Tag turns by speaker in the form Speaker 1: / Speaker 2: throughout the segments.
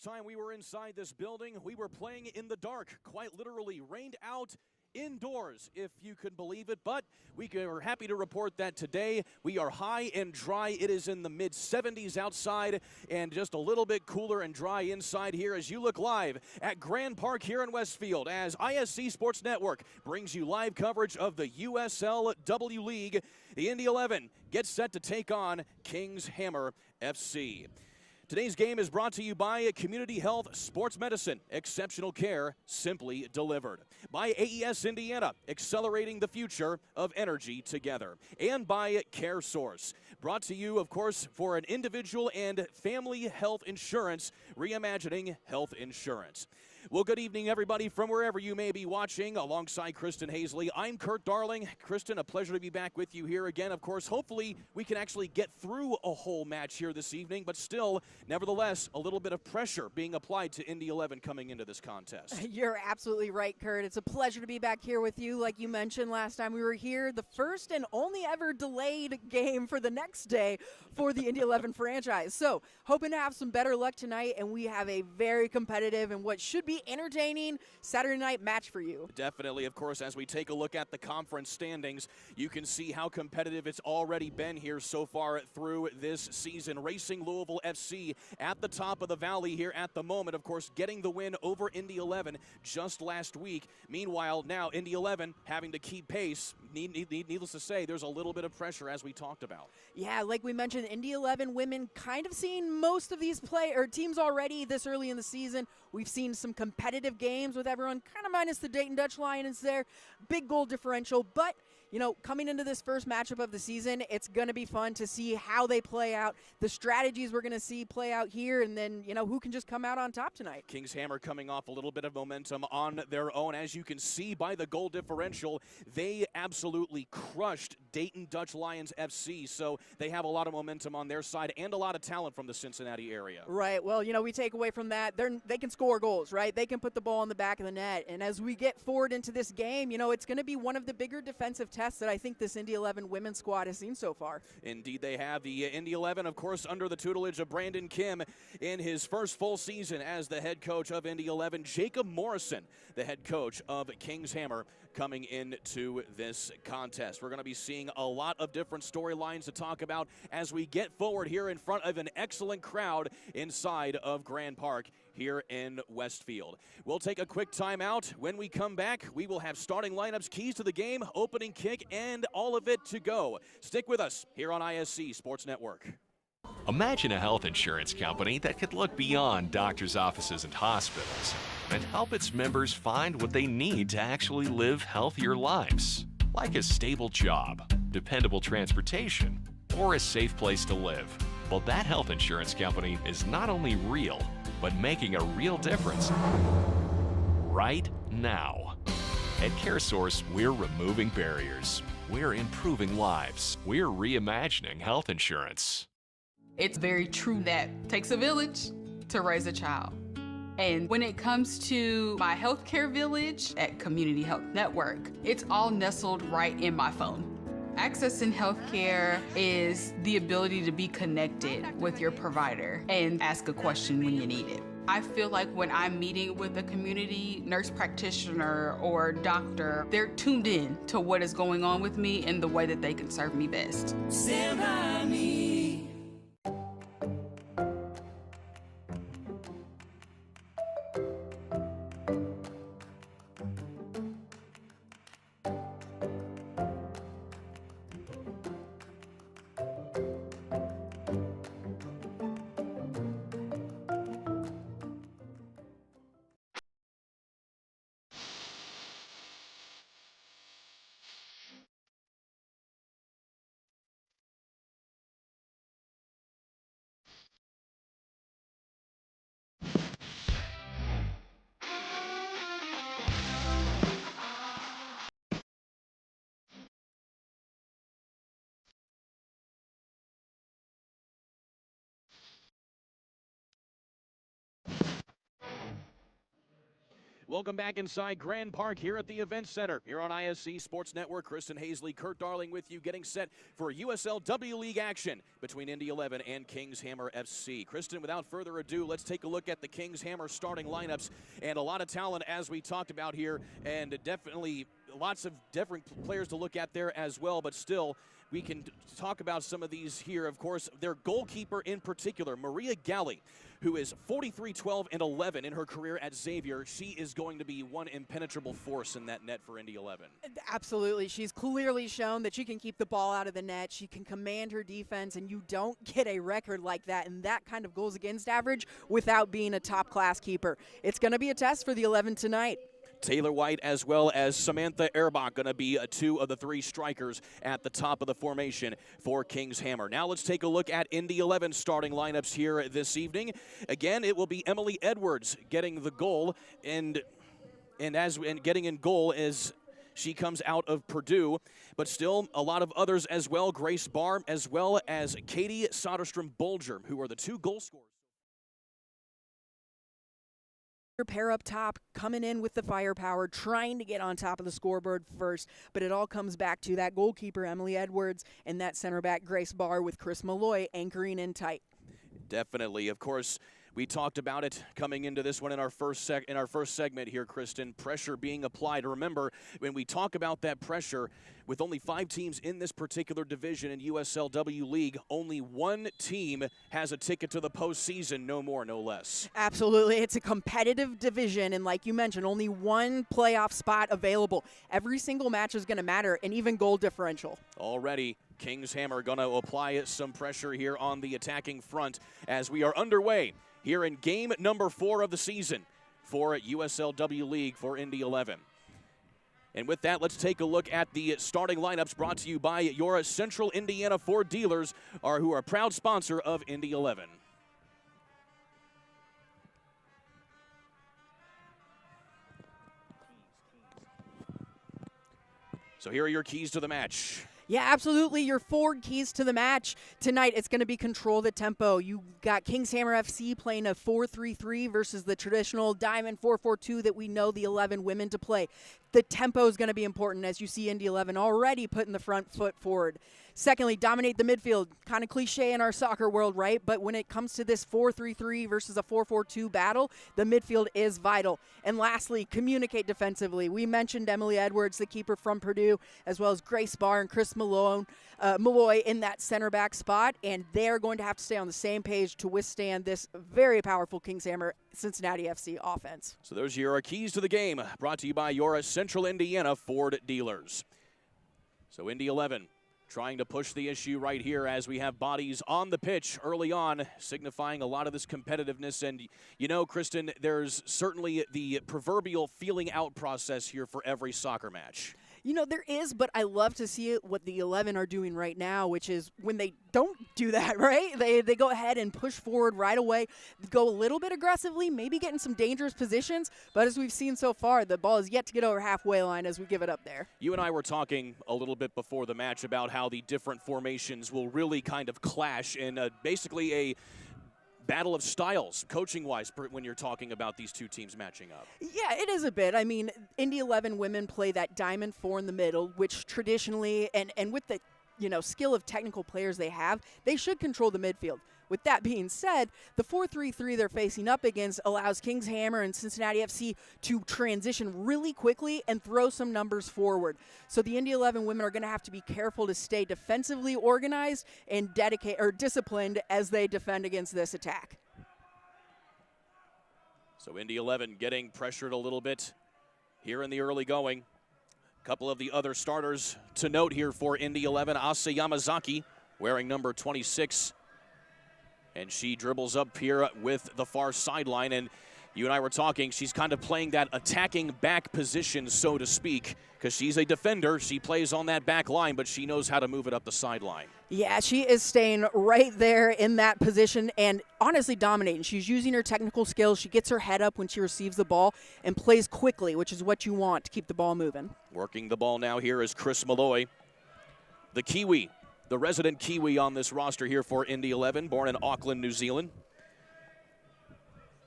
Speaker 1: last time we were inside this building, we were playing in the dark, quite literally rained out indoors, if you could believe it. But we are happy to report that today we are high and dry. It is in the mid-70s outside and just a little bit cooler and dry inside here as you look live at Grand Park here in Westfield as ISC Sports Network brings you live coverage of the USLW League. The Indy 11 gets set to take on Kings Hammer FC. Today's game is brought to you by Community Health Sports Medicine, exceptional care simply delivered. By AES Indiana, accelerating the future of energy together. And by CareSource, brought to you, of course, for an individual and family health insurance, reimagining health insurance. Well, good evening, everybody, from wherever you may be watching. Alongside Kristen Hazley, I'm Kurt Darling. Kristen, a pleasure to be back with you here again. Of course, hopefully we can actually get through a whole match here this evening, but still, nevertheless, a little bit of pressure being applied to Indy 11 coming into this contest.
Speaker 2: You're absolutely right, Kurt. It's a pleasure to be back here with you. Like you mentioned last time we were here, the first and only ever delayed game for the next day for the Indy 11 franchise. So, hoping to have some better luck tonight, and we have a very competitive and what should be entertaining Saturday night match for you.
Speaker 1: Definitely, of course, as we take a look at the conference standings, you can see how competitive it's already been here so far through this season. Racing Louisville FC at the top of the valley here at the moment, of course, getting the win over Indy 11 just last week. Meanwhile, now Indy 11 having to keep pace. Needless to say, there's a little bit of pressure as we talked about.
Speaker 2: Yeah, like we mentioned, Indy 11 women kind of seen most of these teams already this early in the season. We've seen some competitive games with everyone, kind of minus the Dayton Dutch Lions there. Big goal differential, but you know, coming into this first matchup of the season, it's going to be fun to see how they play out, the strategies we're going to see play out here, and then, you know, who can just come out on top tonight.
Speaker 1: Kings Hammer coming off a little bit of momentum on their own. As you can see by the goal differential, they absolutely crushed Dayton Dutch Lions FC, so they have a lot of momentum on their side and a lot of talent from the Cincinnati area.
Speaker 2: Right. Well, you know, we take away from that, they can score goals, right? They can put the ball in the back of the net, and as we get forward into this game, you know, it's going to be one of the bigger defensive tests that I think this Indy 11 women's squad has seen so far.
Speaker 1: Indeed, they have. The Indy 11, of course, under the tutelage of Brandon Kim in his first full season as the head coach of Indy 11. Jacob Morrison, the head coach of Kings Hammer, coming into this contest. We're going to be seeing a lot of different storylines to talk about as we get forward here in front of an excellent crowd inside of Grand Park here in Westfield. We'll take a quick timeout. When we come back, we will have starting lineups, keys to the game, opening kick, and all of it to go. Stick with us here on ISC Sports Network.
Speaker 3: Imagine a health insurance company that could look beyond doctors' offices and hospitals and help its members find what they need to actually live healthier lives, like a stable job, dependable transportation, or a safe place to live. Well, that health insurance company is not only real, but making a real difference right now. At CareSource, we're removing barriers. We're improving lives. We're reimagining health insurance.
Speaker 4: It's very true that it takes a village to raise a child. And when it comes to my healthcare village at Community Health Network, it's all nestled right in my phone. Accessing healthcare is the ability to be connected with your provider and ask a question when you need it. I feel like when I'm meeting with a community nurse practitioner or doctor, they're tuned in to what is going on with me and the way that they can serve me best.
Speaker 5: Stand by me.
Speaker 1: Welcome back inside Grand Park here at the Event Center. Here on ISC Sports Network, Kristen Hazley, Kurt Darling with you, getting set for USLW League action between Indy 11 and Kings Hammer FC. Kristen, without further ado, let's take a look at the Kings Hammer starting lineups, and a lot of talent as we talked about here, and definitely lots of different players to look at there as well, but still, we can talk about some of these here. Of course, their goalkeeper in particular, Maria Galli, who is 43, 12, and 11 in her career at Xavier. She is going to be one impenetrable force in that net for Indy 11.
Speaker 2: Absolutely. She's clearly shown that she can keep the ball out of the net. She can command her defense, and you don't get a record like that and that kind of goals against average without being a top-class keeper. It's going to be a test for the 11 tonight.
Speaker 1: Taylor White as well as Samantha Erbach going to be two of the three strikers at the top of the formation for Kings Hammer. Now let's take a look at Indy 11 starting lineups here this evening. Again, it will be Emily Edwards getting the goal, and getting in goal as she comes out of Purdue, but still a lot of others as well. Grace Barr as well as Katie Soderstrom-Bolger, who are the two goal scorers.
Speaker 2: Pair up top, coming in with the firepower, trying to get on top of the scoreboard first, but it all comes back to that goalkeeper, Emily Edwards, and that center back, Grace Barr, with Chris Malloy anchoring in tight.
Speaker 1: Definitely. Of course, we talked about it coming into this one in our first segment here, Kristen. Pressure being applied. Remember, when we talk about that pressure, with only 5 teams in this particular division in USLW League, only one team has a ticket to the postseason, no more, no less.
Speaker 2: Absolutely. It's a competitive division, and like you mentioned, only one playoff spot available. Every single match is going to matter, and even goal differential.
Speaker 1: Already, Kings Hammer going to apply some pressure here on the attacking front as we are underway here in game number 4 of the season for USLW League for Indy 11. And with that, let's take a look at the starting lineups brought to you by your Central Indiana Ford dealers, who are a proud sponsor of Indy 11. So here are your keys to the match.
Speaker 2: Yeah, absolutely. Your 4 keys to the match tonight. It's going to be control the tempo. You got Kings Hammer FC playing a 4-3-3 versus the traditional diamond 4-4-2 that we know the 11 women to play. The tempo is going to be important, as you see Indy 11 already putting the front foot forward. Secondly, dominate the midfield. Kind of cliche in our soccer world, right? But when it comes to this 4-3-3 versus a 4-4-2 battle, the midfield is vital. And lastly, communicate defensively. We mentioned Emily Edwards, the keeper from Purdue, as well as Grace Barr and Chris Malloy in that center back spot, and they're going to have to stay on the same page to withstand this very powerful Kings Hammer Cincinnati FC offense.
Speaker 1: So those are your keys to the game, brought to you by your Central Indiana Ford dealers. So Indy 11 trying to push the issue right here as we have bodies on the pitch early on, signifying a lot of this competitiveness. And, you know, Kristen, there's certainly the proverbial feeling out process here for every soccer match.
Speaker 2: You know, there is, but I love to see what the 11 are doing right now, which is when they don't do that, right? They go ahead and push forward right away, go a little bit aggressively, maybe get in some dangerous positions, but as we've seen so far, the ball is yet to get over halfway line as we give it up there.
Speaker 1: You and I were talking a little bit before the match about how the different formations will really kind of clash in basically a battle of styles, coaching-wise, when you're talking about these two teams matching up.
Speaker 2: Yeah, it is a bit. I mean, Indy 11 women play that diamond 4 in the middle, which traditionally, and with the skill of technical players they have, they should control the midfield. With that being said, the 4-3-3 they're facing up against allows Kings Hammer and Cincinnati FC to transition really quickly and throw some numbers forward. So the Indy 11 women are going to have to be careful to stay defensively organized and disciplined as they defend against this attack.
Speaker 1: So Indy 11 getting pressured a little bit here in the early going. A couple of the other starters to note here for Indy 11, Asa Yamazaki wearing number 26. And she dribbles up here with the far sideline, and you and I were talking, she's kind of playing that attacking back position, so to speak, because she's a defender. She plays on that back line, but she knows how to move it up the sideline.
Speaker 2: Yeah, she is staying right there in that position and honestly dominating. She's using her technical skills. She gets her head up when she receives the ball and plays quickly, which is what you want to keep the ball moving.
Speaker 1: Working the ball now here is Chris Malloy, the Kiwi. The resident Kiwi on this roster here for Indy 11, born in Auckland, New Zealand.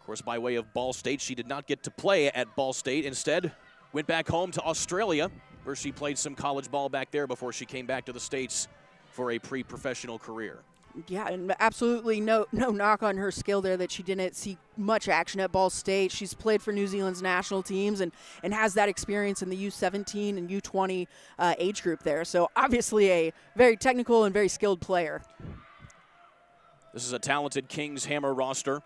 Speaker 1: Of course, by way of Ball State, she did not get to play at Ball State. Instead, went back home to Australia, where she played some college ball back there before she came back to the States for a pre-professional career.
Speaker 2: Yeah, and absolutely no knock on her skill there that she didn't see much action at Ball State. She's played for New Zealand's national teams and has that experience in the U17 and U20 age group there. So obviously a very technical and very skilled player.
Speaker 1: This is a talented Kings Hammer roster.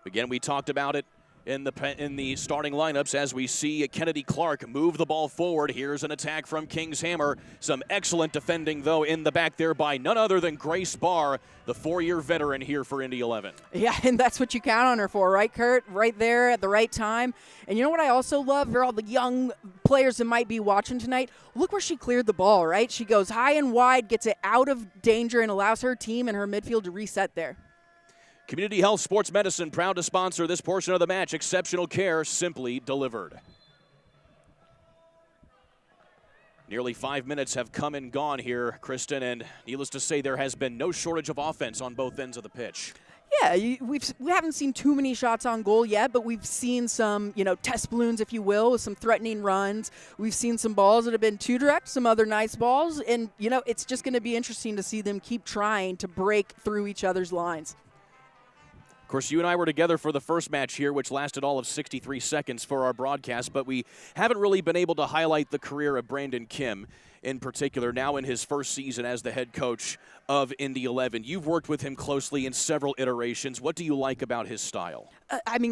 Speaker 1: Again, we talked about it in the starting lineups as we see Kennedy Clark move the ball forward. Here's an attack from Kings Hammer. Some excellent defending, though, in the back there by none other than Grace Barr, the 4-year veteran here for Indy 11.
Speaker 2: Yeah, and that's what you count on her for, right, Kurt? Right there at the right time. And you know what I also love for all the young players that might be watching tonight? Look where she cleared the ball, right? She goes high and wide, gets it out of danger, and allows her team and her midfield to reset there.
Speaker 1: Community Health Sports Medicine, proud to sponsor this portion of the match. Exceptional care, simply delivered. Nearly 5 minutes have come and gone here, Kristen, and needless to say, there has been no shortage of offense on both ends of the pitch.
Speaker 2: Yeah, we haven't seen too many shots on goal yet, but we've seen some, test balloons, if you will, with some threatening runs. We've seen some balls that have been too direct, some other nice balls, and, it's just going to be interesting to see them keep trying to break through each other's lines.
Speaker 1: Of course, you and I were together for the first match here, which lasted all of 63 seconds for our broadcast, but we haven't really been able to highlight the career of Brandon Kim in particular, now in his first season as the head coach of Indy 11. You've worked with him closely in several iterations. What do you like about his style?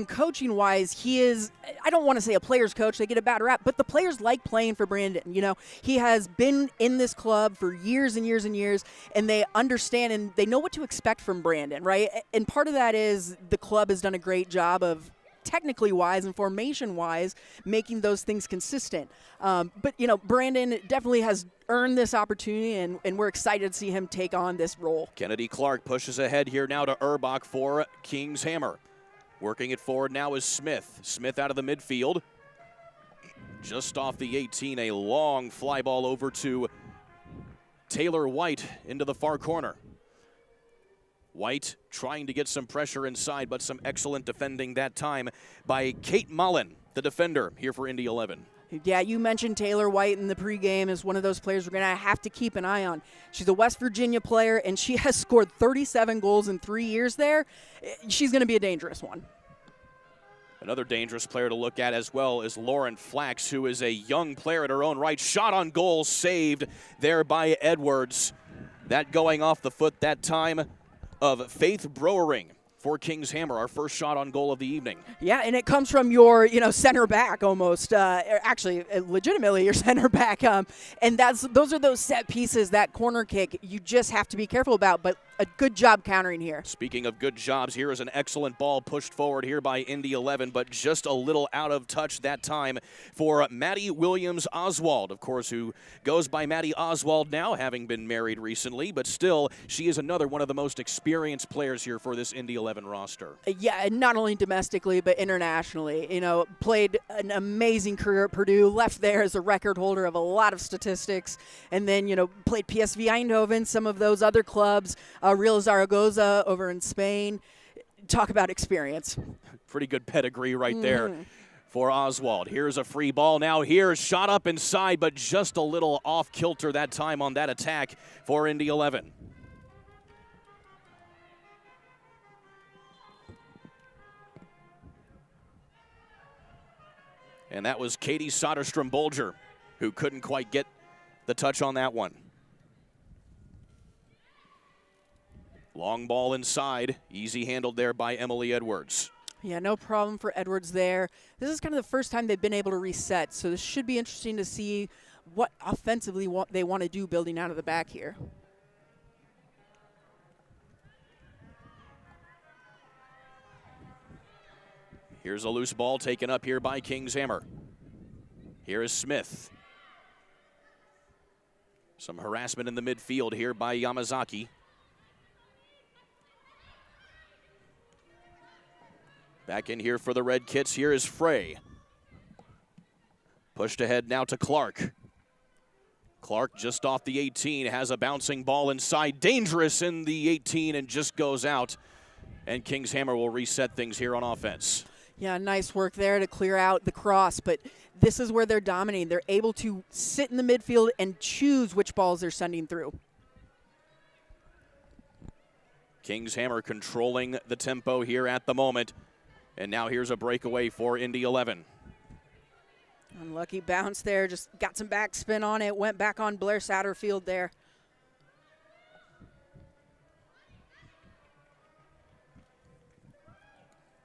Speaker 2: Coaching-wise, he is, I don't want to say a player's coach, they get a bad rap, but the players like playing for Brandon. He has been in this club for years and years and years, and they understand and they know what to expect from Brandon, right? And part of that is the club has done a great job of technically wise and formation wise making those things consistent. But Brandon definitely has earned this opportunity, and we're excited to see him take on this role.
Speaker 1: Kennedy Clark pushes ahead here now to Urbach for Kings Hammer. Working it forward now is Smith. Smith out of the midfield. Just off the 18, a long fly ball over to Taylor White into the far corner. White trying to get some pressure inside, but some excellent defending that time by Kate Mullen, the defender here for Indy 11.
Speaker 2: Yeah, you mentioned Taylor White in the pregame as one of those players we're going to have to keep an eye on. She's a West Virginia player, and she has scored 37 goals in 3 years there. She's going to be a dangerous one.
Speaker 1: Another dangerous player to look at as well is Lauren Flax, who is a young player in her own right. Shot on goal, saved there by Edwards. That going off the foot that time of Faith Browering for Kings Hammer, our first shot on goal of the evening.
Speaker 2: Yeah, and it comes from your, center back almost. Actually, legitimately your center back. And those are those set pieces, that corner kick, you just have to be careful about. But a good job countering here.
Speaker 1: Speaking of good jobs, here is an excellent ball pushed forward here by Indy 11, but just a little out of touch that time for Maddie Williams Oswald, of course, who goes by Maddie Oswald now, having been married recently, but still, she is another one of the most experienced players here for this Indy 11 roster.
Speaker 2: Yeah, and not only domestically, but internationally. Played an amazing career at Purdue, left there as a record holder of a lot of statistics, and then, played PSV Eindhoven, some of those other clubs, Real Zaragoza over in Spain. Talk about experience.
Speaker 1: Pretty good pedigree right there for Oswald. Here's a free ball now. Here's shot up inside, but just a little off kilter that time on that attack for Indy 11. And that was Katie Soderstrom-Bolger, who couldn't quite get the touch on that one. Long ball inside, easy handled there by Emily Edwards.
Speaker 2: Yeah, no problem for Edwards there. This is kind of the first time they've been able to reset, so this should be interesting to see what offensively they want to do building out of the back here.
Speaker 1: Here's a loose ball taken up here by Kings Hammer. Here is Smith. Some harassment in the midfield here by Yamazaki. Back in here for the Red Kits. Here is Frey. Pushed ahead now to Clark. Clark just off the 18, has a bouncing ball inside. Dangerous in the 18 and just goes out. And King's Hammer will reset things here on offense.
Speaker 2: Yeah, nice work there to clear out the cross, but this is where they're dominating. They're able to sit in the midfield and choose which balls they're sending through.
Speaker 1: King's Hammer controlling the tempo here at the moment. And now here's a breakaway for Indy 11.
Speaker 2: Unlucky bounce there, just got some backspin on it, went back on Blair Satterfield there.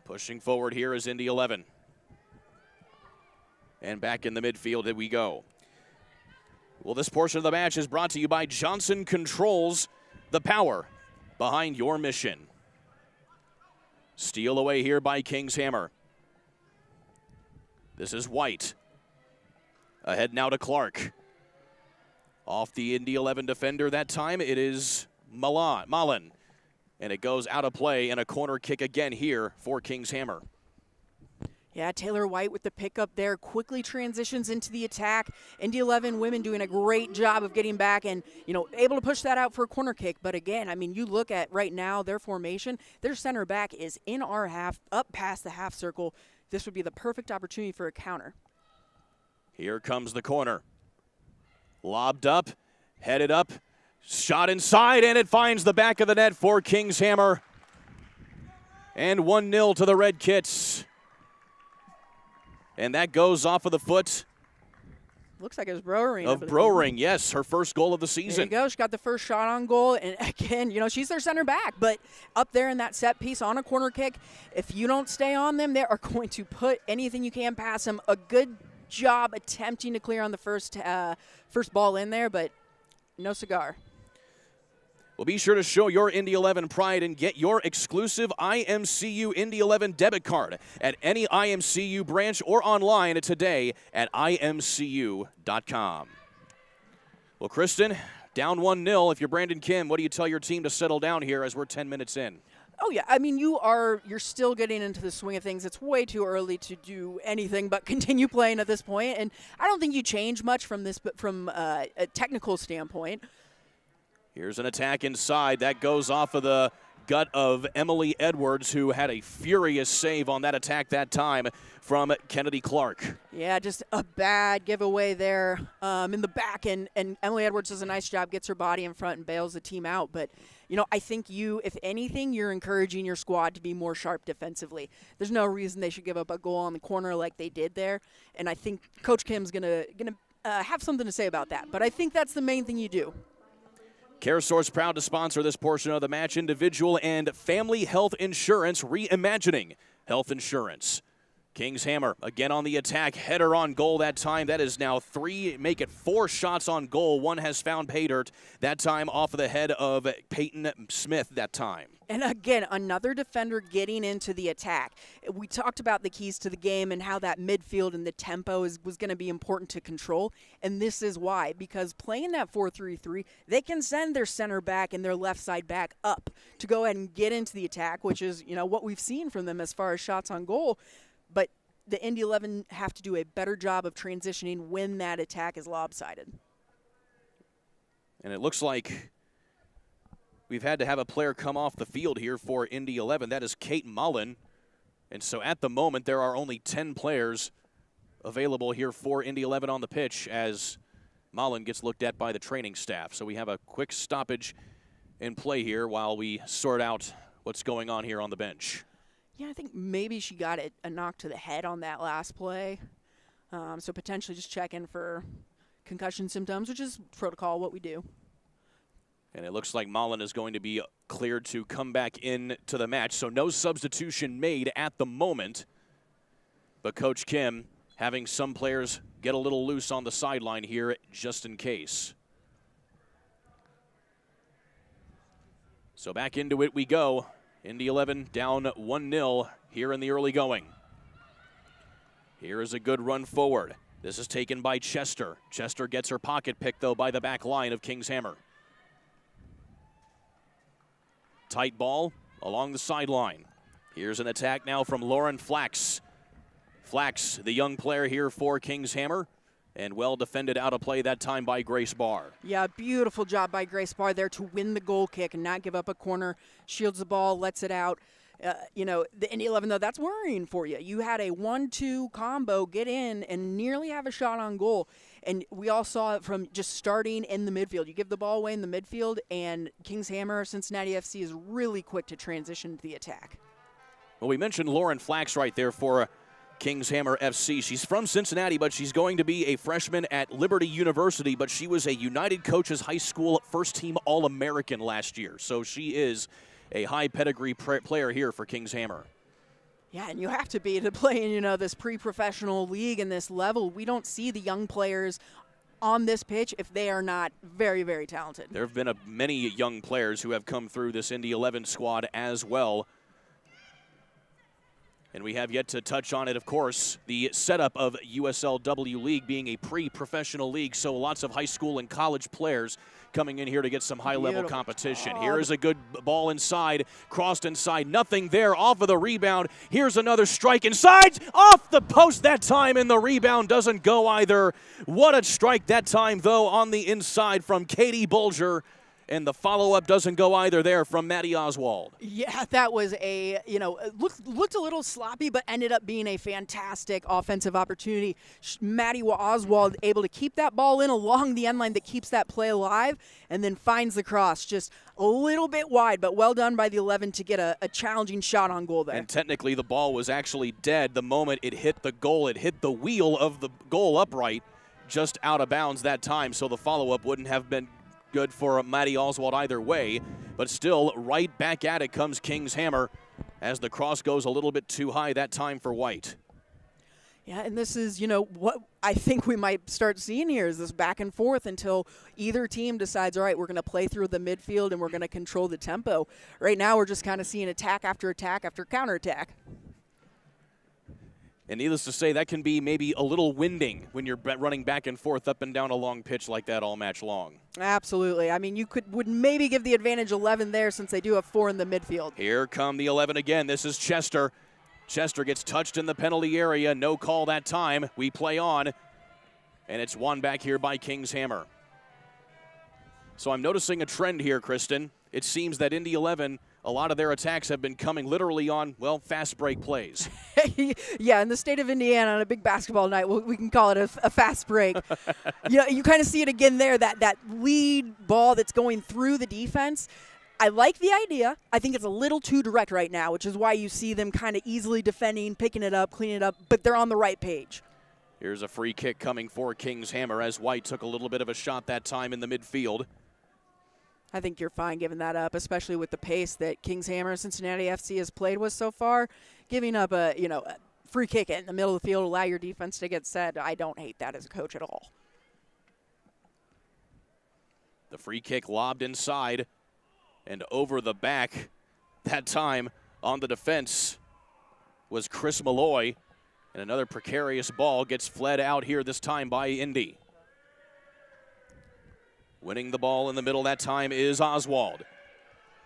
Speaker 1: Pushing forward here is Indy 11. And back in the midfield we go. Well, this portion of the match is brought to you by Johnson Controls, the power behind your mission. Steal away here by King's Hammer. This is White. Ahead now to Clark. Off the Indy 11 defender that time, it is Mullen. And it goes out of play, and a corner kick again here for King's Hammer.
Speaker 2: Yeah, Taylor White with the pickup there, quickly transitions into the attack. Indy 11 women doing a great job of getting back and, able to push that out for a corner kick. But again, I mean, you look at right now their formation, their center back is in our half, up past the half circle. This would be the perfect opportunity for a counter.
Speaker 1: Here comes the corner. Lobbed up, headed up, shot inside, and it finds the back of the net for King's Hammer. And 1-0 to the Red Kits. And that goes off of the foot.
Speaker 2: Looks like it was Browering.
Speaker 1: Of Browering, yes, her first goal of the season.
Speaker 2: There you go. She got the first shot on goal. And again, she's their center back. But up there in that set piece on a corner kick, if you don't stay on them, they are going to put anything you can past them. A good job attempting to clear on the first ball in there, but no cigar.
Speaker 1: Well, be sure to show your Indy 11 pride and get your exclusive IMCU Indy 11 debit card at any IMCU branch or online today at imcu.com. Well, Kristen, down 1-0. If you're Brandon Kim, what do you tell your team to settle down here as we're 10 minutes in?
Speaker 2: Oh, yeah. I mean, you're still getting into the swing of things. It's way too early to do anything but continue playing at this point. And I don't think you change much from this, but from a technical standpoint.
Speaker 1: Here's an attack inside. That goes off of the gut of Emily Edwards, who had a furious save on that attack that time from Kennedy Clark.
Speaker 2: Yeah, just a bad giveaway there in the back. And Emily Edwards does a nice job, gets her body in front and bails the team out. But, I think if anything, you're encouraging your squad to be more sharp defensively. There's no reason they should give up a goal on the corner like they did there. And I think Coach Kim's gonna have something to say about that. But I think that's the main thing you do.
Speaker 1: CareSource proud to sponsor this portion of the match. Individual and family health insurance, reimagining health insurance. King's Hammer again on the attack. Header on goal that time. That is now 3, make it 4 shots on goal. One has found pay dirt. That time off of the head of Peyton Smith that time.
Speaker 2: And again, another defender getting into the attack. We talked about the keys to the game and how that midfield and the tempo was going to be important to control. And this is why. Because playing that 4-3-3, they can send their center back and their left side back up to go ahead and get into the attack, which is, what we've seen from them as far as shots on goal. But the Indy 11 have to do a better job of transitioning when that attack is lopsided.
Speaker 1: And it looks like we've had to have a player come off the field here for Indy 11. That is Kate Mullen. And so at the moment, there are only 10 players available here for Indy 11 on the pitch as Mullen gets looked at by the training staff. So we have a quick stoppage in play here while we sort out what's going on here on the bench.
Speaker 2: Yeah, I think maybe she got a knock to the head on that last play. So potentially just checking for concussion symptoms, which is protocol, what we do.
Speaker 1: And it looks like Mullen is going to be cleared to come back into the match. So no substitution made at the moment. But Coach Kim having some players get a little loose on the sideline here just in case. So back into it we go. Indy 11 down 1-0 here in the early going. Here is a good run forward. This is taken by Chester. Chester gets her pocket picked, though, by the back line of King's Hammer. Tight ball along the sideline. Here's an attack now from Lauren Flax. Flax, the young player here for King's Hammer, and well defended out of play that time by Grace Barr.
Speaker 2: Yeah, beautiful job by Grace Barr there to win the goal kick and not give up a corner. Shields the ball, lets it out. The Indy 11, though, that's worrying for you. You had a 1-2 combo get in and nearly have a shot on goal. And we all saw it from just starting in the midfield. You give the ball away in the midfield, and Kings Hammer, Cincinnati FC, is really quick to transition to the attack.
Speaker 1: Well, we mentioned Lauren Flax right there for Kings Hammer FC. She's from Cincinnati, but she's going to be a freshman at Liberty University, but she was a United Coaches High School first-team All-American last year. So she is a high pedigree player here for Kings Hammer.
Speaker 2: Yeah, and you have to be to play in, this pre-professional league and this level. We don't see the young players on this pitch if they are not very, very talented.
Speaker 1: There have been many young players who have come through this Indy 11 squad as well. And we have yet to touch on it, of course, the setup of USLW League being a pre-professional league, so lots of high school and college players coming in here to get some high-level competition. Here is a good ball inside, crossed inside, nothing there, off of the rebound. Here's another strike inside, off the post that time, and the rebound doesn't go either. What a strike that time, though, on the inside from Katie Bulger. And the follow-up doesn't go either there from Maddie Oswald.
Speaker 2: Yeah, that was looked a little sloppy, but ended up being a fantastic offensive opportunity. Maddie Oswald able to keep that ball in along the end line that keeps that play alive, and then finds the cross just a little bit wide, but well done by the 11 to get a challenging shot on goal there.
Speaker 1: And technically the ball was actually dead the moment it hit the goal. It hit the wheel of the goal upright just out of bounds that time, so the follow-up wouldn't have been good for Maddie Oswald either way, but still right back at it comes Kings Hammer as the cross goes a little bit too high that time for White.
Speaker 2: Yeah, and this is, what I think we might start seeing here is this back and forth until either team decides, all right, we're going to play through the midfield and we're going to control the tempo. Right now we're just kind of seeing attack after counterattack.
Speaker 1: And needless to say, that can be maybe a little winding when you're running back and forth up and down a long pitch like that all match long.
Speaker 2: Absolutely. I mean, would maybe give the advantage 11 there since they do have 4 in the midfield.
Speaker 1: Here come the 11 again. This is Chester. Chester gets touched in the penalty area. No call that time. We play on. And it's won back here by Kings Hammer. So I'm noticing a trend here, Kristen. It seems that Indy 11, a lot of their attacks have been coming literally on, fast break plays.
Speaker 2: Yeah, in the state of Indiana on a big basketball night, we can call it a fast break. You kind of see it again there, that lead ball that's going through the defense. I like the idea. I think it's a little too direct right now, which is why you see them kind of easily defending, picking it up, cleaning it up, but they're on the right page.
Speaker 1: Here's a free kick coming for Kings Hammer as White took a little bit of a shot that time in the midfield.
Speaker 2: I think you're fine giving that up, especially with the pace that Kings Hammer Cincinnati FC has played with so far. Giving up a free kick in the middle of the field, allow your defense to get set. I don't hate that as a coach at all.
Speaker 1: The free kick lobbed inside and over the back. That time on the defense was Chris Malloy. And another precarious ball gets fled out here this time by Indy. Winning the ball in the middle that time is Oswald.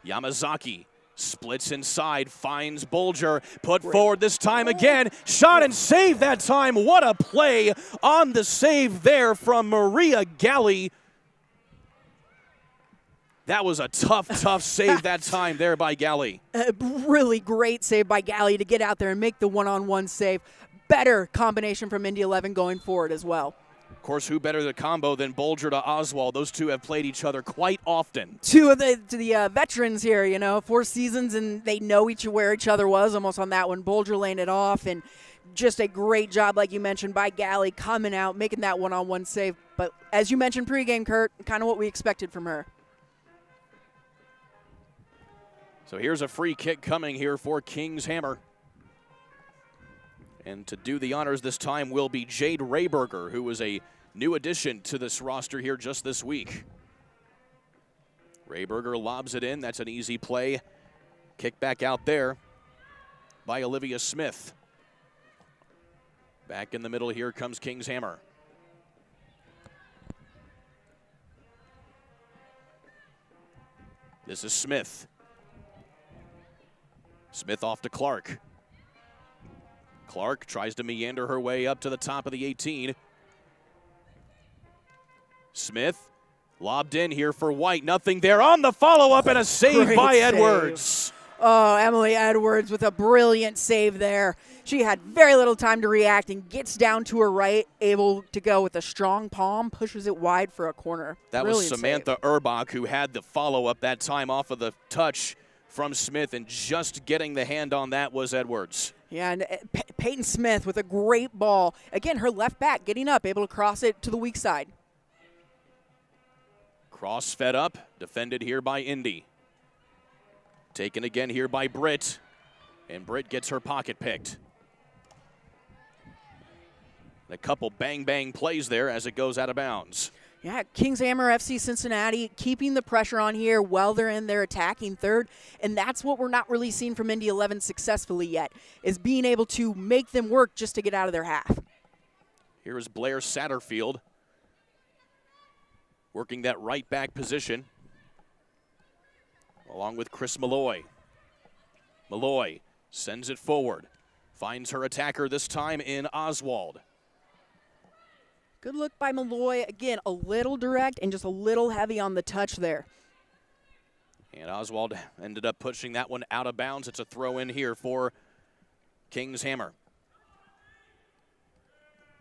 Speaker 1: Yamazaki splits inside, finds Bulger, put forward this time again, shot and save that time. What a play on the save there from Maria Galley. That was a tough save that time there by Galley.
Speaker 2: A really great save by Galley to get out there and make the one-on-one save. Better combination from Indy 11 going forward as well.
Speaker 1: Of course, who better the combo than Bulger to Oswald? Those two have played each other quite often.
Speaker 2: Two of the veterans here, 4 seasons, and they know where each other was almost on that one. Bulger laying it off, and just a great job, like you mentioned, by Galley coming out, making that one-on-one save. But as you mentioned pregame, Kurt, kind of what we expected from her.
Speaker 1: So here's a free kick coming here for Kings Hammer. And to do the honors this time will be Jade Rayberger, who was a new addition to this roster here just this week. Rayberger lobs it in. That's an easy play. Kick back out there by Olivia Smith. Back in the middle here comes Kings Hammer. This is Smith. Smith off to Clark. Clark tries to meander her way up to the top of the 18. Smith lobbed in here for White. Nothing there on the follow-up and a save by Edwards.
Speaker 2: Oh, Emily Edwards with a brilliant save there. She had very little time to react and gets down to her right, able to go with a strong palm, pushes it wide for a corner.
Speaker 1: That
Speaker 2: Brilliant
Speaker 1: was Samantha Urbach who had the follow-up that time off of the touch from Smith, and just getting the hand on that was Edwards.
Speaker 2: Yeah, and Peyton Smith with a great ball. Again, her left back getting up, able to cross it to the weak side.
Speaker 1: Cross fed up, defended here by Indy. Taken again here by Britt, and Britt gets her pocket picked. A couple bang-bang plays there as it goes out of bounds.
Speaker 2: Yeah, Kings Hammer FC Cincinnati keeping the pressure on here while they're in their attacking third, and that's what we're not really seeing from Indy 11 successfully yet, is being able to make them work just to get out of their half.
Speaker 1: Here is Blair Satterfield working that right back position along with Chris Malloy. Malloy sends it forward, finds her attacker this time in Oswald.
Speaker 2: Good look by Malloy. Again, a little direct and just a little heavy on the touch there.
Speaker 1: And Oswald ended up pushing that one out of bounds. It's a throw in here for Kings Hammer.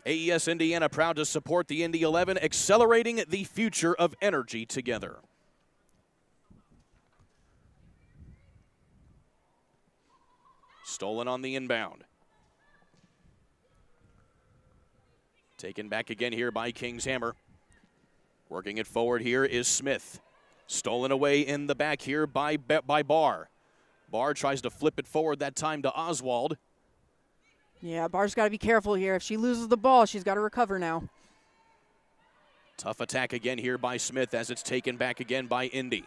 Speaker 1: AES Indiana proud to support the Indy 11, accelerating the future of energy together. Stolen on the inbound. Taken back again here by Kings Hammer. Working it forward here is Smith. Stolen away in the back here by Barr. Barr tries to flip it forward that time to Oswald.
Speaker 2: Yeah, Barr's got to be careful here. If she loses the ball, she's got to recover now.
Speaker 1: Tough attack again here by Smith as it's taken back again by Indy.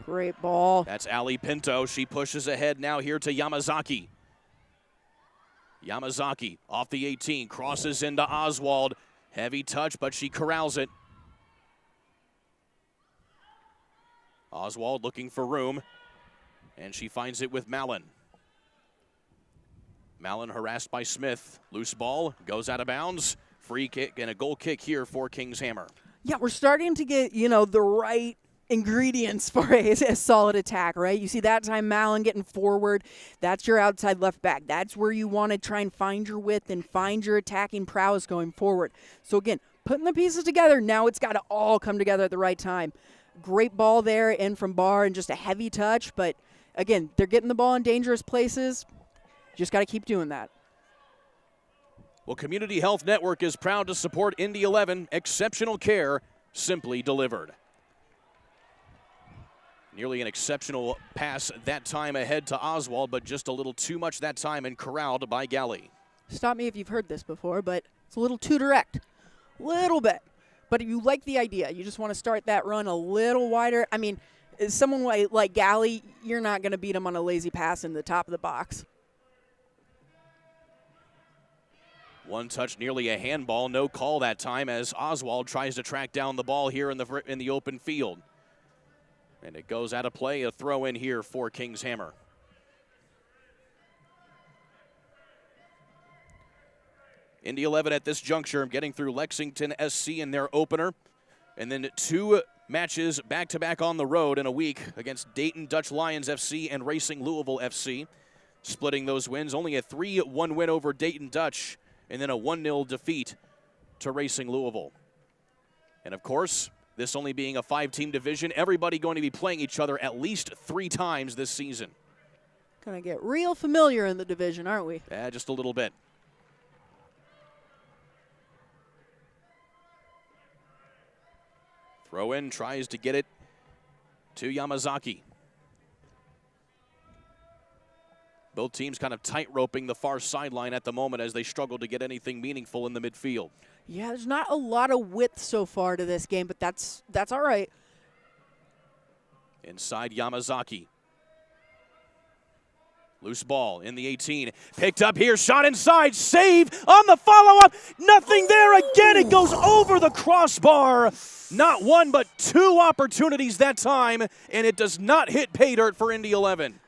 Speaker 2: Great ball.
Speaker 1: That's Ali Pinto. She pushes ahead now here to Yamazaki. Yamazaki off the 18, crosses into Oswald. Heavy touch, but she corrals it. Oswald looking for room, and she finds it with Mallon. Mallon harassed by Smith. Loose ball, goes out of bounds. Free kick and a goal kick here for Kings Hammer.
Speaker 2: Yeah, we're starting to get, the right ingredients for a solid attack, right? You see that time Mallon getting forward. That's your outside left back. That's where you want to try and find your width and find your attacking prowess going forward. So again, putting the pieces together, now it's got to all come together at the right time. Great ball there in from Barr and just a heavy touch, but again, they're getting the ball in dangerous places. Just got to keep doing that.
Speaker 1: Well, Community Health Network is proud to support Indy 11. Exceptional care, simply delivered. Nearly an exceptional pass that time ahead to Oswald, but just a little too much that time and corralled by Galley.
Speaker 2: Stop me if you've heard this before, but it's a little too direct. Little bit. But if you like the idea, you just want to start that run a little wider. I mean, someone like Galley, you're not going to beat him on a lazy pass in the top of the box.
Speaker 1: One touch, nearly a handball, no call that time as Oswald tries to track down the ball here in the open field. And it goes out of play, a throw in here for Kings Hammer. Indy 11 at this juncture getting through Lexington SC in their opener. And then 2 matches back-to-back on the road in a week against Dayton Dutch Lions FC and Racing Louisville FC. Splitting those wins, only a 3-1 win over Dayton Dutch and then a 1-0 defeat to Racing Louisville. And of course, this only being a 5-team division, everybody going to be playing each other at least 3 times this season.
Speaker 2: Gonna get real familiar in the division, aren't we?
Speaker 1: Yeah, just a little bit. Throw in, tries to get it to Yamazaki. Both teams kind of tight-roping the far sideline at the moment as they struggle to get anything meaningful in the midfield.
Speaker 2: Yeah, there's not a lot of width so far to this game, but that's all right.
Speaker 1: Inside Yamazaki. Loose ball in the 18. Picked up here, shot inside, save on the follow-up. Nothing there again. It goes over the crossbar. Not one, but 2 opportunities that time, and it does not hit pay dirt for Indy 11.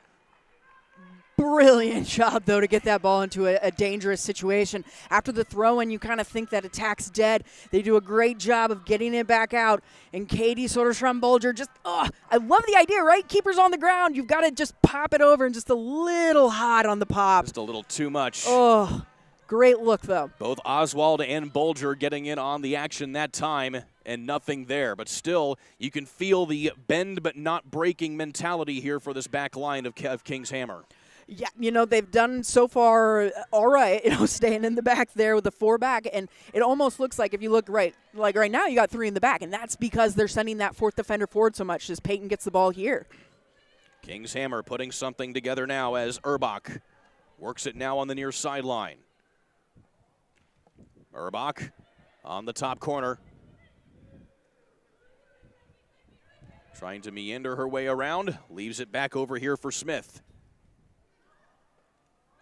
Speaker 2: Brilliant job, though, to get that ball into a dangerous situation. After the throw-in, you kind of think that attack's dead. They do a great job of getting it back out. And Katie Soderstrom-Bolger just, I love the idea, right? Keeper's on the ground. You've got to just pop it over and just a little hot on the pop.
Speaker 1: Just a little too much.
Speaker 2: Oh, great look, though.
Speaker 1: Both Oswald and Bolger getting in on the action that time, and nothing there. But still, you can feel the bend but not breaking mentality here for this back line of King's Hammer.
Speaker 2: Yeah, they've done so far all right, staying in the back there with the 4 back. And it almost looks like if you look right now, you got 3 in the back. And that's because they're sending that 4th defender forward so much as Peyton gets the ball here.
Speaker 1: King's Hammer putting something together now as Urbach works it now on the near sideline. Urbach on the top corner. Trying to meander her way around. Leaves it back over here for Smith.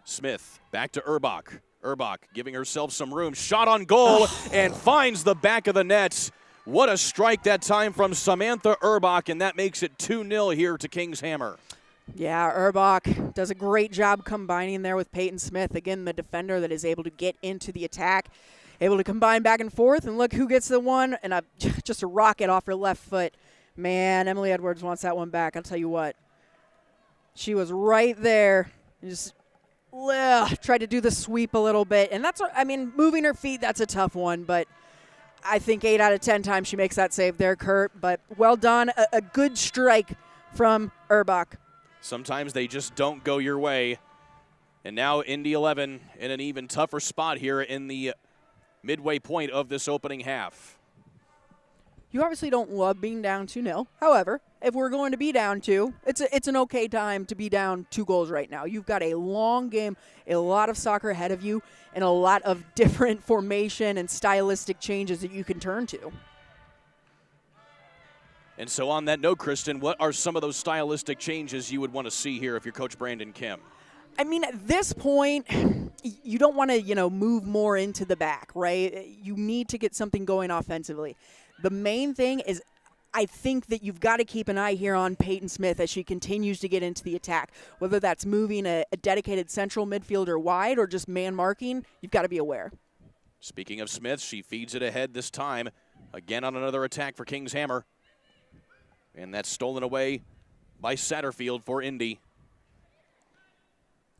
Speaker 1: Smith back to Urbach. Urbach giving herself some room. Shot on goal and finds the back of the net. What a strike that time from Samantha Urbach, and that makes it 2-0 here to King's Hammer.
Speaker 2: Yeah, Urbach does a great job combining there with Peyton Smith. Again, the defender that is able to get into the attack, able to combine back and forth. And look who gets the one, and just a rocket off her left foot. Man, Emily Edwards wants that one back. I'll tell you what. She was right there. Just tried to do the sweep a little bit. And that's, moving her feet, that's a tough one. But I think 8 out of 10 times she makes that save there, Kurt. But well done. A good strike from Urbach.
Speaker 1: Sometimes they just don't go your way. And now Indy 11 in an even tougher spot here in the midway point of this opening half.
Speaker 2: You obviously don't love being down 2-0. However, if we're going to be down 2, it's an okay time to be down 2 goals right now. You've got a long game, a lot of soccer ahead of you, and a lot of different formation and stylistic changes that you can turn to.
Speaker 1: And so on that note, Kristen, what are some of those stylistic changes you would want to see here if you're Coach Brandon Kim?
Speaker 2: At this point, you don't want to, move more into the back, right? You need to get something going offensively. The main thing is I think that you've got to keep an eye here on Peyton Smith as she continues to get into the attack. Whether that's moving a dedicated central midfielder wide or just man marking, you've got to be aware.
Speaker 1: Speaking of Smith, she feeds it ahead this time. Again on another attack for King's Hammer. And that's stolen away by Satterfield for Indy.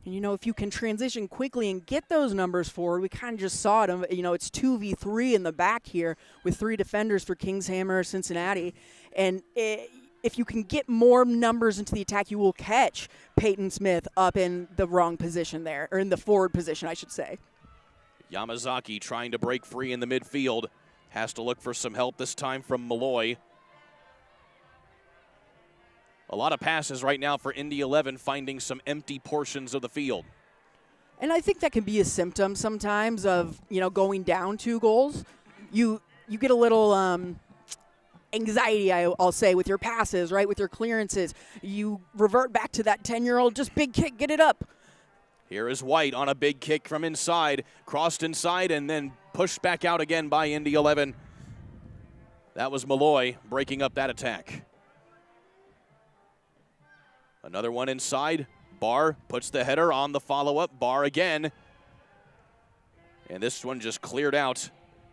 Speaker 2: And, if you can transition quickly and get those numbers forward, we kind of just saw it. It's 2v3 in the back here with 3 defenders for King's Hammer, Cincinnati. And if you can get more numbers into the attack, you will catch Peyton Smith up in the wrong position there, or in the forward position, I should say.
Speaker 1: Yamazaki trying to break free in the midfield. Has to look for some help this time from Malloy. A lot of passes right now for Indy 11, finding some empty portions of the field.
Speaker 2: And I think that can be a symptom sometimes of, going down 2 goals. You get a little anxiety, I'll say, with your passes, right, with your clearances. You revert back to that 10-year-old, just big kick, get it up.
Speaker 1: Here is White on a big kick from inside, crossed inside and then pushed back out again by Indy 11. That was Malloy breaking up that attack. Another one inside. Barr puts the header on the follow-up. Barr again. And this one just cleared out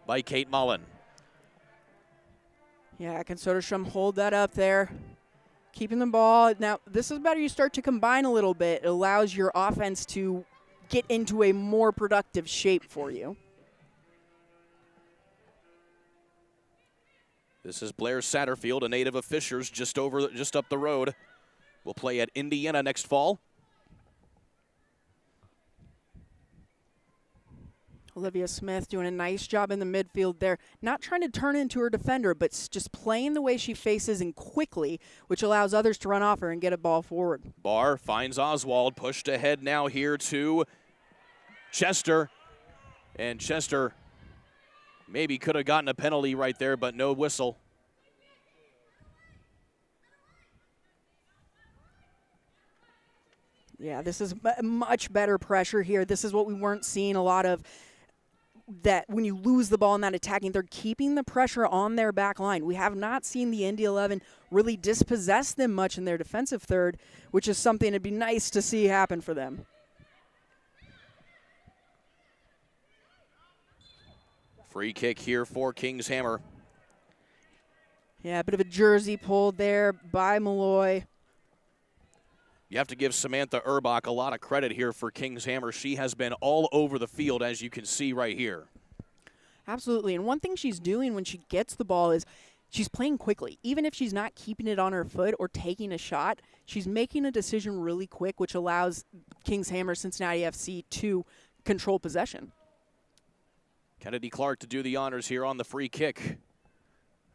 Speaker 1: by Kate Mullen.
Speaker 2: Yeah, can Soderstrom hold that up there? Keeping the ball. Now, this is better. You start to combine a little bit. It allows your offense to get into a more productive shape for you.
Speaker 1: This is Blair Satterfield, a native of Fishers, just up the road. Will play at Indiana next fall.
Speaker 2: Olivia Smith doing a nice job in the midfield there. Not trying to turn into her defender, but just playing the way she faces and quickly, which allows others to run off her and get a ball forward.
Speaker 1: Barr finds Oswald, pushed ahead now here to Chester. And Chester maybe could have gotten a penalty right there, but no whistle.
Speaker 2: Yeah, this is much better pressure here. This is what we weren't seeing a lot of that when you lose the ball in that attacking third, keeping the pressure on their back line. We have not seen the Indy 11 really dispossess them much in their defensive third, which is something it'd be nice to see happen for them.
Speaker 1: Free kick here for Kings Hammer.
Speaker 2: Yeah, a bit of a jersey pulled there by Malloy.
Speaker 1: You have to give Samantha Urbach a lot of credit here for Kings Hammer. She has been all over the field, as you can see right here.
Speaker 2: Absolutely, and one thing she's doing when she gets the ball is she's playing quickly. Even if she's not keeping it on her foot or taking a shot, she's making a decision really quick, which allows Kings Hammer Cincinnati FC to control possession.
Speaker 1: Kennedy Clark to do the honors here on the free kick.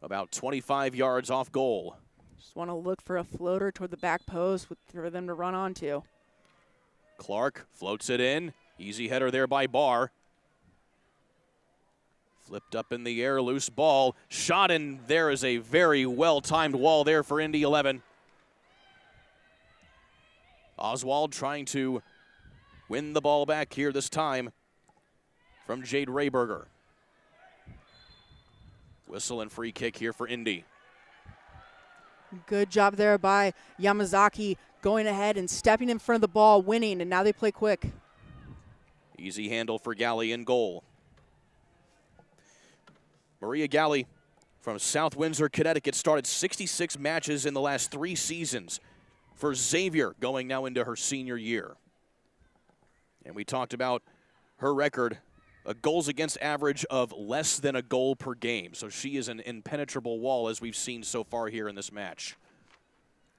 Speaker 1: About 25 yards off goal.
Speaker 2: Just want to look for a floater toward the back post for them to run onto.
Speaker 1: Clark floats it in. Easy header there by Barr. Flipped up in the air, loose ball. Shot in. There is a very well-timed wall there for Indy 11. Oswald trying to win the ball back here this time from Jade Rayberger. Whistle and free kick here for Indy.
Speaker 2: Good job there by Yamazaki going ahead and stepping in front of the ball, winning, and now they play quick.
Speaker 1: Easy handle for Galley in goal. Maria Galley from South Windsor, Connecticut, started 66 matches in the last 3 seasons for Xavier, going now into her senior year. And we talked about her record, a goals against average of less than a goal per game. So she is an impenetrable wall, as we've seen so far here in this match.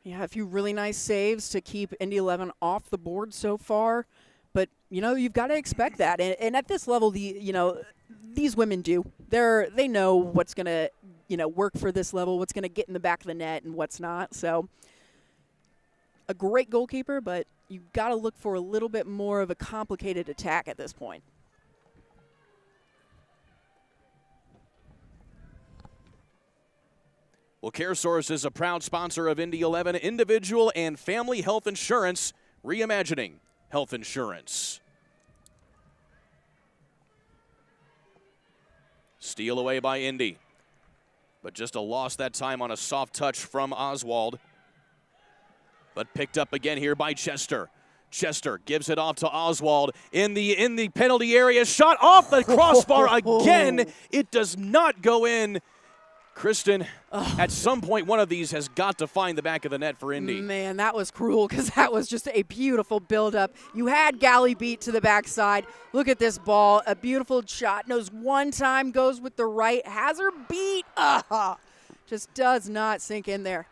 Speaker 2: Yeah, a few really nice saves to keep Indy 11 off the board so far. But, you know, you've got to expect that. And at this level, these women do. They know what's going to, work for this level, what's going to get in the back of the net and what's not. So a great goalkeeper, but you've got to look for a little bit more of a complicated attack at this point.
Speaker 1: Well, CareSource is a proud sponsor of Indy 11 individual and family health insurance, reimagining health insurance. Steal away by Indy, but just a loss that time on a soft touch from Oswald. But picked up again here by Chester. Chester gives it off to Oswald in the penalty area. Shot off the crossbar again. It does not go in. Kristen, at some point, one of these has got to find the back of the net for Indy.
Speaker 2: Man, that was cruel because that was just a beautiful buildup. You had Galley beat to the backside. Look at this ball. A beautiful shot. Knows one time, goes with the right, has her beat. Just does not sink in there.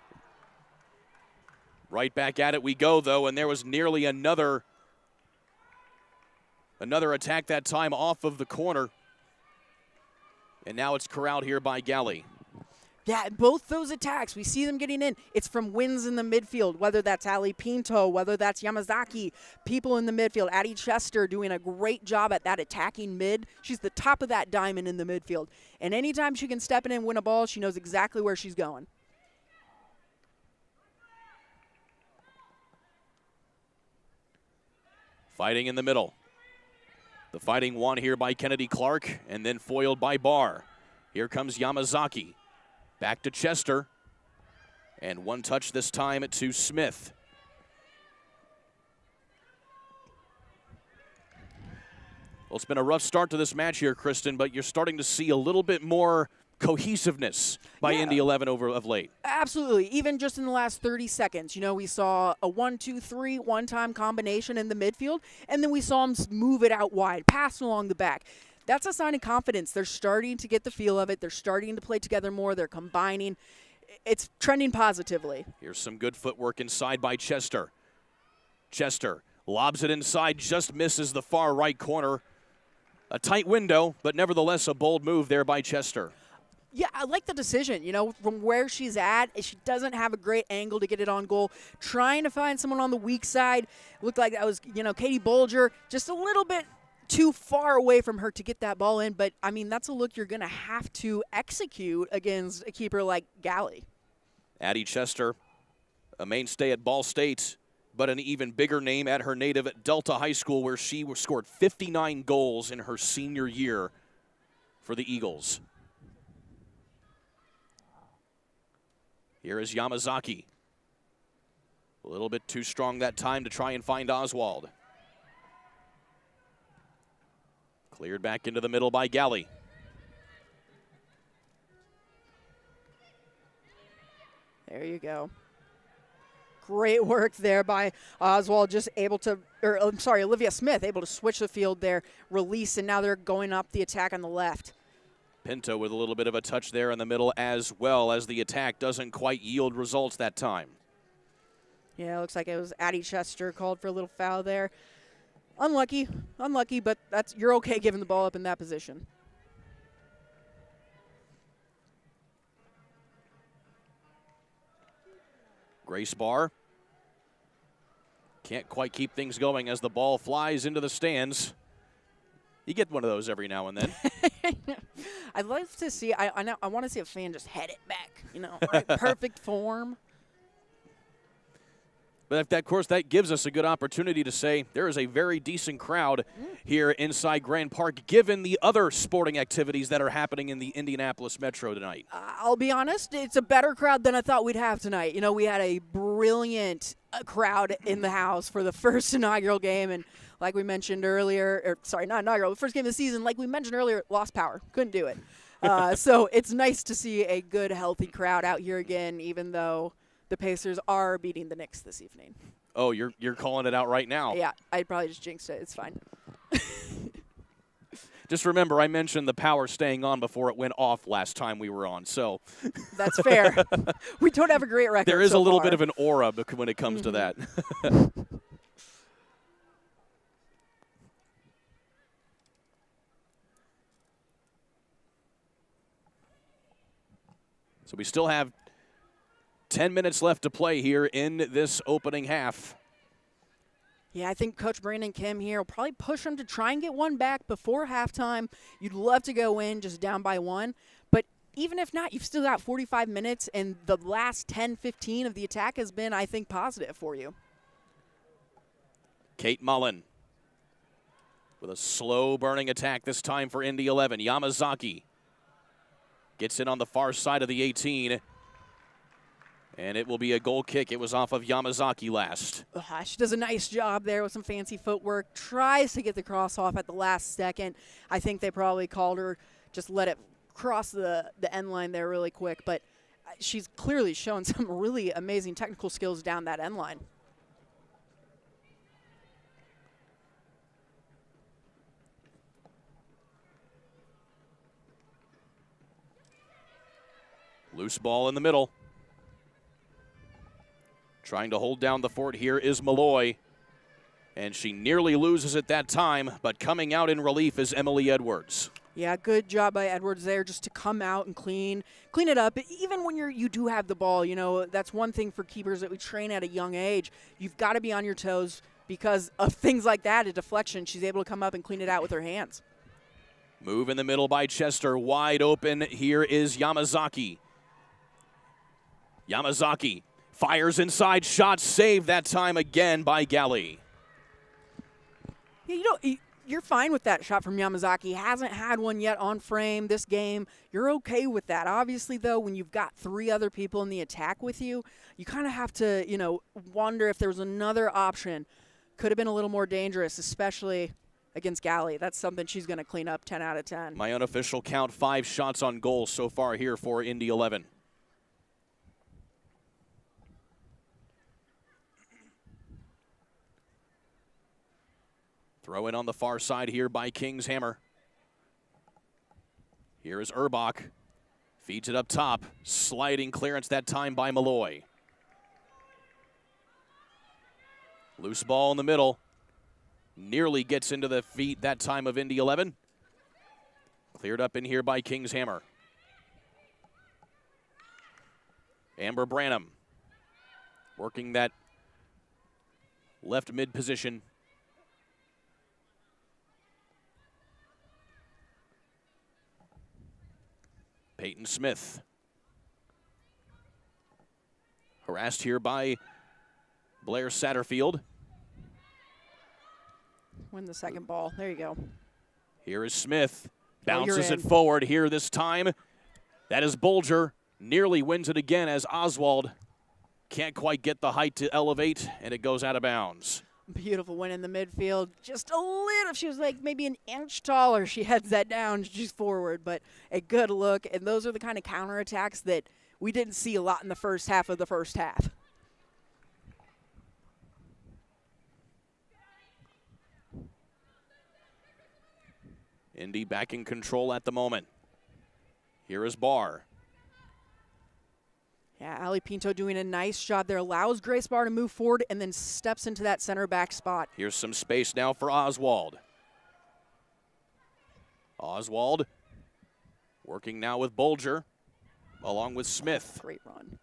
Speaker 1: Right back at it we go, though, and there was nearly another attack that time off of the corner. And now it's corralled here by Galley.
Speaker 2: Yeah, both those attacks, we see them getting in. It's from wins in the midfield, whether that's Ali Pinto, whether that's Yamazaki, people in the midfield. Addie Chester doing a great job at that attacking mid. She's the top of that diamond in the midfield. And anytime she can step in and win a ball, she knows exactly where she's going.
Speaker 1: Fighting in the middle. The fighting won here by Kennedy Clark and then foiled by Barr. Here comes Yamazaki. Back to Chester. And one touch this time to Smith. Well, it's been a rough start to this match here, Kristen, but you're starting to see a little bit more cohesiveness by Indy 11 of late.
Speaker 2: Absolutely. Even just in the last 30 seconds, we saw a 1-2-3 one-time combination in the midfield, and then we saw them move it out wide, pass along the back. That's a sign of confidence. They're starting to get the feel of it. They're starting to play together more. They're combining. It's trending positively.
Speaker 1: Here's some good footwork inside by Chester. Chester lobs it inside, just misses the far right corner. A tight window, but nevertheless a bold move there by Chester.
Speaker 2: Yeah, I like the decision, from where she's at. She doesn't have a great angle to get it on goal. Trying to find someone on the weak side. Looked like that was, Katie Bolger, just a little bit too far away from her to get that ball in. But, that's a look you're going to have to execute against a keeper like Galley.
Speaker 1: Addie Chester, a mainstay at Ball State, but an even bigger name at her native Delta High School, where she scored 59 goals in her senior year for the Eagles. Here is Yamazaki. A little bit too strong that time to try and find Oswald. Cleared back into the middle by Galley.
Speaker 2: There you go. Great work there by Oswald, just able to, or I'm sorry, Olivia Smith, able to switch the field there, release, and now they're going up the attack on the left.
Speaker 1: Pinto with a little bit of a touch there in the middle as well, as the attack doesn't quite yield results that time.
Speaker 2: Yeah, it looks like it was Addie Chester called for a little foul there. Unlucky, but you're okay giving the ball up in that position.
Speaker 1: Grace Barr can't quite keep things going as the ball flies into the stands. You get one of those every now and then.
Speaker 2: I'd love to see, I want to see a fan just head it back, right? Perfect form.
Speaker 1: But of course, that gives us a good opportunity to say there is a very decent crowd here inside Grand Park, given the other sporting activities that are happening in the Indianapolis Metro tonight.
Speaker 2: I'll be honest, it's a better crowd than I thought we'd have tonight. We had a brilliant crowd in the house for the first inaugural game, and like we mentioned earlier, not inaugural, the first game of the season, like we mentioned earlier, lost power, couldn't do it. So it's nice to see a good, healthy crowd out here again, even though the Pacers are beating the Knicks this evening.
Speaker 1: Oh, you're calling it out right now.
Speaker 2: Yeah, I'd probably just jinxed it. It's fine.
Speaker 1: Just remember, I mentioned the power staying on before it went off last time we were on, so.
Speaker 2: That's fair. We don't have a great record.
Speaker 1: There is
Speaker 2: so
Speaker 1: a little
Speaker 2: far.
Speaker 1: bit of an aura when it comes to that. So we still have 10 minutes left to play here in this opening half.
Speaker 2: Yeah, I think Coach Brandon Kim here will probably push them to try and get one back before halftime. You'd love to go in just down by one. But even if not, you've still got 45 minutes, and the last 10, 15 of the attack has been, I think, positive for you.
Speaker 1: Kate Mullen with a slow-burning attack this time for Indy 11. Yamazaki gets in on the far side of the 18. And it will be a goal kick. It was off of Yamazaki last.
Speaker 2: She does a nice job there with some fancy footwork. Tries to get the cross off at the last second. I think they probably called her, just let it cross the end line there really quick. But she's clearly shown some really amazing technical skills down that end line.
Speaker 1: Loose ball in the middle. Trying to hold down the fort here is Malloy. And she nearly loses it that time, but coming out in relief is Emily Edwards.
Speaker 2: Yeah, good job by Edwards there just to come out and clean it up. Even when you do have the ball, that's one thing for keepers that we train at a young age. You've got to be on your toes because of things like that, a deflection. She's able to come up and clean it out with her hands.
Speaker 1: Move in the middle by Chester. Wide open. Here is Yamazaki. Yamazaki fires inside. Shot saved that time again by Galley.
Speaker 2: Yeah, you're fine with that shot from Yamazaki. Hasn't had one yet on frame this game. You're okay with that. Obviously, though, when you've got three other people in the attack with you, you kind of have to, wonder if there was another option. Could have been a little more dangerous, especially against Galley. That's something she's going to clean up 10 out of 10.
Speaker 1: My unofficial count, 5 shots on goal so far here for Indy 11. Throw in on the far side here by King's Hammer. Here is Urbach. Feeds it up top. Sliding clearance that time by Malloy. Loose ball in the middle. Nearly gets into the feet that time of Indy 11. Cleared up in here by King's Hammer. Amber Branham working that left mid position. Peyton Smith. Harassed here by Blair Satterfield.
Speaker 2: Win the second ball. There you go.
Speaker 1: Here is Smith. Bounces it forward here this time. That is Bulger. Nearly wins it again as Oswald can't quite get the height to elevate, and it goes out of bounds.
Speaker 2: Beautiful win in the midfield. Just a little, she was like maybe an inch taller. She heads that down, she's forward, but a good look. And those are the kind of counterattacks that we didn't see a lot in the first half of the first half.
Speaker 1: Indy back in control at the moment. Here is Barr.
Speaker 2: Yeah, Ali Pinto doing a nice job there. Allows Grace Barr to move forward and then steps into that center back spot.
Speaker 1: Here's some space now for Oswald. Oswald working now with Bulger along with Smith.
Speaker 2: Great run.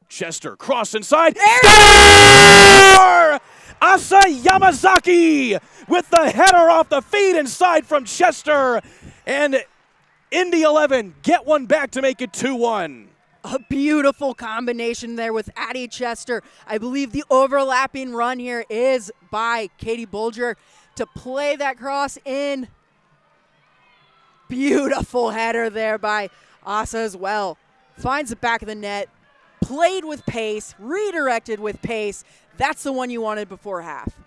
Speaker 1: Chester, cross inside. Score! Asa Yamazaki with the header off the feed inside from Chester. And Indy 11 get one back to make it 2-1.
Speaker 2: A beautiful combination there with Addie Chester. I believe the overlapping run here is by Katie Bulger to play that cross in. Beautiful header there by Asa as well. Finds the back of the net, played with pace, redirected with pace. That's the one you wanted before half.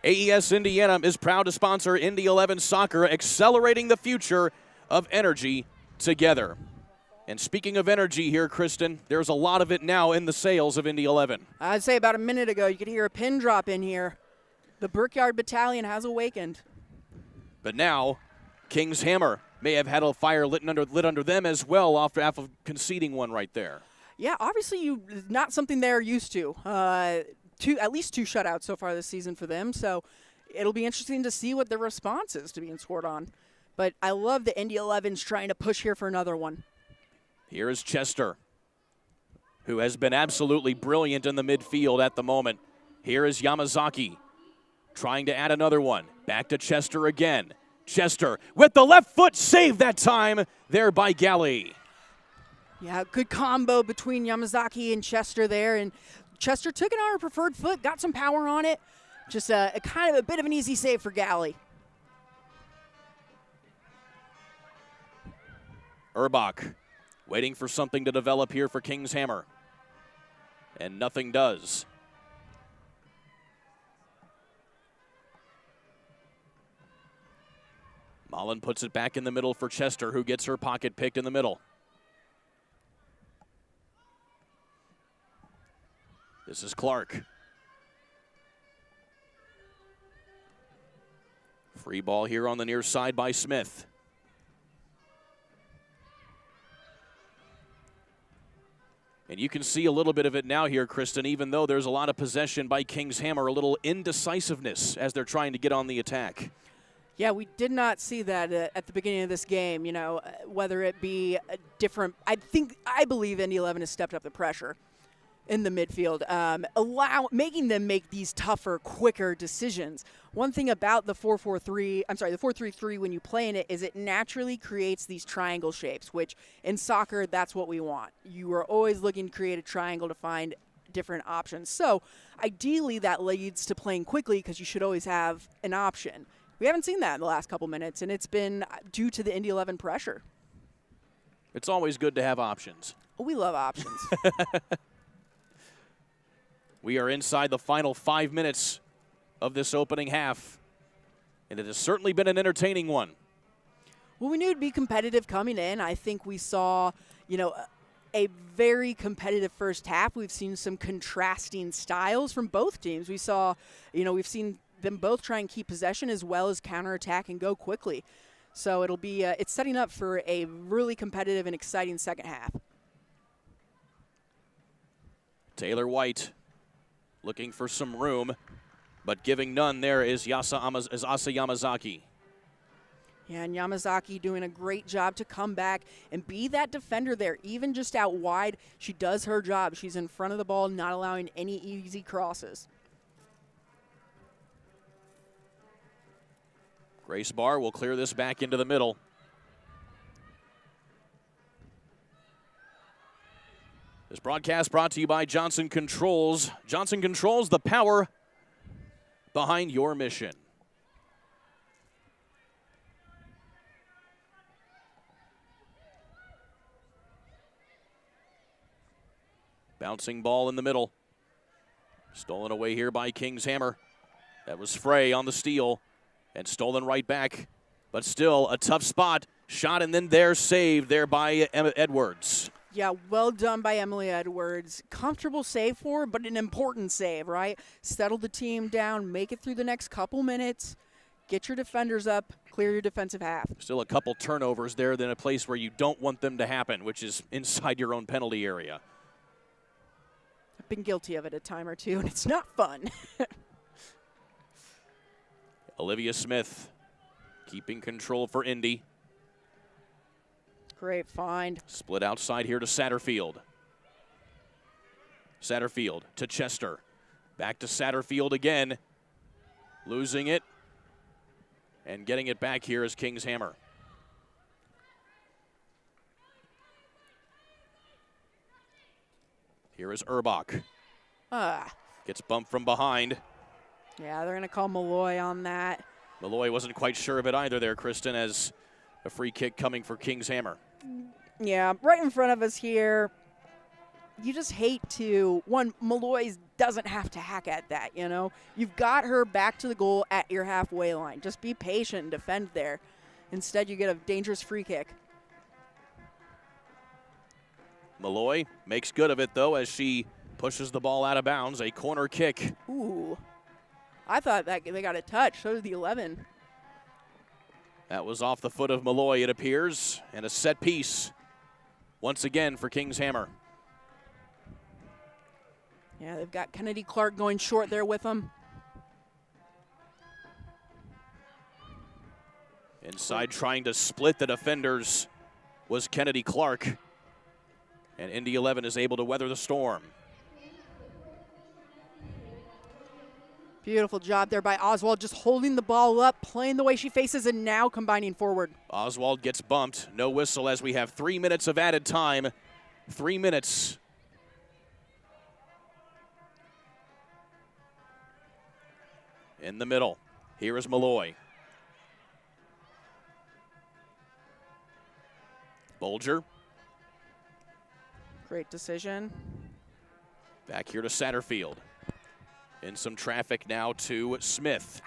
Speaker 1: AES Indiana is proud to sponsor Indy 11 Soccer, accelerating the future of energy together. And speaking of energy here, Kristen, there's a lot of it now in the sails of Indy 11.
Speaker 2: I'd say about a minute ago, you could hear a pin drop in here. The Brickyard Battalion has awakened.
Speaker 1: But now, King's Hammer may have had a fire lit under them as well after conceding one right there.
Speaker 2: Yeah, obviously not something they're used to. At least two shutouts so far this season for them, so it'll be interesting to see what the response is to being scored on. But I love the Indy 11's trying to push here for another one.
Speaker 1: Here is Chester, who has been absolutely brilliant in the midfield at the moment. Here is Yamazaki trying to add another one. Back to Chester again. Chester with the left foot, save that time there by Galley.
Speaker 2: Yeah, good combo between Yamazaki and Chester there. And Chester took it on her preferred foot, got some power on it. Just a kind of a bit of an easy save for Galley.
Speaker 1: Urbach waiting for something to develop here for King's Hammer. And nothing does. Mullen puts it back in the middle for Chester, who gets her pocket picked in the middle. This is Clark. Free ball here on the near side by Smith. And you can see a little bit of it now here, Kristen, even though there's a lot of possession by King's Hammer, a little indecisiveness as they're trying to get on the attack.
Speaker 2: Yeah, we did not see that at the beginning of this game, you know, whether it be a different – I believe Indy 11 has stepped up the pressure in the midfield, making them make these tougher, quicker decisions. One thing about the 4-3-3 when you play in it is it naturally creates these triangle shapes, which in soccer, that's what we want. You are always looking to create a triangle to find different options. So ideally that leads to playing quickly because you should always have an option. We haven't seen that in the last couple minutes, and it's been due to the Indy 11 pressure.
Speaker 1: It's always good to have options.
Speaker 2: We love options.
Speaker 1: We are inside the final 5 minutes of this opening half, and it has certainly been an entertaining one.
Speaker 2: Well, we knew it'd be competitive coming in. I think we saw, you know, a very competitive first half. We've seen some contrasting styles from both teams. We saw, you know, we've seen them both try and keep possession as well as counterattack and go quickly. So it'll be, it's setting up for a really competitive and exciting second half.
Speaker 1: Taylor White looking for some room, but giving none there is Asa Yamazaki.
Speaker 2: Yeah, and Yamazaki doing a great job to come back and be that defender there, even just out wide. She does her job. She's in front of the ball, not allowing any easy crosses.
Speaker 1: Grace Barr will clear this back into the middle. This broadcast brought to you by Johnson Controls. Johnson Controls, the power behind your mission. Bouncing ball in the middle. Stolen away here by King's Hammer. That was Frey on the steal and stolen right back. But still a tough spot. Shot and then there saved there by Edwards.
Speaker 2: Yeah, well done by Emily Edwards. Comfortable save for her, but an important save, right? Settle the team down, make it through the next couple minutes, get your defenders up, clear your defensive half.
Speaker 1: Still a couple turnovers there than a place where you don't want them to happen, which is inside your own penalty area.
Speaker 2: I've been guilty of it a time or two, and it's not fun.
Speaker 1: Olivia Smith keeping control for Indy.
Speaker 2: Great find.
Speaker 1: Split outside here to Satterfield. Satterfield to Chester. Back to Satterfield again. Losing it. And getting it back here is King's Hammer. Here is Urbach. Gets bumped from behind.
Speaker 2: Yeah, they're going to call Malloy on that.
Speaker 1: Malloy wasn't quite sure of it either there, Kristen, as a free kick coming for King's Hammer.
Speaker 2: Yeah, right in front of us here. You just hate to, Malloy doesn't have to hack at that, you know? You've got her back to the goal at your halfway line. Just be patient and defend there. Instead, you get a dangerous free kick.
Speaker 1: Malloy makes good of it, though, as she pushes the ball out of bounds. A corner kick.
Speaker 2: Ooh. I thought that they got a touch. So did the 11.
Speaker 1: That was off the foot of Malloy, it appears. And a set piece once again for King's Hammer.
Speaker 2: Yeah, they've got Kennedy Clark going short there with them.
Speaker 1: Inside trying to split the defenders was Kennedy Clark. And Indy 11 is able to weather the storm.
Speaker 2: Beautiful job there by Oswald, just holding the ball up, playing the way she faces, and now combining forward.
Speaker 1: Oswald gets bumped. No whistle as we have 3 minutes of added time. 3 minutes. In the middle. Here is Malloy. Bolger.
Speaker 2: Great decision.
Speaker 1: Back here to Satterfield. In some traffic now to Smith.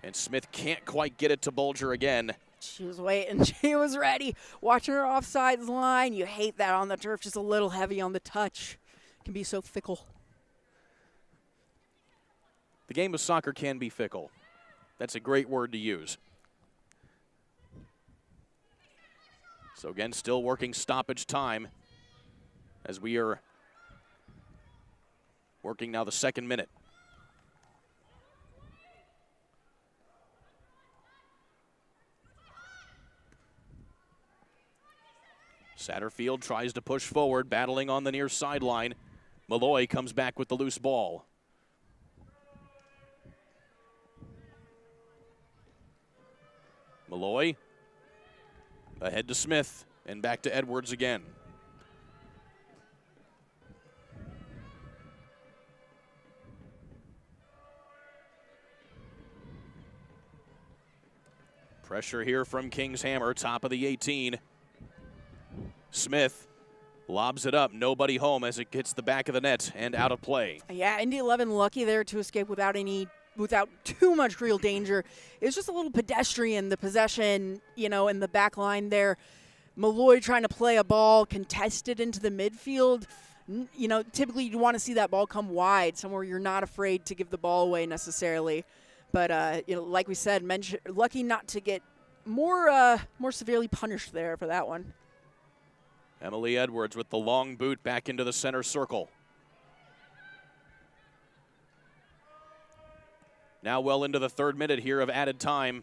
Speaker 1: And Smith can't quite get it to Bolger again.
Speaker 2: She was waiting. She was ready. Watching her offsides line. You hate that on the turf. Just a little heavy on the touch. Can be so fickle.
Speaker 1: The game of soccer can be fickle. That's a great word to use. So again, still working stoppage time as we are working now the second minute. Satterfield tries to push forward, battling on the near sideline. Malloy comes back with the loose ball. Malloy ahead to Smith and back to Edwards again. Pressure here from King's Hammer, top of the 18. Smith lobs it up, nobody home as it hits the back of the net and out of play.
Speaker 2: Yeah, Indy 11 lucky there to escape without too much real danger. It's just a little pedestrian, the possession, in the back line there. Malloy trying to play a ball contested into the midfield. Typically you want to see that ball come wide, somewhere you're not afraid to give the ball away necessarily. But, like we said, lucky not to get more severely punished there for that one.
Speaker 1: Emily Edwards with the long boot back into the center circle. Now well into the third minute here of added time.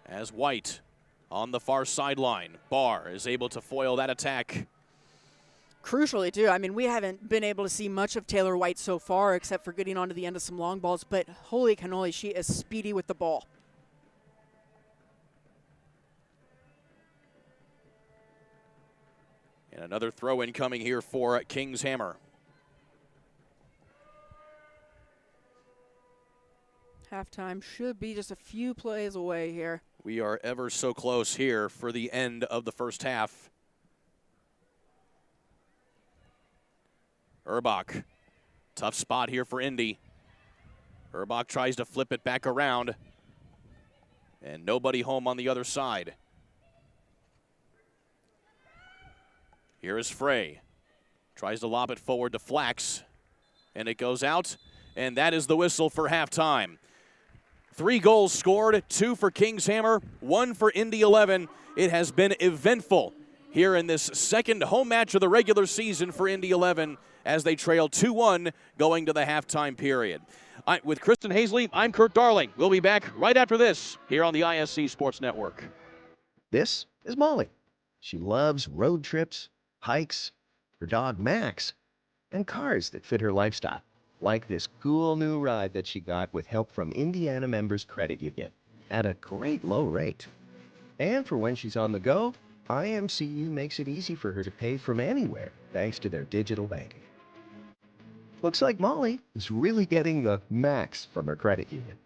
Speaker 1: As White on the far sideline. Barr is able to foil that attack.
Speaker 2: Crucially, too, we haven't been able to see much of Taylor White so far except for getting onto the end of some long balls, but holy cannoli, she is speedy with the ball.
Speaker 1: And another throw-in coming here for King's Hammer.
Speaker 2: Halftime should be just a few plays away here.
Speaker 1: We are ever so close here for the end of the first half. Urbach, tough spot here for Indy. Urbach tries to flip it back around, and nobody home on the other side. Here is Frey. Tries to lob it forward to Flax, and it goes out, and that is the whistle for halftime. 3 goals scored, 2 for Kingshammer, 1 for Indy 11. It has been eventful here in this second home match of the regular season for Indy 11 as they trail 2-1 going to the halftime period. With Kristen Hazley, I'm Kurt Darling. We'll be back right after this here on the ISC Sports Network.
Speaker 6: This is Molly. She loves road trips, hikes, her dog Max, and cars that fit her lifestyle, like this cool new ride that she got with help from Indiana Members Credit Union at a great low rate. And for when she's on the go, IMCU makes it easy for her to pay from anywhere thanks to their digital banking. Looks like Molly is really getting the max from her credit union.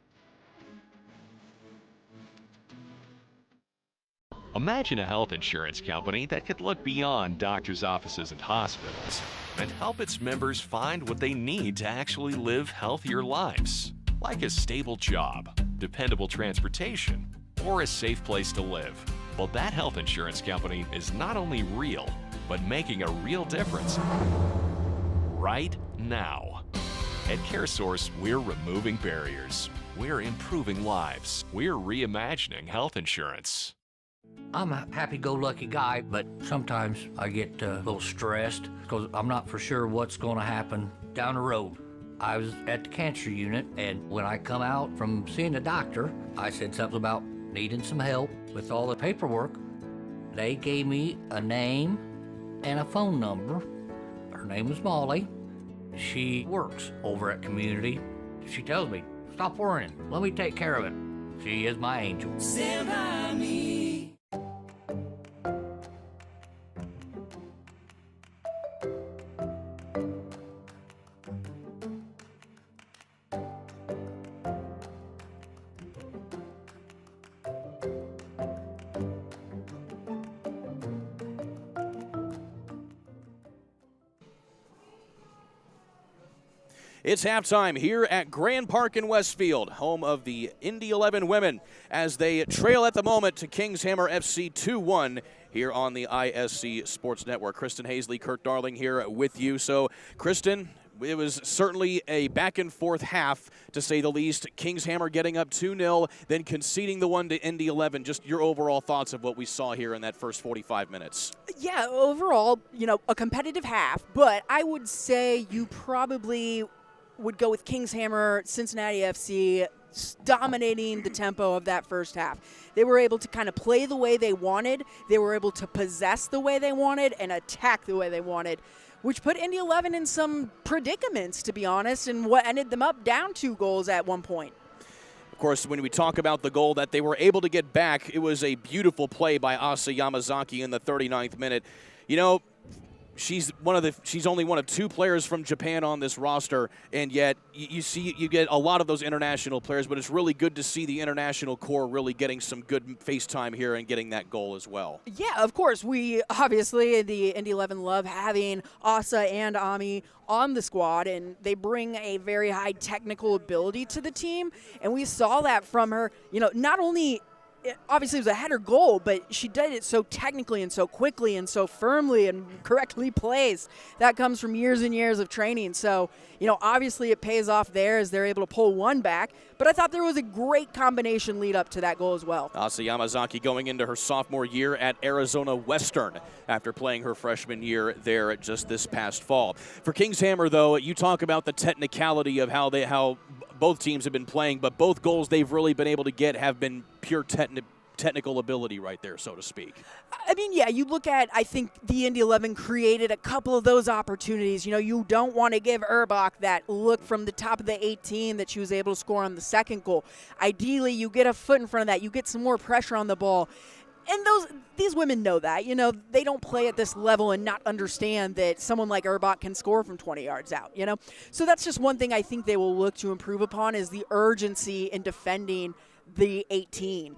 Speaker 3: Imagine a health insurance company that could look beyond doctors' offices and hospitals and help its members find what they need to actually live healthier lives, like a stable job, dependable transportation, or a safe place to live. Well, that health insurance company is not only real, but making a real difference right now. At CareSource, we're removing barriers. We're improving lives. We're reimagining health insurance.
Speaker 7: I'm a happy-go-lucky guy, but sometimes I get a little stressed because I'm not for sure what's going to happen down the road. I was at the cancer unit, and when I come out from seeing the doctor, I said something about needing some help with all the paperwork. They gave me a name and a phone number. Her name was Molly. She works over at Community. She tells me, stop worrying, let me take care of it. She is my angel.
Speaker 5: Stand by me.
Speaker 1: It's halftime here at Grand Park in Westfield, home of the Indy 11 women, as they trail at the moment to Kingshammer FC 2-1 here on the ISC Sports Network. Kristen Hazley, Kurt Darling here with you. So, Kristen, it was certainly a back-and-forth half, to say the least. Kingshammer getting up 2-0, then conceding the one to Indy 11. Just your overall thoughts of what we saw here in that first 45 minutes.
Speaker 2: Yeah, overall, a competitive half, but I would say you probably would go with Kingshammer, Cincinnati FC, dominating the tempo of that first half. They were able to kind of play the way they wanted. They were able to possess the way they wanted and attack the way they wanted, which put Indy 11 in some predicaments, to be honest, and what ended them up down 2 goals at one point.
Speaker 1: Of course, when we talk about the goal that they were able to get back, it was a beautiful play by Asa Yamazaki in the 39th minute. She's only one of 2 players from Japan on this roster, and yet you get a lot of those international players, but it's really good to see the international core really getting some good face time here and getting that goal as well.
Speaker 2: Yeah, of course. We obviously, the Indy 11 love having Asa and Ami on the squad, and they bring a very high technical ability to the team, and we saw that from her. Not only obviously it was a header goal, but she did it so technically and so quickly and so firmly and correctly placed. That comes from years and years of training. So, obviously it pays off there as they're able to pull one back. But I thought there was a great combination lead up to that goal as well.
Speaker 1: Asa Yamazaki going into her sophomore year at Arizona Western after playing her freshman year there just this past fall. For Kingshammer, though, you talk about the technicality of how both teams have been playing, but both goals they've really been able to get have been pure technical ability right there, so to speak.
Speaker 2: I mean, yeah, you look at, I think the Indy 11 created a couple of those opportunities. You don't want to give Urbach that look from the top of the 18 that she was able to score on the second goal. Ideally, you get a foot in front of that. You get some more pressure on the ball. And these women know that. They don't play at this level and not understand that someone like Urbach can score from 20 yards out, So that's just one thing I think they will look to improve upon is the urgency in defending the 18.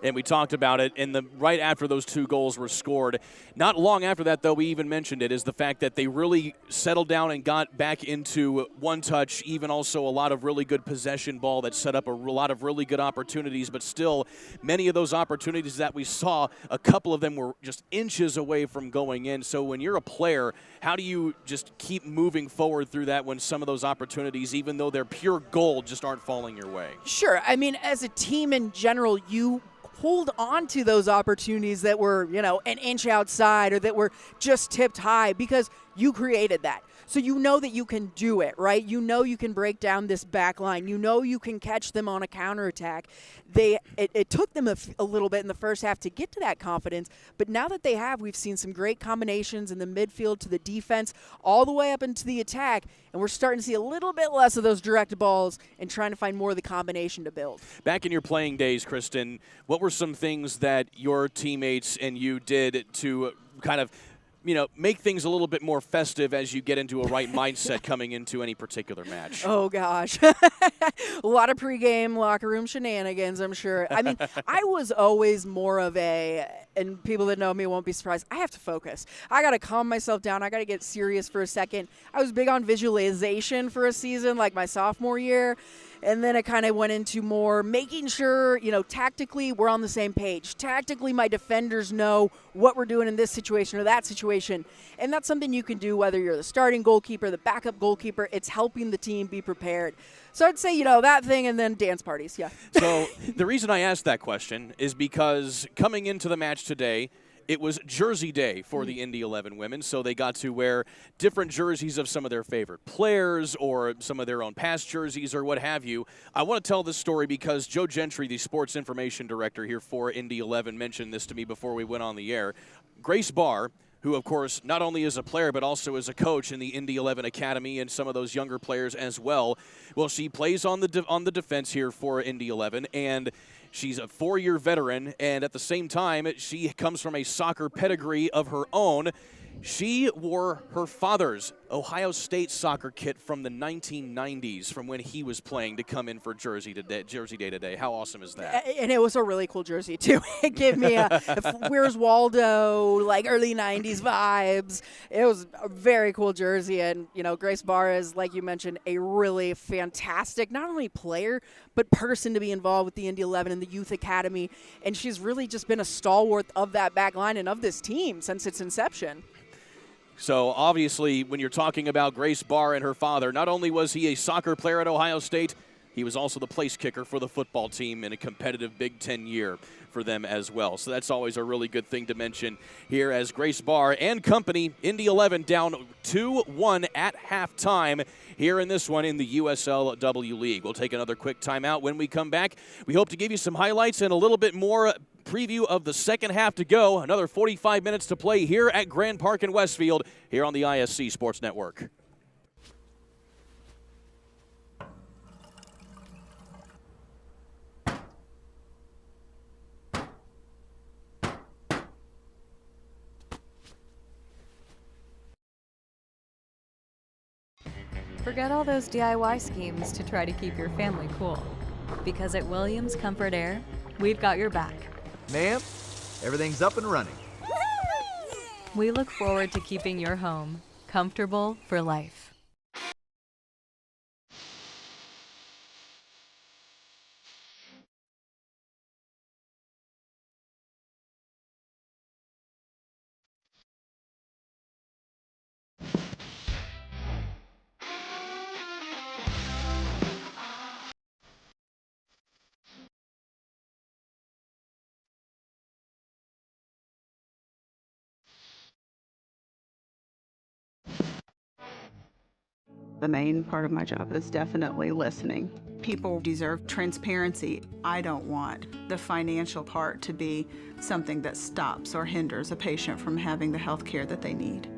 Speaker 1: and we talked about it, and right after those 2 goals were scored. Not long after that, though, we even mentioned it, is the fact that they really settled down and got back into one touch, even also a lot of really good possession ball that set up a lot of really good opportunities, but still many of those opportunities that we saw, a couple of them were just inches away from going in. So when you're a player, how do you just keep moving forward through that when some of those opportunities, even though they're pure gold, just aren't falling your way?
Speaker 2: Sure. I mean, as a team in general, you hold on to those opportunities that were, an inch outside or that were just tipped high because you created that. So you know that you can do it, right? You know you can break down this back line. You know you can catch them on a counterattack. It took them a little bit in the first half to get to that confidence, but now that they have, we've seen some great combinations in the midfield to the defense, all the way up into the attack, and we're starting to see a little bit less of those direct balls and trying to find more of the combination to build.
Speaker 1: Back in your playing days, Kristen, what were some things that your teammates and you did to kind of make things a little bit more festive as you get into a right mindset coming into any particular match?
Speaker 2: Oh, gosh. A lot of pregame locker room shenanigans, I'm sure. I mean, I was always more of and people that know me won't be surprised, I have to focus. I got to calm myself down. I got to get serious for a second. I was big on visualization for a season, like my sophomore year. And then it kind of went into more making sure, tactically we're on the same page. Tactically, my defenders know what we're doing in this situation or that situation. And that's something you can do whether you're the starting goalkeeper, the backup goalkeeper. It's helping the team be prepared. So I'd say, that thing and then dance parties, yeah.
Speaker 1: So the reason I asked that question is because coming into the match today, it was Jersey Day for the Indy 11 women, so they got to wear different jerseys of some of their favorite players or some of their own past jerseys or what have you. I want to tell this story because Joe Gentry, the sports information director here for Indy 11, mentioned this to me before we went on the air. Grace Barr, who, of course, not only is a player but also is a coach in the Indy 11 Academy and some of those younger players as well. Well, she plays on the defense here for Indy 11, and she's a 4-year veteran, and at the same time, she comes from a soccer pedigree of her own. She wore her father's Ohio State soccer kit from the 1990s, from when he was playing, to come in for Jersey Day today. How awesome is that?
Speaker 2: And it was a really cool jersey, too. It gave me a Where's Waldo, like early 90s vibes. It was a very cool jersey. And, Grace Barr is, like you mentioned, a really fantastic, not only player, but person to be involved with the Indy 11 and the Youth Academy. And she's really just been a stalwart of that back line and of this team since its inception.
Speaker 1: So obviously, when you're talking about Grace Barr and her father, not only was he a soccer player at Ohio State, he was also the place kicker for the football team in a competitive Big Ten year for them as well. So that's always a really good thing to mention here as Grace Barr and company, Indy 11 down 2-1 at halftime here in this one in the USLW League. We'll take another quick timeout. When we come back, we hope to give you some highlights and a little bit more preview of the second half to go. Another 45 minutes to play here at Grand Park in Westfield here on the ISC Sports Network.
Speaker 8: Forget all those DIY schemes to try to keep your family cool. Because at Williams Comfort Air, we've got your back.
Speaker 9: Ma'am, everything's up and running.
Speaker 8: We look forward to keeping your home comfortable for life.
Speaker 10: The main part of my job is definitely listening. People deserve transparency. I don't want the financial part to be something that stops or hinders a patient from having the health care that they need.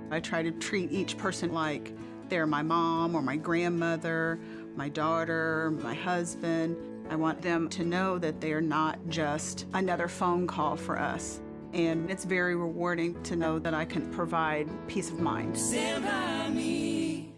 Speaker 10: I try to treat each person like they're my mom or my grandmother, my daughter, my husband. I want them to know that they're not just another phone call for us. And it's very rewarding to know that I can provide peace of mind.
Speaker 5: Stand by me.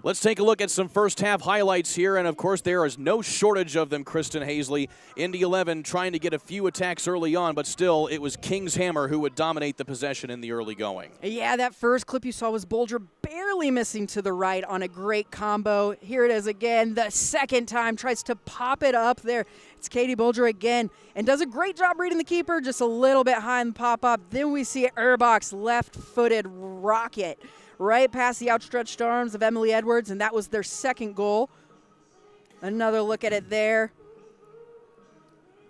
Speaker 1: Let's take a look at some first half highlights here, and of course there is no shortage of them, Kristen Hazley. Indy 11 trying to get a few attacks early on, but still it was King's Hammer who would dominate the possession in the early going.
Speaker 2: Yeah, that first clip you saw was Bolger barely missing to the right on a great combo. Here it is again, the second time, tries to pop it up there. It's Katie Bolger again, and does a great job reading the keeper, just a little bit high in the pop-up. Then we see Erbach's left-footed rocket right past the outstretched arms of Emily Edwards, and that was their second goal. Another look at it there.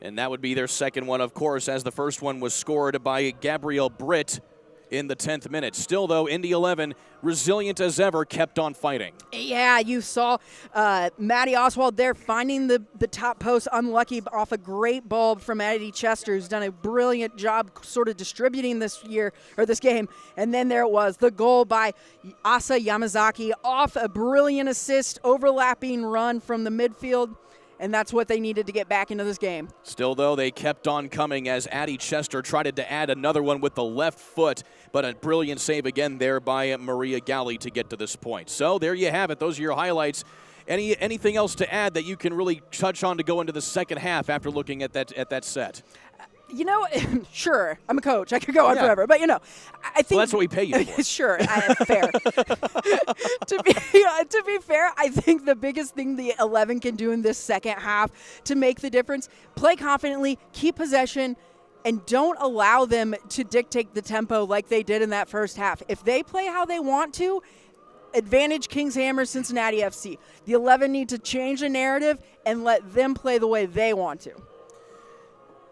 Speaker 1: And that would be their second one, of course, as the first one was scored by Gabrielle Britt in the 10th minute. Still, though, Indy 11, resilient as ever, kept on fighting.
Speaker 2: Yeah, you saw Maddie Oswald there finding the top post, unlucky off a great bulb from Addie Chester, who's done a brilliant job sort of distributing this game. And then there it was, the goal by Asa Yamazaki off a brilliant assist, overlapping run from the midfield. And that's what they needed to get back into this game.
Speaker 1: Still, though, they kept on coming as Addie Chester tried to add another one with the left foot, but a brilliant save again there by Maria Galli to get to this point. So there you have it. Those are your highlights. Anything else to add that you can really touch on to go into the second half after looking at that set?
Speaker 2: You know, sure, I'm a coach. I could go on forever. But, I think...
Speaker 1: Well, that's what we pay you for.
Speaker 2: Sure, fair. To be fair, I think the biggest thing the 11 can do in this second half to make the difference, play confidently, keep possession, and don't allow them to dictate the tempo like they did in that first half. If they play how they want to, advantage Kings Hammer, Cincinnati FC. The 11 need to change the narrative and let them play the way they want to.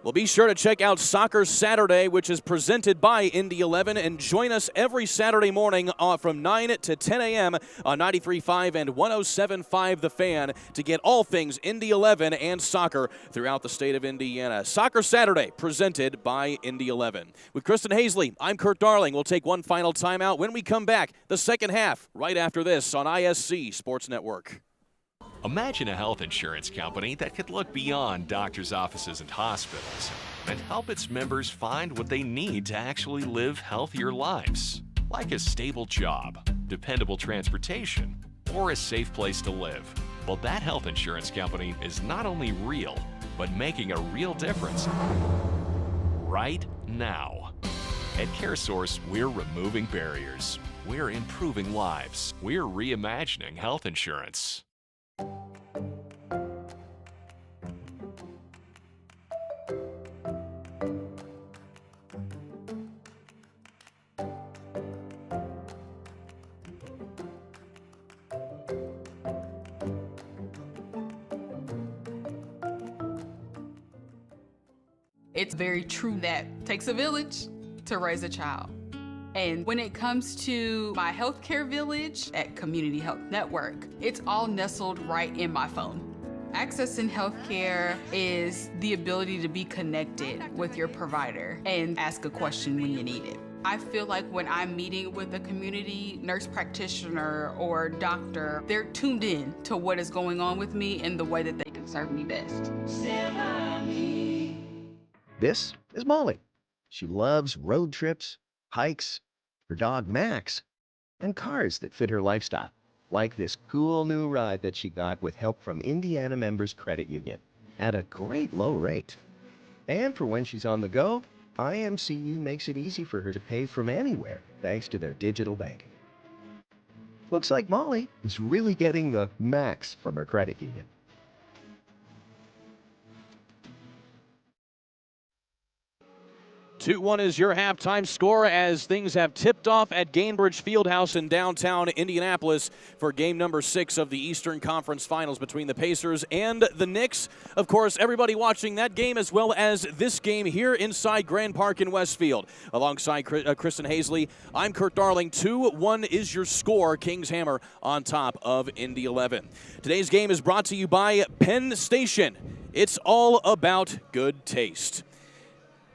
Speaker 1: Well, be sure to check out Soccer Saturday, which is presented by Indy 11, and join us every Saturday morning from 9 to 10 a.m. on 93.5 and 107.5 The Fan to get all things Indy 11 and soccer throughout the state of Indiana. Soccer Saturday, presented by Indy 11. With Kristen Hazley, I'm Kurt Darling. We'll take one final timeout. When we come back, the second half, right after this on ISC Sports Network.
Speaker 3: Imagine a health insurance company that could look beyond doctors' offices and hospitals and help its members find what they need to actually live healthier lives, like a stable job, dependable transportation, or a safe place to live. Well, that health insurance company is not only real, but making a real difference right now. At CareSource, we're removing barriers. We're improving lives. We're reimagining health insurance.
Speaker 4: It's very true that it takes a village to raise a child. And when it comes to my healthcare village at Community Health Network, it's all nestled right in my phone. Accessing healthcare is the ability to be connected with your provider and ask a question when you need it. I feel like when I'm meeting with a community nurse practitioner or doctor, they're tuned in to what is going on with me and the way that they can serve me best.
Speaker 6: This is Molly. She loves road trips, hikes, her dog Max, and cars that fit her lifestyle, like this cool new ride that she got with help from Indiana Members Credit Union at a great low rate. And for when she's on the go, IMCU makes it easy for her to pay from anywhere thanks to their digital banking. Looks like Molly is really getting the max from her credit union.
Speaker 1: 2-1 is your halftime score as things have tipped off at Gainbridge Fieldhouse in downtown Indianapolis for game number 6 of the Eastern Conference Finals between the Pacers and the Knicks. Of course, everybody watching that game as well as this game here inside Grand Park in Westfield. Alongside Kristen Hazley, I'm Kurt Darling. 2-1 is your score. Kings Hammer on top of Indy 11. Today's game is brought to you by Penn Station. It's all about good taste.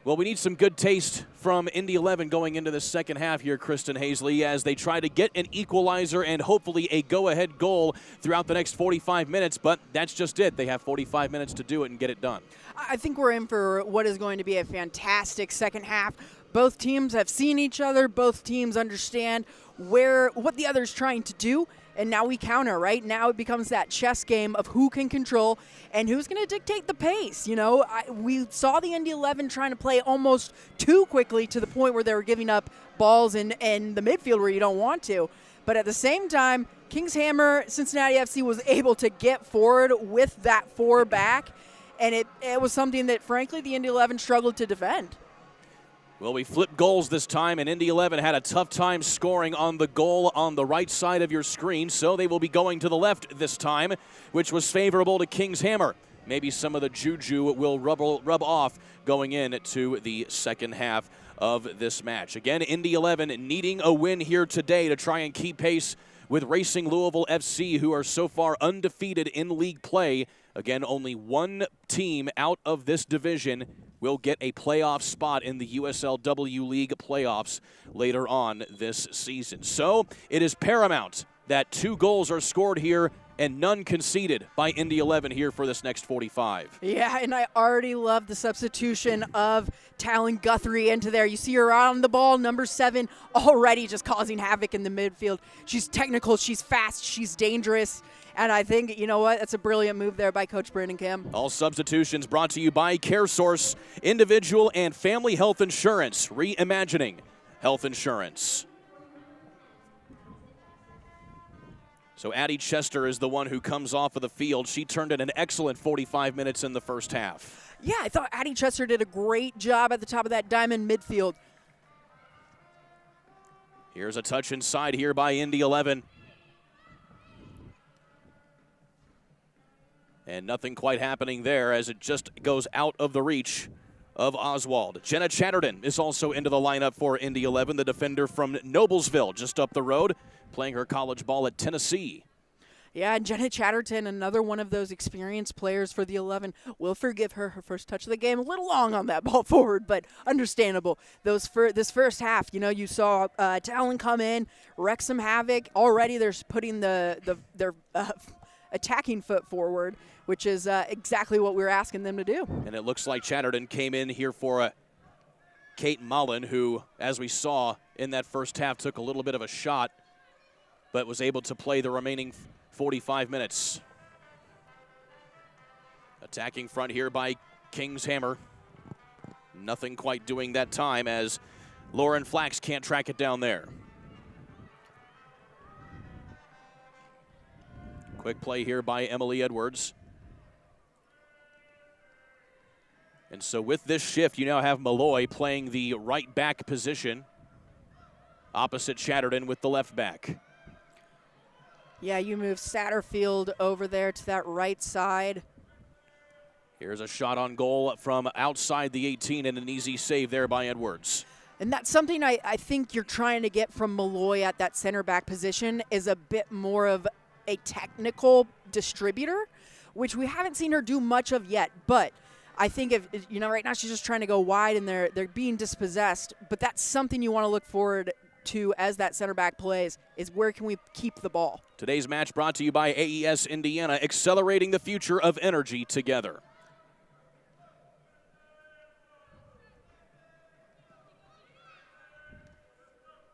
Speaker 1: Well, we need some good taste from Indy 11 going into the second half here, Kristen Hazley, as they try to get an equalizer and hopefully a go-ahead goal throughout the next 45 minutes, but that's just it. They have 45 minutes to do it and get it done.
Speaker 2: I think we're in for what is going to be a fantastic second half. Both teams have seen each other. Both teams understand what the other's trying to do. and now we counter, right? Now it becomes that chess game of who can control and who's going to dictate the pace. You know, we saw the Indy 11 trying to play almost too quickly to the point where they were giving up balls in the midfield where you don't want to. But at the same time, Kings Hammer, Cincinnati FC was able to get forward with that 4 back, and it was something that, frankly, the Indy 11 struggled to defend.
Speaker 1: Well, we flipped goals this time, and Indy 11 had a tough time scoring on the goal on the right side of your screen, so they will be going to the left this time, which was favorable to Kings Hammer. Maybe some of the juju will rub off going into the second half of this match. Again, Indy 11 needing a win here today to try and keep pace with Racing Louisville FC, who are so far undefeated in league play. Again, only one team out of this division will get a playoff spot in the USLW League playoffs later on this season. So it is paramount that 2 goals are scored here and none conceded by Indy 11 here for this next 45.
Speaker 2: Yeah, and I already love the substitution of Talon Guthrie into there. You see her on the ball, number 7, already just causing havoc in the midfield. She's technical, she's fast, she's dangerous. And I think, you know what, that's a brilliant move there by Coach Brandon Kim.
Speaker 1: All substitutions brought to you by CareSource, individual and family health insurance, reimagining health insurance. So Addie Chester is the one who comes off of the field. She turned in an excellent 45 minutes in the first half.
Speaker 2: Yeah, I thought Addie Chester did a great job at the top of that diamond midfield.
Speaker 1: Here's a touch inside here by Indy 11. And nothing quite happening there as it just goes out of the reach of Oswald. Jenna Chatterton is also into the lineup for Indy 11, the defender from Noblesville, just up the road, playing her college ball at Tennessee.
Speaker 2: Yeah, and Jenna Chatterton, another one of those experienced players for the 11. We'll forgive her first touch of the game. A little long on that ball forward, but understandable. This first half, you know, you saw Talon come in, wreck some havoc. Already they're putting their attacking foot forward, which is exactly what we were asking them to do.
Speaker 1: And it looks like Chatterton came in here for Kate Mullen, who, as we saw in that first half, took a little bit of a shot, but was able to play the remaining 45 minutes. Attacking front here by Kings Hammer. Nothing quite doing that time as Lauren Flax can't track it down there. Quick play here by Emily Edwards. And so with this shift, you now have Malloy playing the right back position opposite Chatterton with the left back.
Speaker 2: Yeah, you move Satterfield over there to that right side.
Speaker 1: Here's a shot on goal from outside the 18 and an easy save there by Edwards.
Speaker 2: And that's something I think you're trying to get from Malloy at that center back position is a bit more of a technical distributor, which we haven't seen her do much of yet. But I think if, you know, right now she's just trying to go wide and they're being dispossessed. But that's something you want to look forward to as that center back plays is where can we keep the ball.
Speaker 1: Today's match brought to you by AES Indiana, accelerating the future of energy together.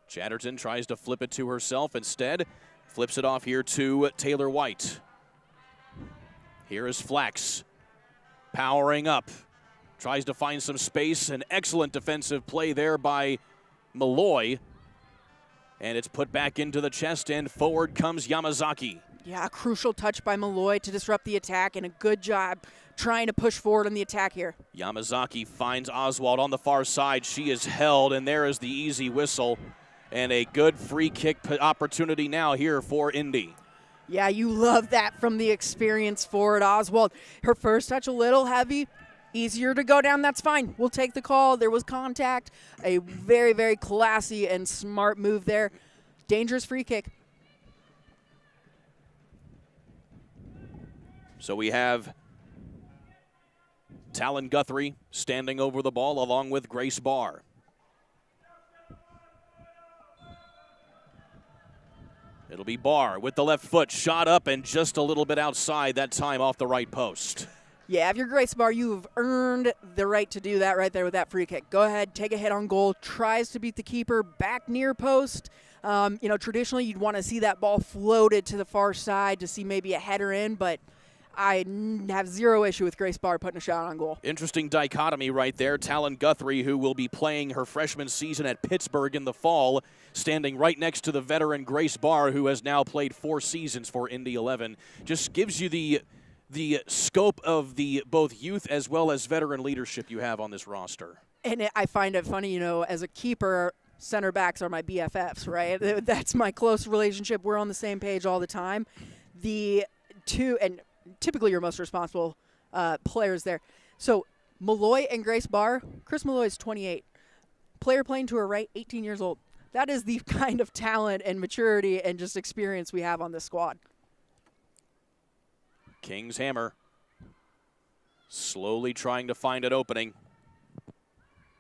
Speaker 1: Chatterton tries to flip it to herself instead. Flips it off here to Taylor White. Here is Flax powering up. Tries to find some space. An excellent defensive play there by Malloy. And it's put back into the chest, and forward comes Yamazaki.
Speaker 2: Yeah, a crucial touch by Malloy to disrupt the attack, and a good job trying to push forward on the attack here.
Speaker 1: Yamazaki finds Oswald on the far side. She is held, and there is the easy whistle. And a good free kick opportunity now here for Indy.
Speaker 2: Yeah, you love that from the experienced forward, Oswald. Her first touch a little heavy. Easier to go down, that's fine. We'll take the call. There was contact. A very, very classy and smart move there. Dangerous free kick.
Speaker 1: So we have Talon Guthrie standing over the ball along with Grace Barr. It'll be Barr with the left foot, shot up and just a little bit outside that time off the right post.
Speaker 2: Yeah, if you're Grace Barr, you've earned the right to do that right there with that free kick. Go ahead, take a hit on goal, tries to beat the keeper back near post. Traditionally you'd want to see that ball floated to the far side to see maybe a header in, but I have zero issue with Grace Barr putting a shot on goal.
Speaker 1: Interesting dichotomy right there. Talon Guthrie, who will be playing her freshman season at Pittsburgh in the fall, standing right next to the veteran Grace Barr, who has now played 4 seasons for Indy 11. Just gives you the scope of the both youth as well as veteran leadership you have on this roster.
Speaker 2: And I find it funny, as a keeper, center backs are my BFFs, right? That's my close relationship. We're on the same page all the time. The two, and typically your most responsible players there. So Malloy and Grace Barr. Chris Malloy is 28. Player playing to her right, 18 years old. That is the kind of talent and maturity and just experience we have on this squad.
Speaker 1: King's Hammer slowly trying to find an opening.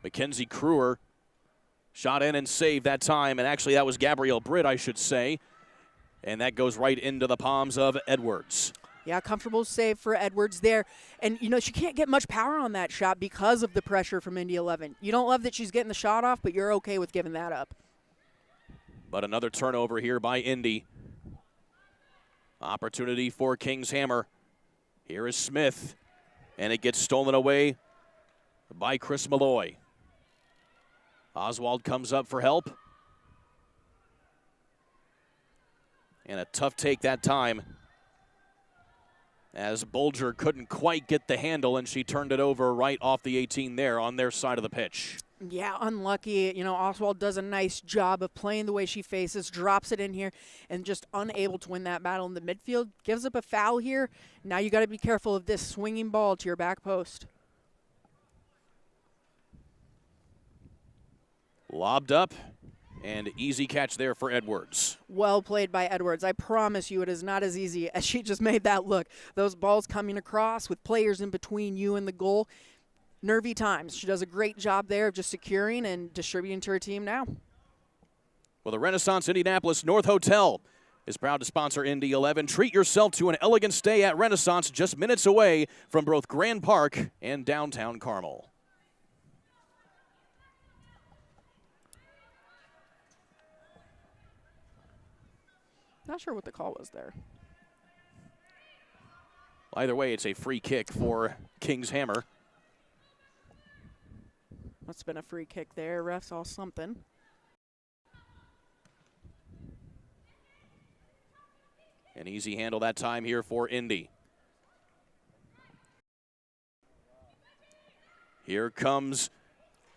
Speaker 1: Mackenzie Kruer shot in and saved that time, and actually that was Gabrielle Britt, I should say. And that goes right into the palms of Edwards.
Speaker 2: Yeah, comfortable save for Edwards there. And, she can't get much power on that shot because of the pressure from Indy 11. You don't love that she's getting the shot off, but you're okay with giving that up.
Speaker 1: But another turnover here by Indy. Opportunity for King's Hammer. Here is Smith, and it gets stolen away by Chris Malloy. Oswald comes up for help. And a tough take that time, as Bolger couldn't quite get the handle, and she turned it over right off the 18 there on their side of the pitch.
Speaker 2: Yeah, unlucky. Oswald does a nice job of playing the way she faces, drops it in here, and just unable to win that battle in the midfield. Gives up a foul here. Now you got to be careful of this swinging ball to your back post.
Speaker 1: Lobbed up, and easy catch there for Edwards.
Speaker 2: Well played by Edwards. I promise you it is not as easy as she just made that look. Those balls coming across with players in between you and the goal. Nervy times. She does a great job there of just securing and distributing to her team now.
Speaker 1: Well, the Renaissance Indianapolis North Hotel is proud to sponsor Indy 11. Treat yourself to an elegant stay at Renaissance, just minutes away from both Grand Park and downtown Carmel.
Speaker 2: Not sure what the call was there.
Speaker 1: Either way, it's a free kick for King's Hammer.
Speaker 2: Must have been a free kick there. Ref saw something.
Speaker 1: An easy handle that time here for Indy. Here comes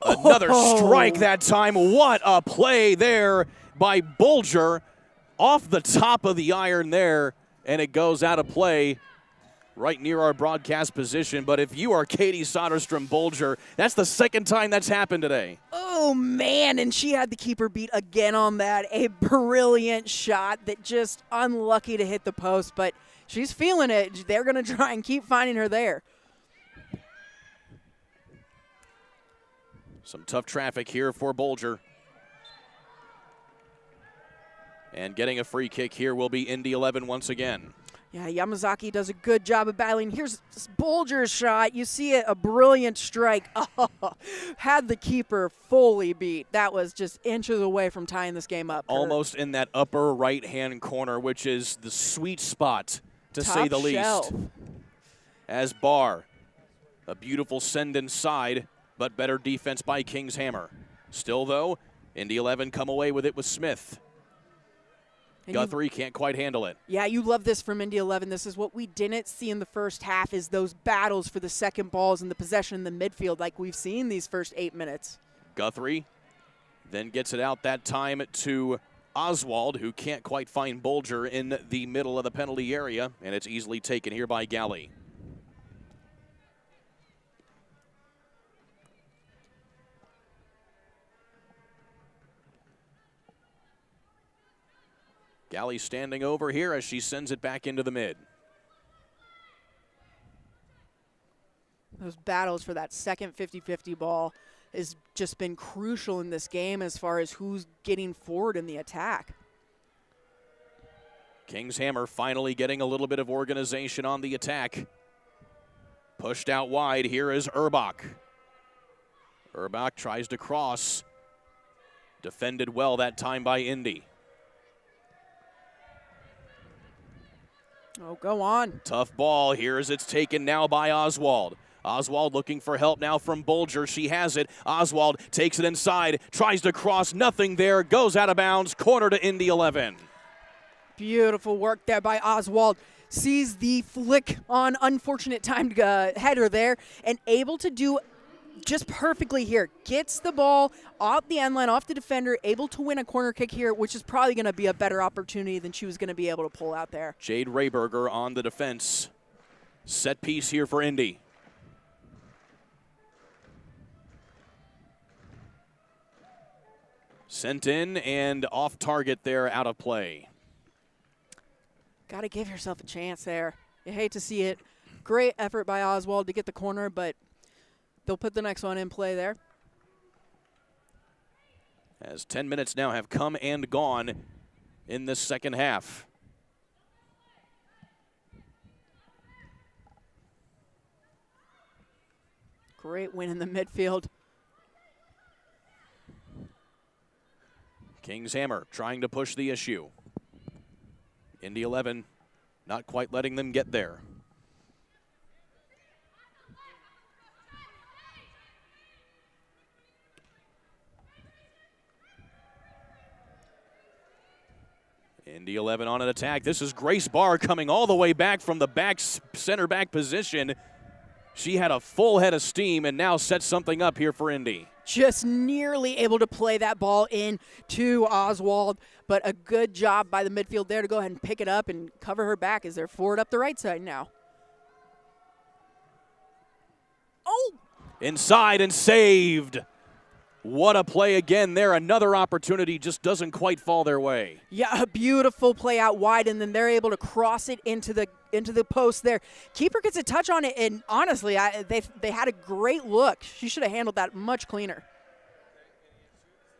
Speaker 1: another strike that time. What a play there by Bolger. Off the top of the iron there, and it goes out of play right near our broadcast position. But if you are Katie Soderstrom Bolger, that's the second time that's happened today.
Speaker 2: Oh, man, and she had the keeper beat again on that. A brilliant shot that just unlucky to hit the post, but she's feeling it. They're going to try and keep finding her there.
Speaker 1: Some tough traffic here for Bolger. And getting a free kick here will be Indy 11 once again.
Speaker 2: Yeah, Yamazaki does a good job of battling. Here's Bolger's shot. You see it, a brilliant strike. Oh, had the keeper fully beat. That was just inches away from tying this game up.
Speaker 1: Almost in that upper right-hand corner, which is the sweet spot, to say the least. As Barr, a beautiful send inside, but better defense by King's Hammer. Still, though, Indy 11 come away with it with Smith. And Guthrie can't quite handle it.
Speaker 2: Yeah, you love this from Indy 11. This is what we didn't see in the first half, is those battles for the second balls and the possession in the midfield like we've seen these first 8 minutes.
Speaker 1: Guthrie then gets it out that time to Oswald, who can't quite find Bolger in the middle of the penalty area, and it's easily taken here by Galley. Galley standing over here as she sends it back into the mid.
Speaker 2: Those battles for that second 50-50 ball has just been crucial in this game as far as who's getting forward in the attack.
Speaker 1: King's Hammer finally getting a little bit of organization on the attack. Pushed out wide. Here is Urbach. Urbach tries to cross. Defended well that time by Indy.
Speaker 2: Oh, go on.
Speaker 1: Tough ball here as it's taken now by Oswald. Oswald looking for help now from Bulger. She has it. Oswald takes it inside, tries to cross, nothing there, goes out of bounds, corner to Indy 11.
Speaker 2: Beautiful work there by Oswald. Sees the flick on unfortunate timed header there and able to do just perfectly here. Gets the ball off the end line, off the defender, able to win a corner kick here, which is probably going to be a better opportunity than she was going to be able to pull out there.
Speaker 1: Jade Rayberger on the defense. Set piece here for Indy. Sent in and off target there, out of play.
Speaker 2: Got to give yourself a chance there. You hate to see it. Great effort by Oswald to get the corner, but they'll put the next one in play there.
Speaker 1: As 10 minutes now have come and gone in this second half.
Speaker 2: Great win in the midfield.
Speaker 1: King's Hammer trying to push the issue. Indy 11 not quite letting them get there. Indy 11 on an attack. This is Grace Barr coming all the way back from the back center back position. She had a full head of steam and now sets something up here for Indy.
Speaker 2: Just nearly able to play that ball in to Oswald, but a good job by the midfield there to go ahead and pick it up and cover her back as they're forward up the right side now. Oh!
Speaker 1: Inside and saved. What a play again there. Another opportunity just doesn't quite fall their way.
Speaker 2: Yeah, a beautiful play out wide, and then they're able to cross it into the post there. Keeper gets a touch on it, and honestly, they had a great look. She should have handled that much cleaner.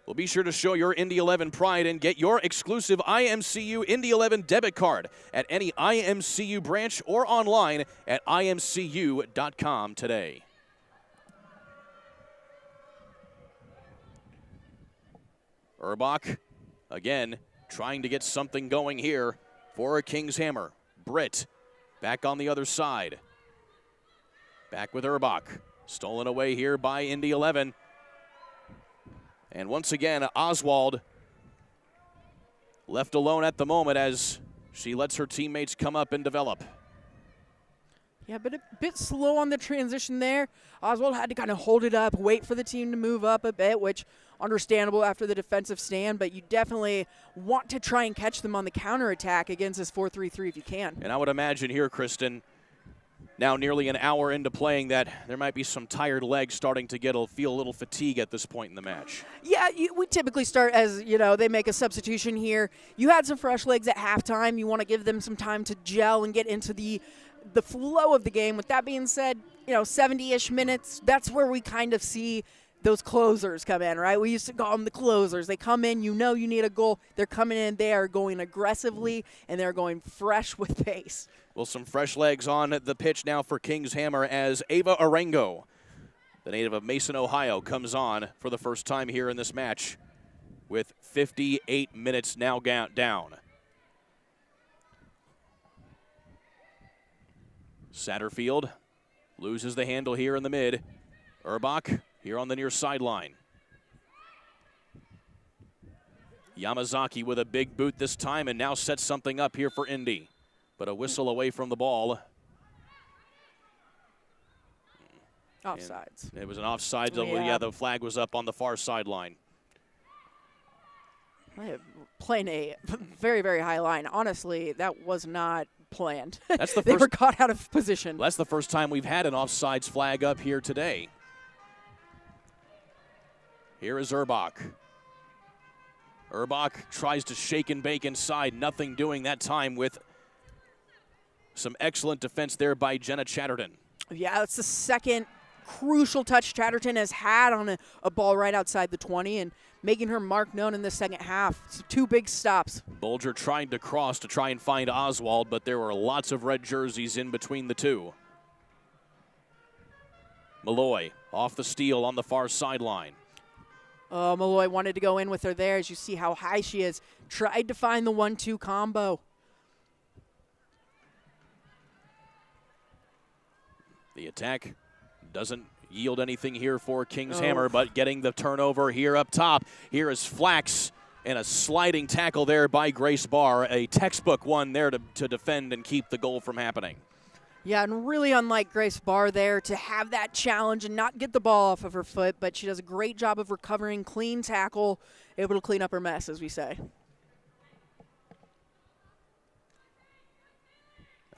Speaker 1: Well, be sure to show your Indy 11 pride and get your exclusive IMCU Indy 11 debit card at any IMCU branch or online at imcu.com today. Urbach, again, trying to get something going here for King's Hammer. Britt, back on the other side. Back with Urbach. Stolen away here by Indy 11. And once again, Oswald left alone at the moment as she lets her teammates come up and develop.
Speaker 2: Yeah, but a bit slow on the transition there. Oswald had to kind of hold it up, wait for the team to move up a bit, which understandable after the defensive stand, but you definitely want to try and catch them on the counterattack against this 4-3-3 if you can.
Speaker 1: And I would imagine here, Kristen, now nearly an hour into playing, that there might be some tired legs starting to feel a little fatigue at this point in the match.
Speaker 2: Yeah, we typically start as, they make a substitution here. You had some fresh legs at halftime. You want to give them some time to gel and get into the flow of the game. With that being said, 70-ish minutes, that's where we kind of see those closers come in, right? We used to call them the closers. They come in, you need a goal. They're coming in, they are going aggressively, and they're going fresh with pace.
Speaker 1: Well, some fresh legs on the pitch now for King's Hammer as Ava Arango, the native of Mason, Ohio, comes on for the first time here in this match with 58 minutes now down. Satterfield loses the handle here in the mid. Urbach here on the near sideline. Yamazaki with a big boot this time and now sets something up here for Indy. But a whistle away from the ball.
Speaker 2: Offsides.
Speaker 1: And it was an offside.
Speaker 2: Yeah,
Speaker 1: the flag was up on the far sideline.
Speaker 2: Playing a very, very high line. Honestly, that was not planned.
Speaker 1: That's the
Speaker 2: they
Speaker 1: first,
Speaker 2: were caught out of position.
Speaker 1: That's the first time we've had an offsides flag up here today. Here is Urbach. Urbach tries to shake and bake inside. Nothing doing that time with some excellent defense there by Jenna Chatterton.
Speaker 2: Yeah, that's the second crucial touch Chatterton has had on a ball right outside the 20 and making her mark known in the second half. So 2 big stops.
Speaker 1: Bulger trying to cross to try and find Oswald, but there were lots of red jerseys in between the two. Malloy off the steal on the far sideline.
Speaker 2: Malloy wanted to go in with her there as you see how high she is. Tried to find the 1-2 combo.
Speaker 1: The attack doesn't yield anything here for King's Hammer, but getting the turnover here up top. Here is Flax, and a sliding tackle there by Grace Barr, a textbook one there to defend and keep the goal from happening.
Speaker 2: Yeah, and really unlike Grace Barr there to have that challenge and not get the ball off of her foot, but she does a great job of recovering, clean tackle, able to clean up her mess, as we say.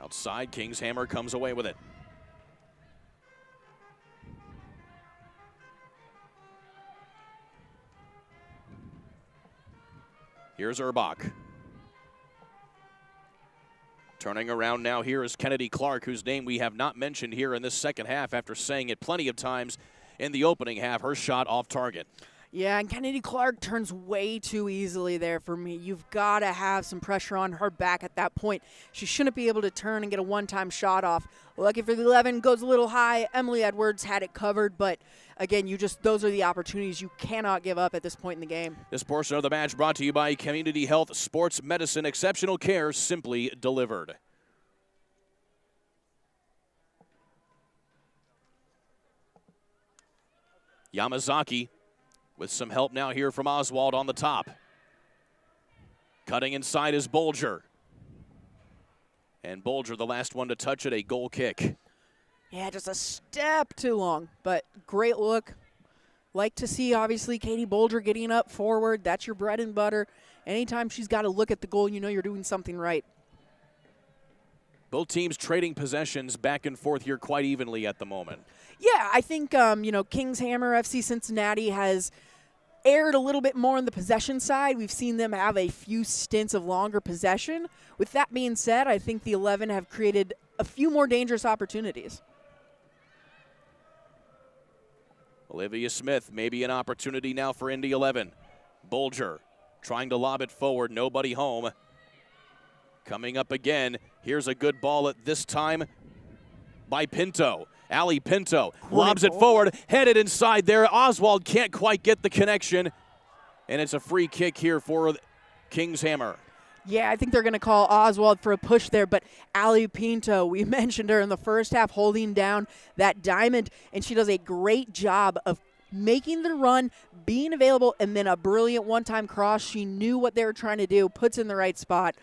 Speaker 1: Outside, King's Hammer comes away with it. Here's Urbach. Turning around now, here is Kennedy Clark, whose name we have not mentioned here in this second half after saying it plenty of times in the opening half. Her shot off target.
Speaker 2: Yeah, and Kennedy Clark turns way too easily there for me. You've got to have some pressure on her back at that point. She shouldn't be able to turn and get a one-time shot off. Lucky for the 11, goes a little high. Emily Edwards had it covered, but again, those are the opportunities you cannot give up at this point in the game.
Speaker 1: This portion of the match brought to you by Community Health Sports Medicine. Exceptional care simply delivered. Yamazaki with some help now here from Oswald on the top. Cutting inside is Bolger. And Bolger, the last one to touch it, a goal kick.
Speaker 2: Yeah, just a step too long, but great look. Like to see, obviously, Katie Bolger getting up forward. That's your bread and butter. Anytime she's got to look at the goal, you know you're doing something right.
Speaker 1: Both teams trading possessions back and forth here quite evenly at the moment.
Speaker 2: Yeah, I think, King's Hammer FC Cincinnati has aired a little bit more on the possession side. We've seen them have a few stints of longer possession. With that being said, I think the 11 have created a few more dangerous opportunities.
Speaker 1: Olivia Smith, maybe an opportunity now for Indy 11. Bolger trying to lob it forward, nobody home. Coming up again, here's a good ball at this time by Pinto. Allie Pinto lobs it forward, headed inside there. Oswald can't quite get the connection, and it's a free kick here for King's Hammer.
Speaker 2: Yeah, I think they're going to call Oswald for a push there, but Allie Pinto, we mentioned her in the first half holding down that diamond, and she does a great job of making the run, being available, and then a brilliant one-time cross. She knew what they were trying to do, puts in the right spot.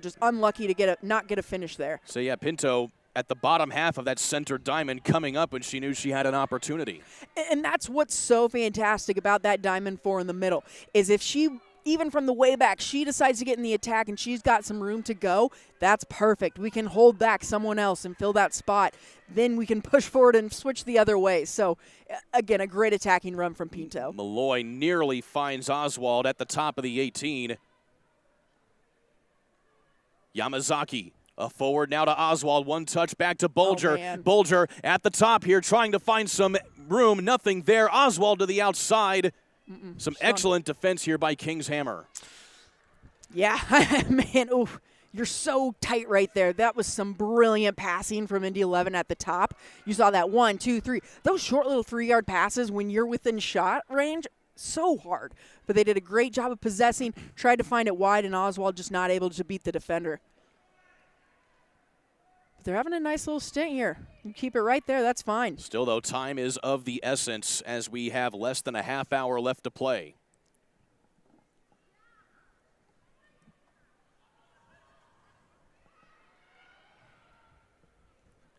Speaker 2: Just unlucky to not get a finish there.
Speaker 1: So, yeah, Pinto at the bottom half of that center diamond coming up when she knew she had an opportunity.
Speaker 2: And that's what's so fantastic about that diamond four in the middle, is if she, even from the way back, she decides to get in the attack and she's got some room to go, that's perfect. We can hold back someone else and fill that spot. Then we can push forward and switch the other way. So, again, a great attacking run from Pinto.
Speaker 1: Malloy nearly finds Oswald at the top of the 18. Yamazaki, a forward now to Oswald. One touch back to Bolger. Bolger at the top here trying to find some room. Nothing there. Oswald to the outside. Some excellent defense here by King's Hammer.
Speaker 2: Yeah, man, oof. You're so tight right there. That was some brilliant passing from Indy 11 at the top. You saw that 1, 2, 3. Those short little 3-yard passes when you're within shot range, so hard. But they did a great job of possessing, tried to find it wide, and Oswald just not able to beat the defender. But they're having a nice little stint here. You keep it right there, that's fine.
Speaker 1: Still, though, time is of the essence as we have less than a half hour left to play.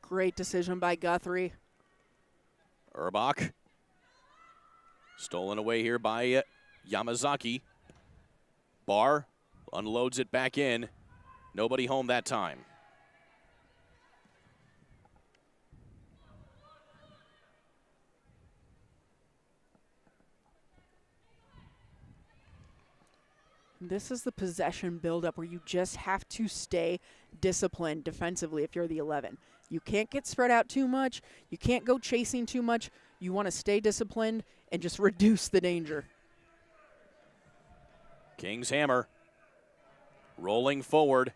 Speaker 2: Great decision by Guthrie.
Speaker 1: Urbach. Stolen away here by Yamazaki. Barr unloads it back in. Nobody home that time.
Speaker 2: This is the possession buildup where you just have to stay disciplined defensively if you're the 11. You can't get spread out too much. You can't go chasing too much. You want to stay disciplined and just reduce the danger.
Speaker 1: King's Hammer rolling forward.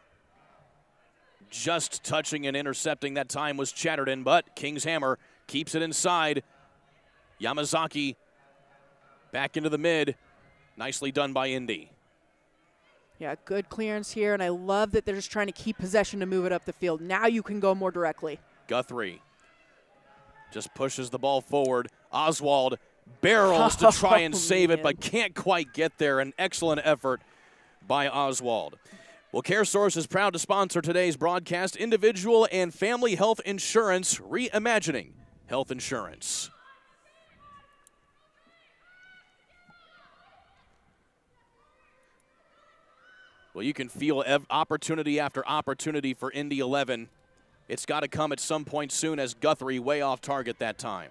Speaker 1: Just touching and intercepting that time was Chatterton, but King's Hammer keeps it inside. Yamazaki back into the mid. Nicely done by Indy.
Speaker 2: Yeah, good clearance here, and I love that they're just trying to keep possession to move it up the field. Now you can go more directly.
Speaker 1: Guthrie just pushes the ball forward. Oswald barrels to try and save it,
Speaker 2: man.
Speaker 1: but can't quite get there. An excellent effort by Oswald. Well, CareSource is proud to sponsor today's broadcast. Individual and family health insurance, reimagining health insurance. Well, you can feel opportunity after opportunity for Indy 11. It's got to come at some point soon, as Guthrie way off target that time.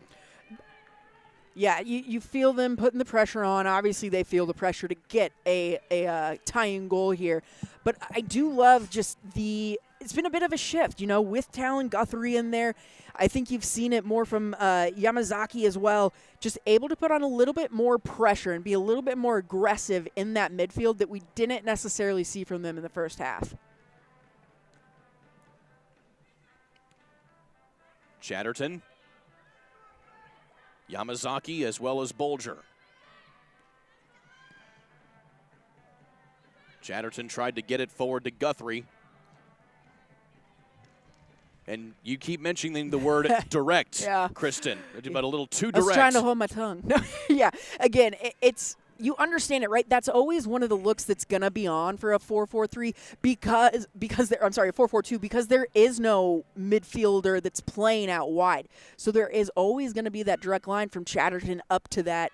Speaker 2: Yeah, you feel them putting the pressure on. Obviously, they feel the pressure to get a tying goal here. But I do love just it's been a bit of a shift, with Talon Guthrie in there. I think you've seen it more from Yamazaki as well, just able to put on a little bit more pressure and be a little bit more aggressive in that midfield that we didn't necessarily see from them in the first half.
Speaker 1: Chatterton, Yamazaki, as well as Bolger. Chatterton tried to get it forward to Guthrie. And you keep mentioning the word direct,
Speaker 2: Yeah.
Speaker 1: Kristen, but a little too
Speaker 2: I
Speaker 1: direct.
Speaker 2: was trying to hold my tongue. Yeah, again, it's you understand it, right? That's always one of the looks that's going to be on for a 4-4-3 because I'm sorry, a 4-4-2, because there is no midfielder that's playing out wide. So there is always going to be that direct line from Chatterton up to that,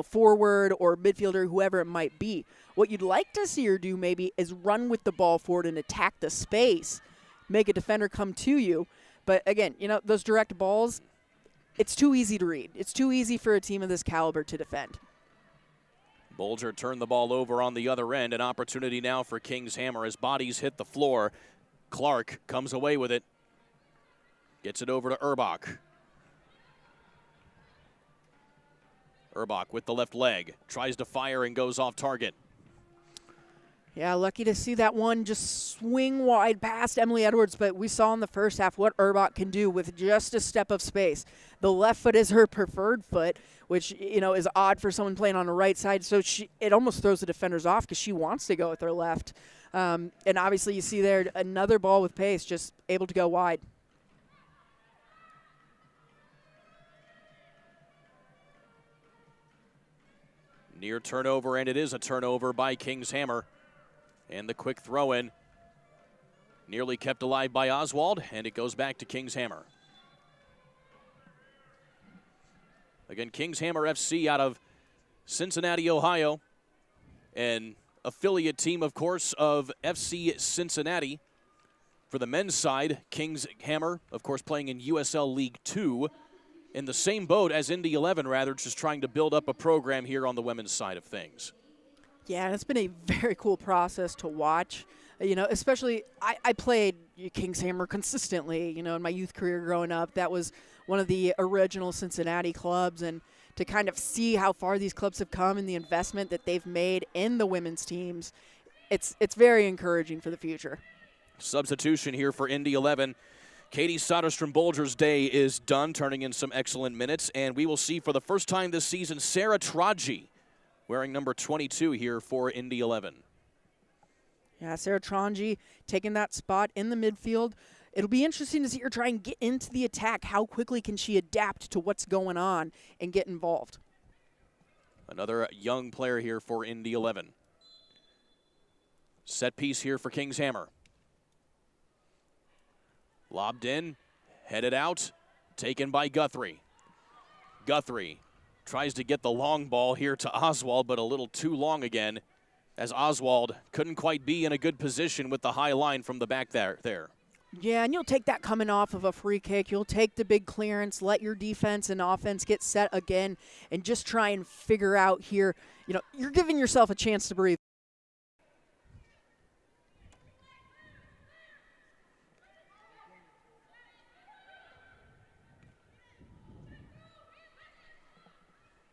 Speaker 2: forward or midfielder, whoever it might be. What you'd like to see her do maybe is run with the ball forward and attack the space, make a defender come to you. But again, those direct balls, it's too easy to read. It's too easy for a team of this caliber to defend.
Speaker 1: Bolger turned the ball over on the other end. An opportunity now for King's Hammer as bodies hit the floor. Clark comes away with it. Gets it over to Urbach. Urbach with the left leg. Tries to fire and goes off target.
Speaker 2: Yeah, lucky to see that one just swing wide past Emily Edwards, but we saw in the first half what Urbach can do with just a step of space. The left foot is her preferred foot, which, is odd for someone playing on the right side, so it almost throws the defenders off because she wants to go with her left. And obviously you see there another ball with pace, just able to go wide.
Speaker 1: Near turnover, and it is a turnover by King's Hammer. And the quick throw in, nearly kept alive by Oswald, and it goes back to King's Hammer. Again, King's Hammer FC out of Cincinnati, Ohio, an affiliate team, of course, of FC Cincinnati. For the men's side, King's Hammer, of course, playing in USL League 2, in the same boat as Indy 11, rather, just trying to build up a program here on the women's side of things.
Speaker 2: Yeah, and it's been a very cool process to watch. Especially I played King's Hammer consistently, in my youth career growing up. That was one of the original Cincinnati clubs, and to kind of see how far these clubs have come and the investment that they've made in the women's teams, it's very encouraging for the future.
Speaker 1: Substitution here for Indy 11. Katie Soderstrom-Bolger's day is done, turning in some excellent minutes, and we will see for the first time this season Sarah Traji wearing number 22 here for Indy 11.
Speaker 2: Yeah, Sarah Tronji taking that spot in the midfield. It'll be interesting to see her try and get into the attack. How quickly can she adapt to what's going on and get involved?
Speaker 1: Another young player here for Indy 11. Set piece here for King's Hammer. Lobbed in, headed out, taken by Guthrie. Guthrie tries to get the long ball here to Oswald, but a little too long again, as Oswald couldn't quite be in a good position with the high line from the back there.
Speaker 2: Yeah, and you'll take that coming off of a free kick. You'll take the big clearance, let your defense and offense get set again, and just try and figure out here, you're giving yourself a chance to breathe.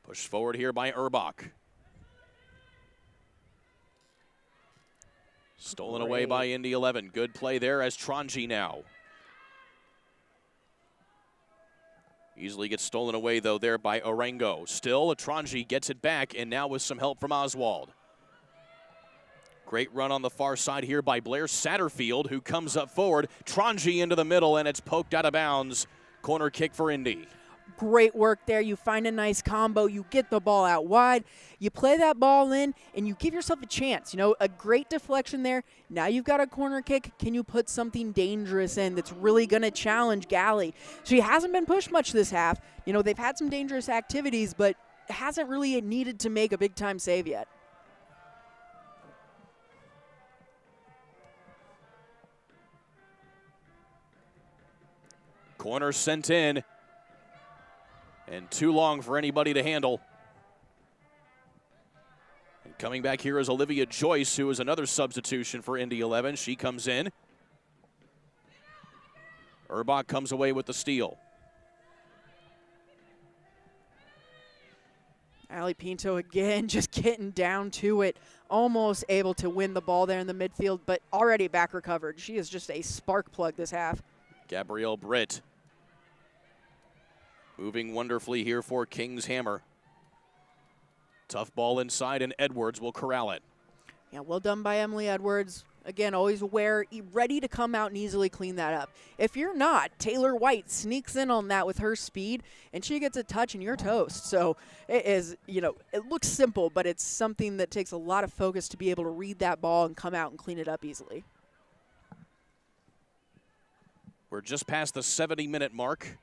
Speaker 1: Pushed forward here by Urbach. Stolen away by Indy 11. Good play there as Tronji now. Easily gets stolen away, though, there by Orengo. Still, Tronji gets it back, and now with some help from Oswald. Great run on the far side here by Blair Satterfield, who comes up forward. Tronji into the middle, and it's poked out of bounds. Corner kick for Indy.
Speaker 2: Great work there. You find a nice combo. You get the ball out wide. You play that ball in, and you give yourself a chance. You know, a great deflection there. Now you've got a corner kick. Can you put something dangerous in that's really going to challenge Galley? She hasn't been pushed much this half. You know, they've had some dangerous activities, but hasn't really needed to make a big-time save yet.
Speaker 1: Corner sent in. And too long for anybody to handle. And coming back here is Olivia Joyce, who is another substitution for Indy 11. She comes in. Urbach comes away with the steal.
Speaker 2: Ali Pinto again just getting down to it. Almost able to win the ball there in the midfield, but already back recovered. She is just a spark plug this half.
Speaker 1: Gabrielle Britt moving wonderfully here for King's Hammer. Tough ball inside, and Edwards will corral it.
Speaker 2: Yeah, well done by Emily Edwards. Again, always aware, ready to come out and easily clean that up. If you're not, Taylor White sneaks in on that with her speed, and she gets a touch and you're toast. So it is, you know, it looks simple, but it's something that takes a lot of focus to be able to read that ball and come out and clean it up easily.
Speaker 1: We're just past the 70-minute mark.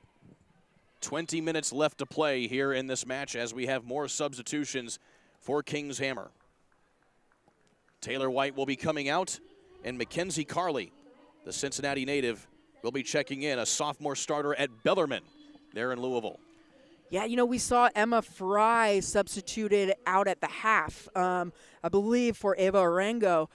Speaker 1: 20 minutes left to play here in this match as we have more substitutions for King's Hammer. Taylor White will be coming out, and Mackenzie Carley, the Cincinnati native, will be checking in, a sophomore starter at Bellarmine there in Louisville.
Speaker 2: Yeah, you know, we saw Emma Fry substituted out at the half, I believe, for Eva Arango.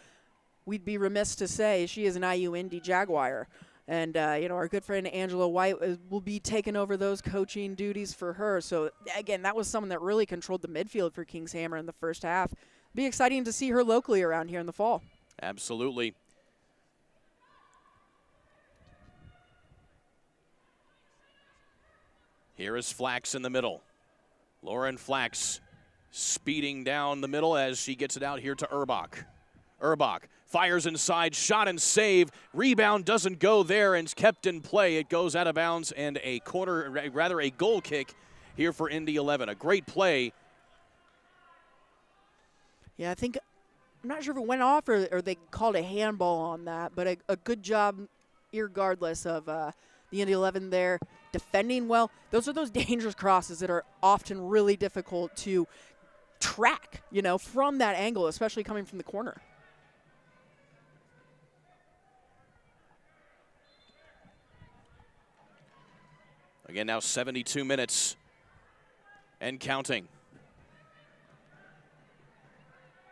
Speaker 2: We'd be remiss to say she is an IU Indy Jaguar. And, you know, our good friend Angela White will be taking over those coaching duties for her. So, again, that was someone that really controlled the midfield for King's Hammer in the first half. Be exciting to see her locally around here in the fall.
Speaker 1: Absolutely. Here is Flax in the middle. Lauren Flax speeding down the middle as she gets it out here to Urbach. Urbach fires inside, shot and save. Rebound doesn't go there and it's kept in play. It goes out of bounds, and a corner, rather a goal kick here for Indy 11. A great play.
Speaker 2: Yeah, I think, I'm not sure if it went off or they called a handball on that, but a good job irregardless of the Indy 11 there defending well. Those are those dangerous crosses that are often really difficult to track, you know, from that angle, especially coming from the corner.
Speaker 1: Again, now 72 minutes and counting.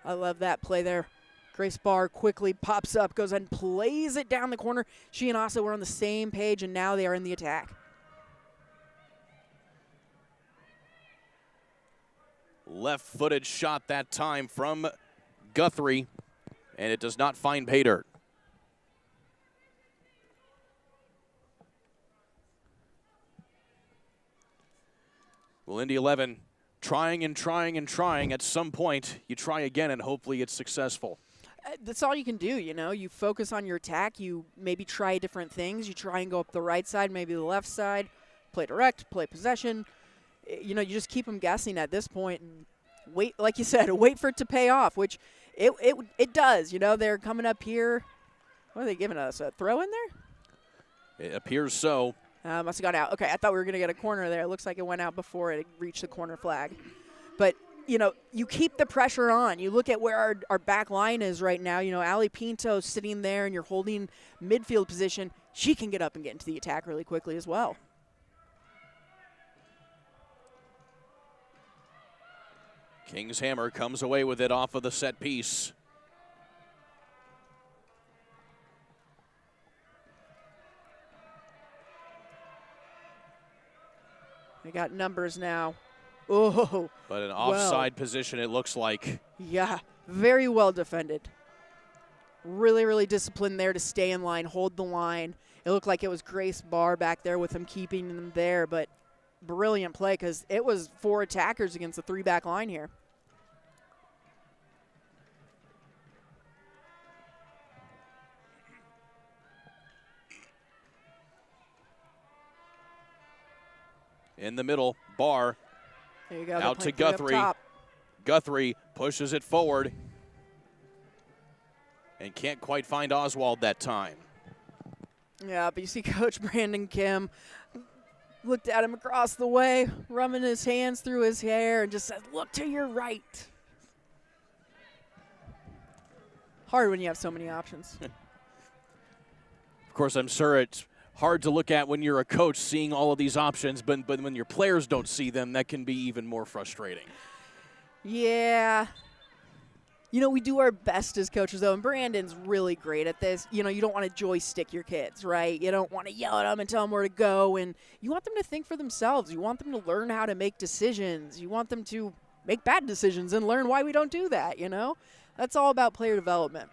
Speaker 2: I love that play there. Grace Barr quickly pops up, goes and plays it down the corner. She and Asa were on the same page, and now they are in the attack.
Speaker 1: Left-footed shot that time from Guthrie, and it does not find pay dirt. Well, Indy 11 trying and trying and trying. At some point, you try again, and hopefully it's successful.
Speaker 2: That's all you can do, you know. You focus on your attack. You maybe try different things. You try and go up the right side, maybe the left side, play direct, play possession. You know, you just keep them guessing at this point and wait, like you said, wait for it to pay off, which it does. You know, they're coming up here. What are they giving us, a throw in there?
Speaker 1: It appears so.
Speaker 2: Must have gone out. Okay, I thought we were going to get a corner there. It looks like it went out before it reached the corner flag. But, you know, you keep the pressure on. You look at where our back line is right now. You know, Ali Pinto sitting there and you're holding midfield position. She can get up and get into the attack really quickly as well.
Speaker 1: King's Hammer comes away with it off of the set piece.
Speaker 2: They got numbers now. Oh.
Speaker 1: But an offside position, it looks like.
Speaker 2: Yeah, very well defended. Really, really disciplined there to stay in line, hold the line. It looked like it was Grace Barr back there with him keeping them there, but brilliant play because it was 4 attackers against the 3-back line here.
Speaker 1: In the middle, Barr
Speaker 2: There you go.
Speaker 1: out to Guthrie. Guthrie pushes it forward and can't quite find Oswald that time.
Speaker 2: Yeah, but you see Coach Brandon Kim looked at him across the way, rubbing his hands through his hair, and just said, look to your right. Hard when you have so many options.
Speaker 1: Of course, I'm sure it's hard to look at when you're a coach seeing all of these options, but when your players don't see them, that can be even more frustrating.
Speaker 2: Yeah. You know, we do our best as coaches, though, and Brandon's really great at this. You know, you don't want to joystick your kids, right? You don't want to yell at them and tell them where to go, and you want them to think for themselves. You want them to learn how to make decisions. You want them to make bad decisions and learn why we don't do that, you know? That's all about player development.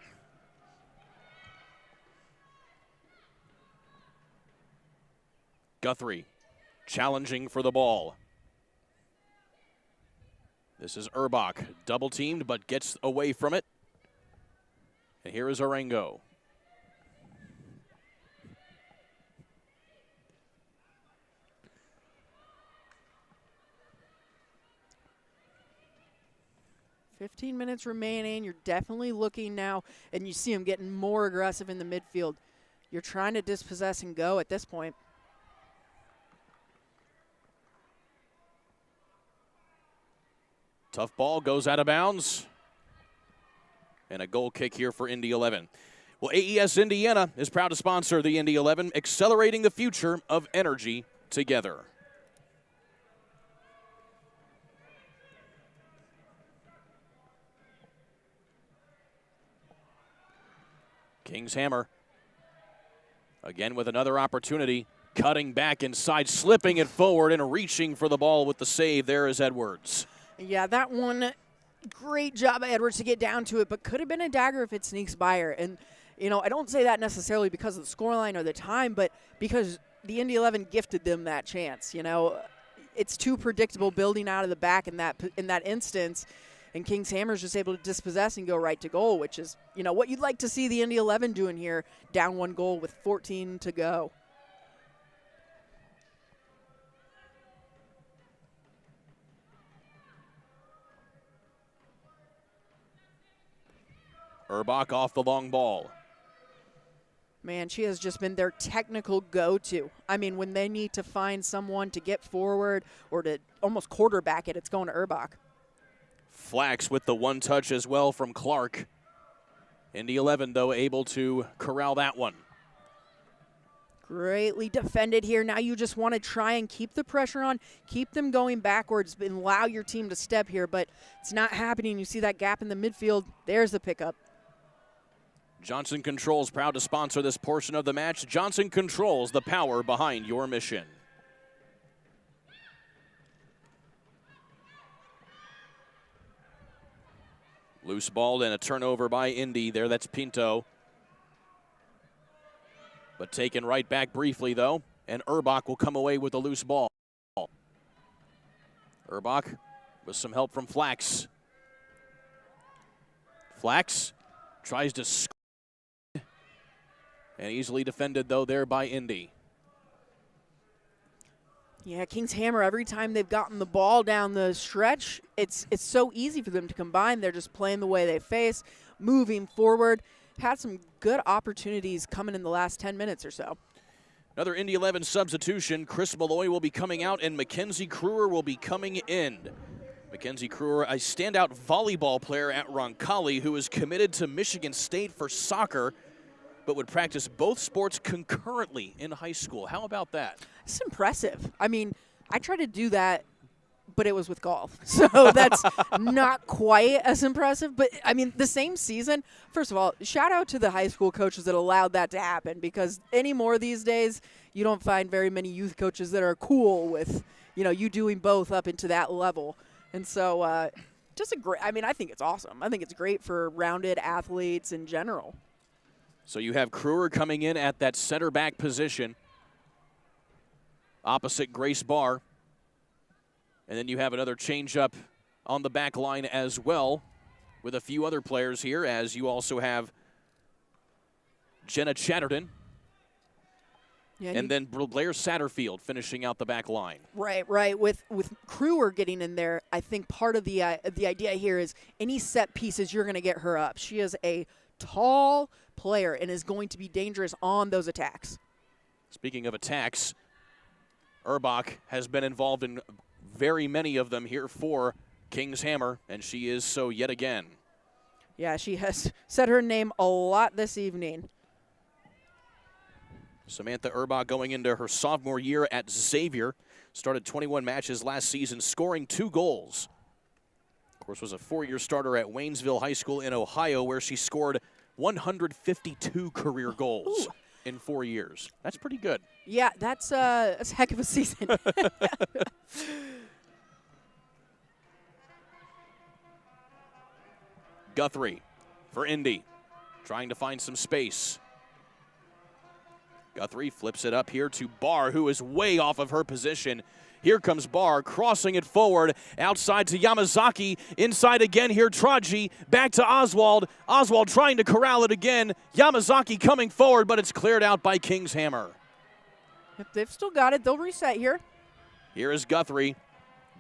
Speaker 1: Guthrie challenging for the ball. This is Urbach, double teamed but gets away from it. And here is Orengo.
Speaker 2: $15 minutes remaining. You're definitely looking now, and you see him getting more aggressive in the midfield. You're trying to dispossess and go at this point.
Speaker 1: Tough ball goes out of bounds. And a goal kick here for Indy 11. Well, AES Indiana is proud to sponsor the Indy 11, accelerating the future of energy together. King's hammer. Again with another opportunity. Cutting back inside, slipping it forward, and reaching for the ball with the save. There is Edwards.
Speaker 2: Yeah, that one, great job by Edwards to get down to it, but could have been a dagger if it sneaks by her. And, you know, I don't say that necessarily because of the scoreline or the time, but because the Indy 11 gifted them that chance. You know, it's too predictable building out of the back in that instance. And King's Hammer's just able to dispossess and go right to goal, which is, you know, what you'd like to see the Indy 11 doing here, down 1 goal with 14 to go.
Speaker 1: Urbach off the long ball.
Speaker 2: Man, she has just been their technical go-to. I mean, when they need to find someone to get forward or to almost quarterback it, it's going to Urbach.
Speaker 1: Flax with the one touch as well from Clark. Indy 11, though, able to corral that one.
Speaker 2: Greatly defended here. Now you just want to try and keep the pressure on, keep them going backwards, and allow your team to step here, but it's not happening. You see that gap in the midfield. There's the pickup.
Speaker 1: Johnson Controls proud to sponsor this portion of the match. Johnson Controls, the power behind your mission. Loose ball and a turnover by Indy there. That's Pinto. But taken right back briefly, though, and Urbach will come away with the loose ball. Urbach with some help from Flax. Flax tries to score. And easily defended, though, there by Indy.
Speaker 2: Yeah, King's Hammer, every time they've gotten the ball down the stretch, it's so easy for them to combine. They're just playing the way they face, moving forward. Had some good opportunities coming in the last 10 minutes or so.
Speaker 1: Another Indy 11 substitution. Chris Malloy will be coming out, and Mackenzie Crewer will be coming in. Mackenzie Crewer, a standout volleyball player at Roncalli, who is committed to Michigan State for soccer, but would practice both sports concurrently in high school. How about that?
Speaker 2: It's impressive. I mean, I tried to do that, but it was with golf. So that's not quite as impressive. But, I mean, the same season, first of all, shout out to the high school coaches that allowed that to happen, because anymore these days, you don't find very many youth coaches that are cool with, you know, you doing both up into that level. And so just a great, I mean, I think it's awesome. I think it's great for rounded athletes in general.
Speaker 1: So you have Crewer coming in at that center back position, opposite Grace Barr. And then you have another changeup on the back line as well with a few other players here, as you also have Jenna Chatterton
Speaker 2: Yeah,
Speaker 1: and then Blair Satterfield finishing out the back line.
Speaker 2: Right. With Kruger getting in there, I think part of the idea here is any set pieces, you're going to get her up. She is a tall player and is going to be dangerous on those attacks.
Speaker 1: Speaking of attacks, Urbach has been involved in very many of them here for King's Hammer, and she is so yet again.
Speaker 2: Yeah, she has said her name a lot this evening.
Speaker 1: Samantha Urbach going into her sophomore year at Xavier. Started 21 matches last season, scoring 2 goals. Of course, was a 4-year starter at Waynesville High School in Ohio, where she scored 152 career goals in 4 years. That's pretty good.
Speaker 2: Yeah, that's a heck of a season.
Speaker 1: Guthrie for Indy, trying to find some space. Guthrie flips it up here to Barr, who is way off of her position. Here comes Barr, crossing it forward, outside to Yamazaki, inside again here, Traji, back to Oswald. Oswald trying to corral it again. Yamazaki coming forward, but it's cleared out by King's Hammer.
Speaker 2: If they've still got it, they'll reset here.
Speaker 1: Here is Guthrie,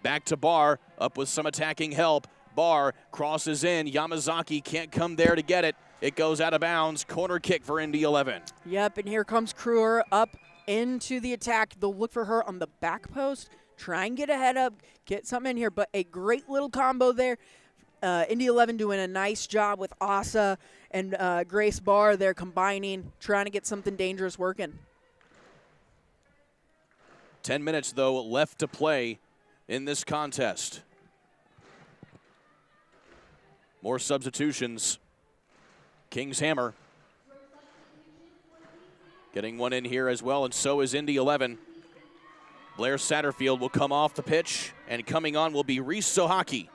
Speaker 1: back to Barr, up with some attacking help. Barr crosses in, Yamazaki can't come there to get it. It goes out of bounds, corner kick for Indy 11.
Speaker 2: Yep, and here comes Kruger up into the attack. They'll look for her on the back post, try and get a head up, get something in here, but a great little combo there. Indy 11 doing a nice job with Asa and Grace Barr. They're combining, trying to get something dangerous working.
Speaker 1: 10 minutes, though, left to play in this contest. More substitutions. King's Hammer getting one in here as well, and so is Indy 11. Blair Satterfield will come off the pitch, and coming on will be Reese Sohaki.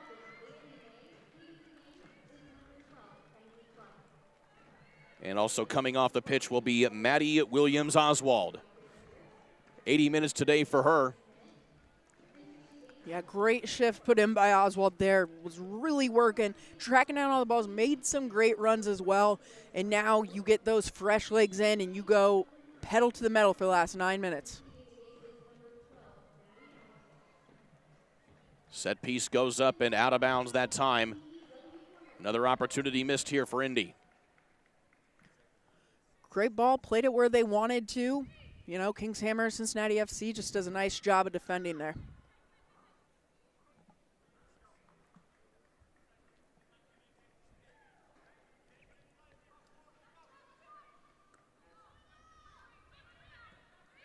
Speaker 1: And also coming off the pitch will be Maddie Williams-Oswald. 80 minutes today for her.
Speaker 2: Yeah, great shift put in by Oswald there. Was really working, tracking down all the balls, made some great runs as well. And now you get those fresh legs in and you go pedal to the metal for the last 9 minutes.
Speaker 1: Set piece goes up and out of bounds that time. Another opportunity missed here for Indy.
Speaker 2: Great ball, played it where they wanted to. You know, King's Hammer, Cincinnati FC just does a nice job of defending there.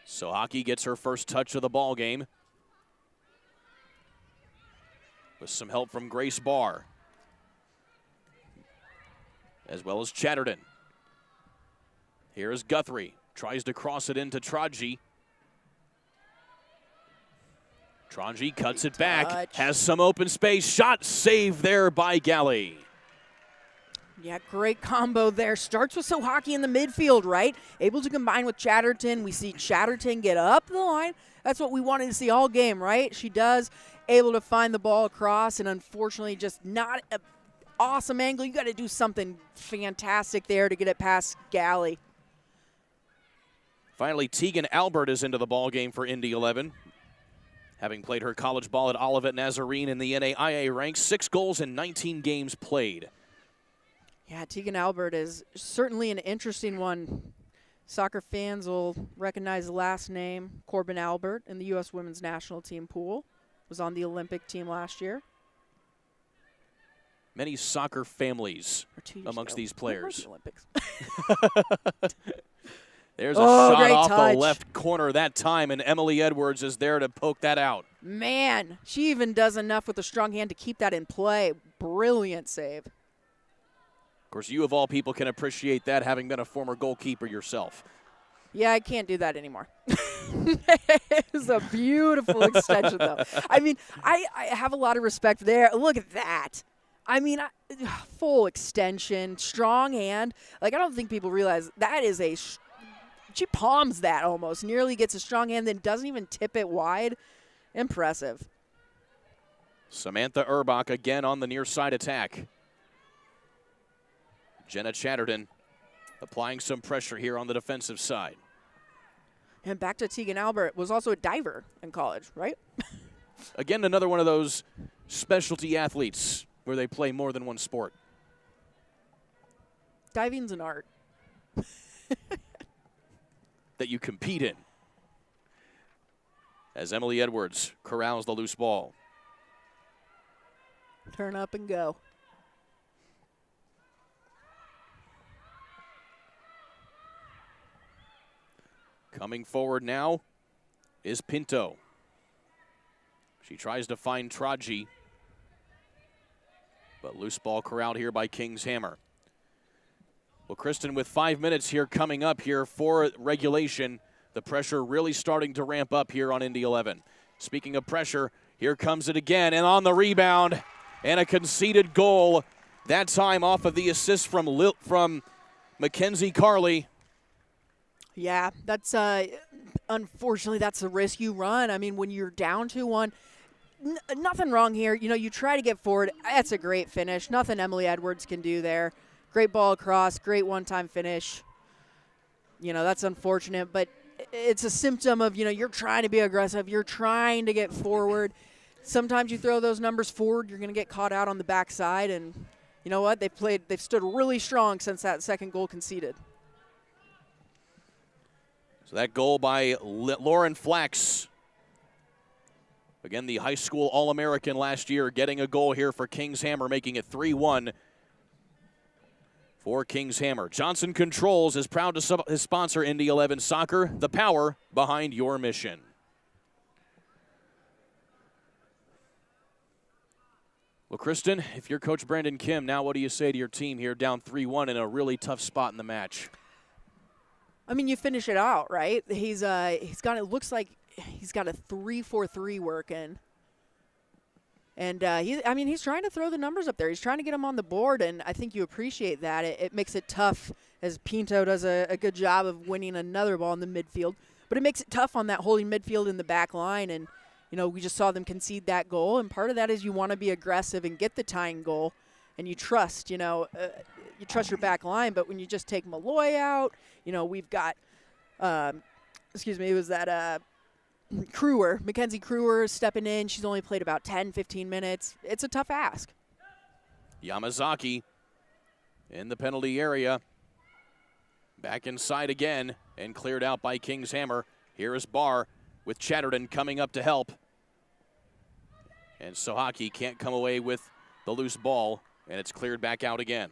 Speaker 1: So Hockey gets her first touch of the ball game with some help from Grace Barr, as well as Chatterton. Here is Guthrie, tries to cross it into Traji. Traji cuts it back, has some open space, shot saved there by Galley.
Speaker 2: Yeah, great combo there. Starts with Sohaki in the midfield, right? Able to combine with Chatterton. We see Chatterton get up the line. That's what we wanted to see all game, right? She does. Able to find the ball across, and unfortunately just not an awesome angle. You got to do something fantastic there to get it past Galley.
Speaker 1: Finally, Tegan Albert is into the ball game for Indy 11. Having played her college ball at Olivet Nazarene in the NAIA ranks, 6 goals in 19 games played.
Speaker 2: Yeah, Tegan Albert is certainly an interesting one. Soccer fans will recognize the last name, Corbin Albert, in the U.S. women's national team pool. Was on the Olympic team last year.
Speaker 1: Many soccer families amongst these players.
Speaker 2: The Olympics.
Speaker 1: There's a shot off
Speaker 2: touch.
Speaker 1: the left corner that time, and Emily Edwards is there to poke that out.
Speaker 2: Man, she even does enough with a strong hand to keep that in play. Brilliant save.
Speaker 1: Of course, you of all people can appreciate that, having been a former goalkeeper yourself.
Speaker 2: Yeah, I can't do that anymore. It was a beautiful extension, though. I mean, I have a lot of respect there. Look at that. I mean, full extension, strong hand. Like, I don't think people realize that is a she palms that almost, nearly gets a strong hand, then doesn't even tip it wide. Impressive.
Speaker 1: Samantha Urbach again on the near side attack. Jenna Chatterton applying some pressure here on the defensive side.
Speaker 2: And back to Tegan Albert, was also a diver in college, right?
Speaker 1: Again, another one of those specialty athletes where they play more than one sport.
Speaker 2: Diving's an art.
Speaker 1: That you compete in. As Emily Edwards corrals the loose ball.
Speaker 2: Turn up and go.
Speaker 1: Coming forward now is Pinto. She tries to find Traji, but loose ball corralled here by King's Hammer. Well, Kristen, with 5 minutes here coming up here for regulation, the pressure really starting to ramp up here on Indy 11. Speaking of pressure, here comes it again, and on the rebound, and a conceded goal, that time off of the assist from Mackenzie Carley.
Speaker 2: Yeah, that's unfortunately that's the risk you run. I mean, when you're down 2-1, nothing wrong here. You know, you try to get forward. That's a great finish. Nothing Emily Edwards can do there. Great ball across, great one-time finish. You know, that's unfortunate, but it's a symptom of, you know, you're trying to be aggressive. You're trying to get forward. Sometimes you throw those numbers forward, you're going to get caught out on the backside, and you know what? They've stood really strong since that second goal conceded.
Speaker 1: So that goal by Lauren Flax. Again, the high school All-American last year, getting a goal here for King's Hammer, making it 3-1 for King's Hammer. Johnson Controls is proud to sponsor Indy 11 Soccer, the power behind your mission. Well, Kristen, if you're Coach Brandon Kim, now what do you say to your team here down 3-1 in a really tough spot in the match?
Speaker 2: I mean, you finish it out, right? He's got, it looks like he's got a 3-4-3 working. And he's trying to throw the numbers up there. He's trying to get them on the board, and I think you appreciate that. It makes it tough, as Pinto does a good job of winning another ball in the midfield. But it makes it tough on that holding midfield in the back line. And, you know, we just saw them concede that goal. And part of that is you want to be aggressive and get the tying goal. And you trust, you trust your back line. But when you just take Malloy out, you know, we've got, Crewer, Mackenzie Crewer stepping in. She's only played about 10, 15 minutes. It's a tough ask.
Speaker 1: Yamazaki in the penalty area. Back inside again and cleared out by King's Hammer. Here is Barr with Chatterton coming up to help. And Sohaki can't come away with the loose ball, and it's cleared back out again.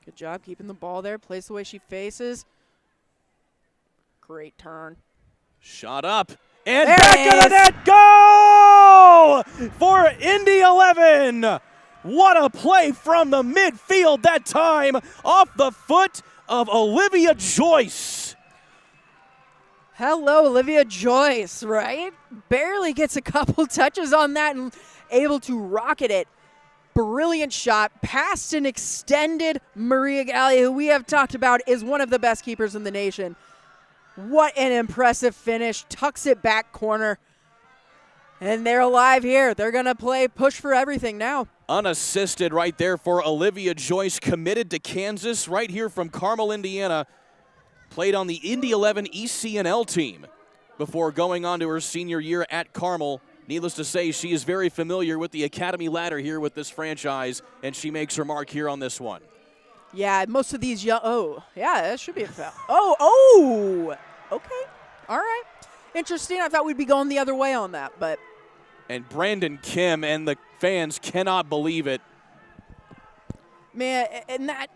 Speaker 2: Good job keeping the ball there. Plays the way she faces. Great turn.
Speaker 1: Shot up. And there back of the net. Goal for Indy 11. What a play from the midfield that time. Off the foot of Olivia Joyce.
Speaker 2: Hello, Olivia Joyce, right? Barely gets a couple touches on that and able to rocket it. Brilliant shot past an extended Maria Galli, who we have talked about is one of the best keepers in the nation. What an impressive finish. Tucks it back corner. And they're alive here. They're going to play push for everything now.
Speaker 1: Unassisted right there for Olivia Joyce, committed to Kansas right here from Carmel, Indiana. Played on the Indy 11 ECNL team before going on to her senior year at Carmel. Needless to say, she is very familiar with the academy ladder here with this franchise, and she makes her mark here on this one.
Speaker 2: Yeah, most of these young, that should be a foul. Okay. All right. Interesting. I thought we'd be going the other way on that, but.
Speaker 1: And Brandon Kim and the fans cannot believe it.
Speaker 2: Man, and that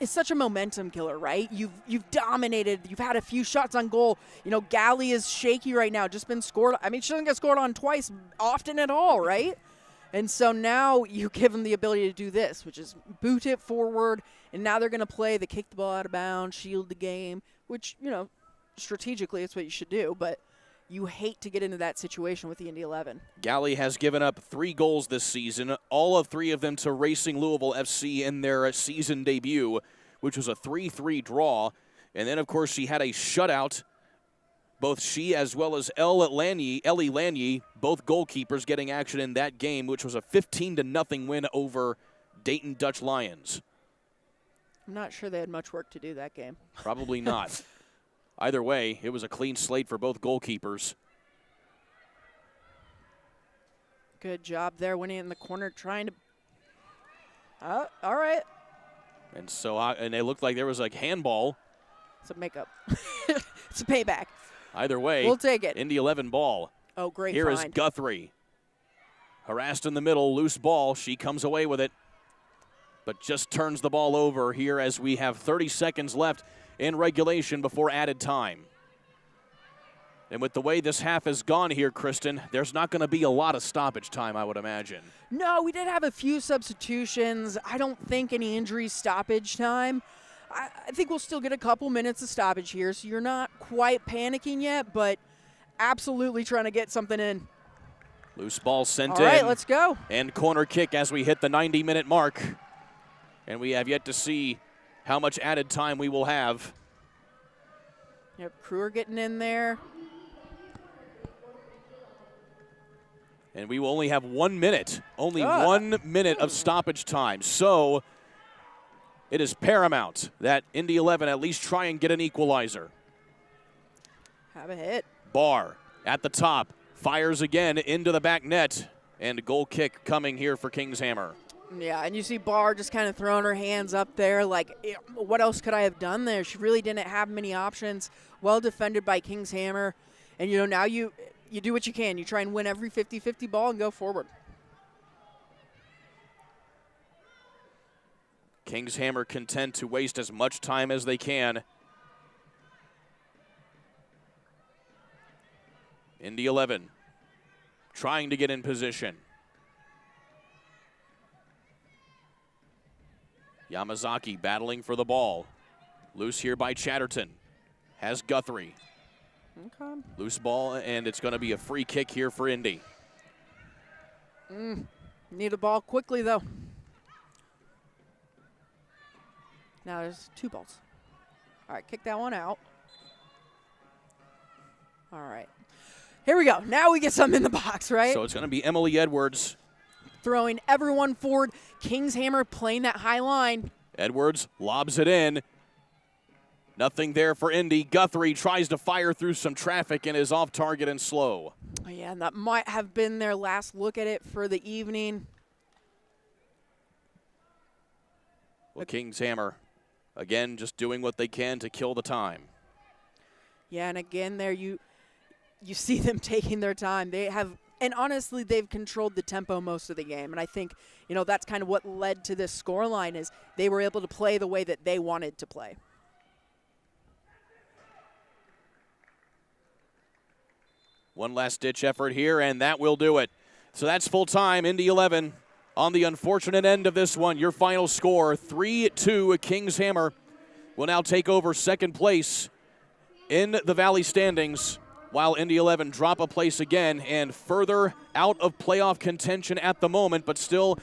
Speaker 2: is such a momentum killer, right? You've dominated. You've had a few shots on goal. You know, Galli is shaky right now. Just been scored. I mean, she doesn't get scored on twice often at all, right? And so now you give them the ability to do this, which is boot it forward, and now they're going to play the kick the ball out of bounds, shield the game, which, you know, strategically it's what you should do, but you hate to get into that situation with the Indy 11.
Speaker 1: Galli has given up 3 goals this season, all of 3 of them to Racing Louisville FC in their season debut, which was a 3-3 draw. And then, of course, she had a shutout Both she as well as Ellie Lanyey, both goalkeepers getting action in that game, which was a 15-0 win over Dayton Dutch Lions.
Speaker 2: I'm not sure they had much work to do that game.
Speaker 1: Probably not. Either way, it was a clean slate for both goalkeepers.
Speaker 2: Good job there, winning in the corner, trying to. All right.
Speaker 1: And so, and it looked like there was like handball.
Speaker 2: It's a makeup. It's a payback.
Speaker 1: Either way,
Speaker 2: we'll take it.
Speaker 1: Indy 11 ball.
Speaker 2: Oh, great
Speaker 1: Here
Speaker 2: find.
Speaker 1: is Guthrie. Harassed in the middle, loose ball. She comes away with it, but just turns the ball over here as we have 30 seconds left in regulation before added time. And with the way this half has gone here, Kristen, there's not going to be a lot of stoppage time, I would imagine.
Speaker 2: No, we did have a few substitutions. I don't think any injury stoppage time. I think we'll still get a couple minutes of stoppage here, so you're not quite panicking yet, but absolutely trying to get something in.
Speaker 1: Loose ball sent in.
Speaker 2: All right, let's go.
Speaker 1: And corner kick as we hit the 90-minute mark. And we have yet to see how much added time we will have.
Speaker 2: Yep, Kruger getting in there.
Speaker 1: And we will only have 1 minute, only 1 minute of stoppage time. So it is paramount that Indy 11 at least try and get an equalizer.
Speaker 2: Have a hit.
Speaker 1: Barr at the top, fires again into the back net, and a goal kick coming here for Kingshammer.
Speaker 2: Yeah, and you see Barr just kind of throwing her hands up there like, what else could I have done there? She really didn't have many options. Well defended by Kingshammer. And, you know, now you do what you can. You try and win every 50-50 ball and go forward.
Speaker 1: Kingshammer content to waste as much time as they can. Indy 11 trying to get in position. Yamazaki battling for the ball. Loose here by Chatterton. Has Guthrie.
Speaker 2: Okay.
Speaker 1: Loose ball, and it's going to be a free kick here for Indy.
Speaker 2: Need a ball quickly, though. Now there's 2 balls. All right, kick that one out. All right. Here we go. Now we get something in the box, right?
Speaker 1: So it's going to be Emily Edwards.
Speaker 2: Throwing everyone forward. Kingshammer playing that high line.
Speaker 1: Edwards lobs it in. Nothing there for Indy. Guthrie tries to fire through some traffic and is off target and slow.
Speaker 2: Oh, yeah, and that might have been their last look at it for the evening.
Speaker 1: Well, Kingshammer, again, just doing what they can to kill the time.
Speaker 2: Yeah, and again there you see them taking their time. They have, and honestly, they've controlled the tempo most of the game. And I think, you know, that's kind of what led to this scoreline is they were able to play the way that they wanted to play.
Speaker 1: One last ditch effort here, and that will do it. So that's full time. Indy 11 on the unfortunate end of this one. Your final score, 3-2. Kingshammer will now take over second place in the Valley standings, while Indy 11 drop a place again and further out of playoff contention at the moment, but still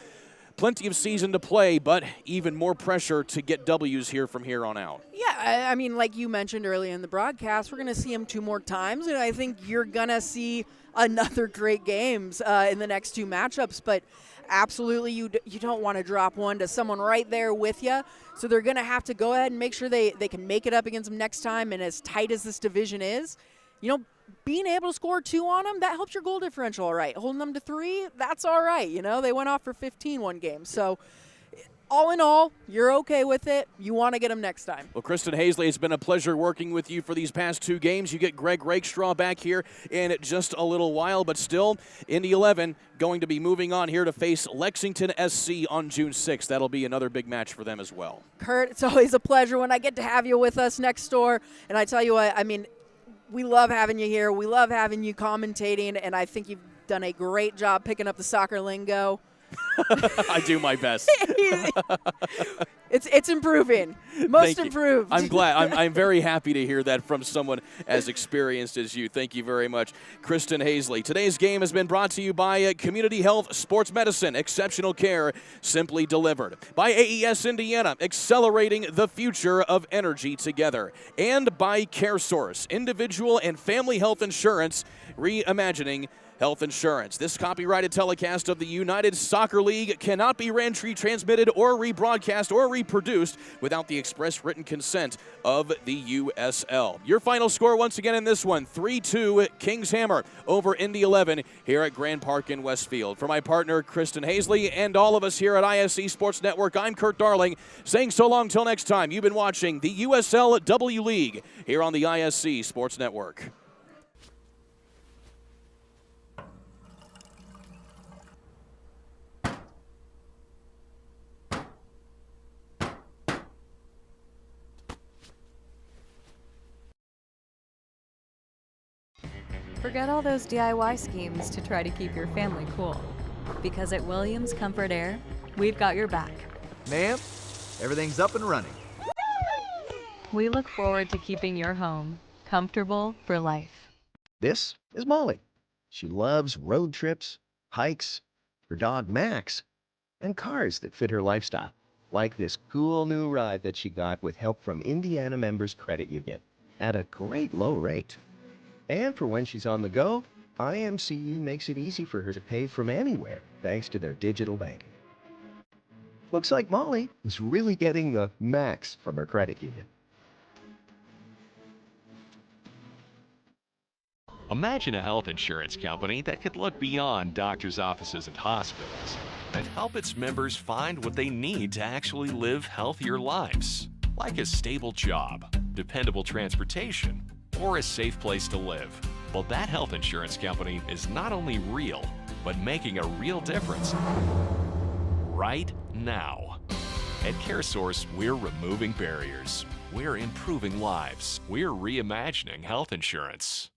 Speaker 1: plenty of season to play, but even more pressure to get W's here from here on out.
Speaker 2: Yeah, I mean, like you mentioned earlier in the broadcast, we're going to see him 2 more times, and I think you're going to see another great games in the next 2 matchups, but absolutely you don't want to drop one to someone right there with you, so they're going to have to go ahead and make sure they can make it up against them next time, and as tight as this division is, you know, being able to score 2 on them, that helps your goal differential all right. Holding them to 3, that's all right. You know, they went off for 15 one game. So all in all, you're okay with it. You want to get them next time.
Speaker 1: Well, Kristen Hazley, it's been a pleasure working with you for these past 2 games. You get Greg Rakestraw back here in just a little while, but still, Indy 11 going to be moving on here to face Lexington SC on June 6th. That'll be another big match for them as well.
Speaker 2: Kurt, it's always a pleasure when I get to have you with us next door. And I tell you what, I mean, we love having you here. We love having you commentating, and I think you've done a great job picking up the soccer lingo.
Speaker 1: I do my best.
Speaker 2: It's improving. Most
Speaker 1: Thank you.
Speaker 2: improved.
Speaker 1: I'm glad. I'm very happy to hear that from someone as experienced as you. Thank you very much, Kristen Hazley. Today's game has been brought to you by Community Health Sports Medicine, exceptional care simply delivered. By AES Indiana, accelerating the future of energy together. And by CareSource, individual and family health insurance, reimagining health insurance. This copyrighted telecast of the United Soccer League cannot be retransmitted or rebroadcast or reproduced without the express written consent of the USL. Your final score once again in this one, 3-2 Kings Hammer over Indy 11 here at Grand Park in Westfield. For my partner, Kristen Hazley, and all of us here at ISC Sports Network, I'm Kurt Darling, saying so long till next time. You've been watching the USLW League here on the ISC Sports Network.
Speaker 8: Forget all those DIY schemes to try to keep your family cool. Because at Williams Comfort Air, we've got your back.
Speaker 9: Ma'am, everything's up and running.
Speaker 8: We look forward to keeping your home comfortable for life.
Speaker 6: This is Molly. She loves road trips, hikes, her dog Max, and cars that fit her lifestyle, like this cool new ride that she got with help from Indiana Members Credit Union at a great low rate. And for when she's on the go, IMCU makes it easy for her to pay from anywhere thanks to their digital banking. Looks like Molly is really getting the max from her credit union.
Speaker 3: Imagine a health insurance company that could look beyond doctors' offices and hospitals and help its members find what they need to actually live healthier lives, like a stable job, dependable transportation, or a safe place to live. Well, that health insurance company is not only real, but making a real difference right now. At CareSource, we're removing barriers. We're improving lives. We're reimagining health insurance.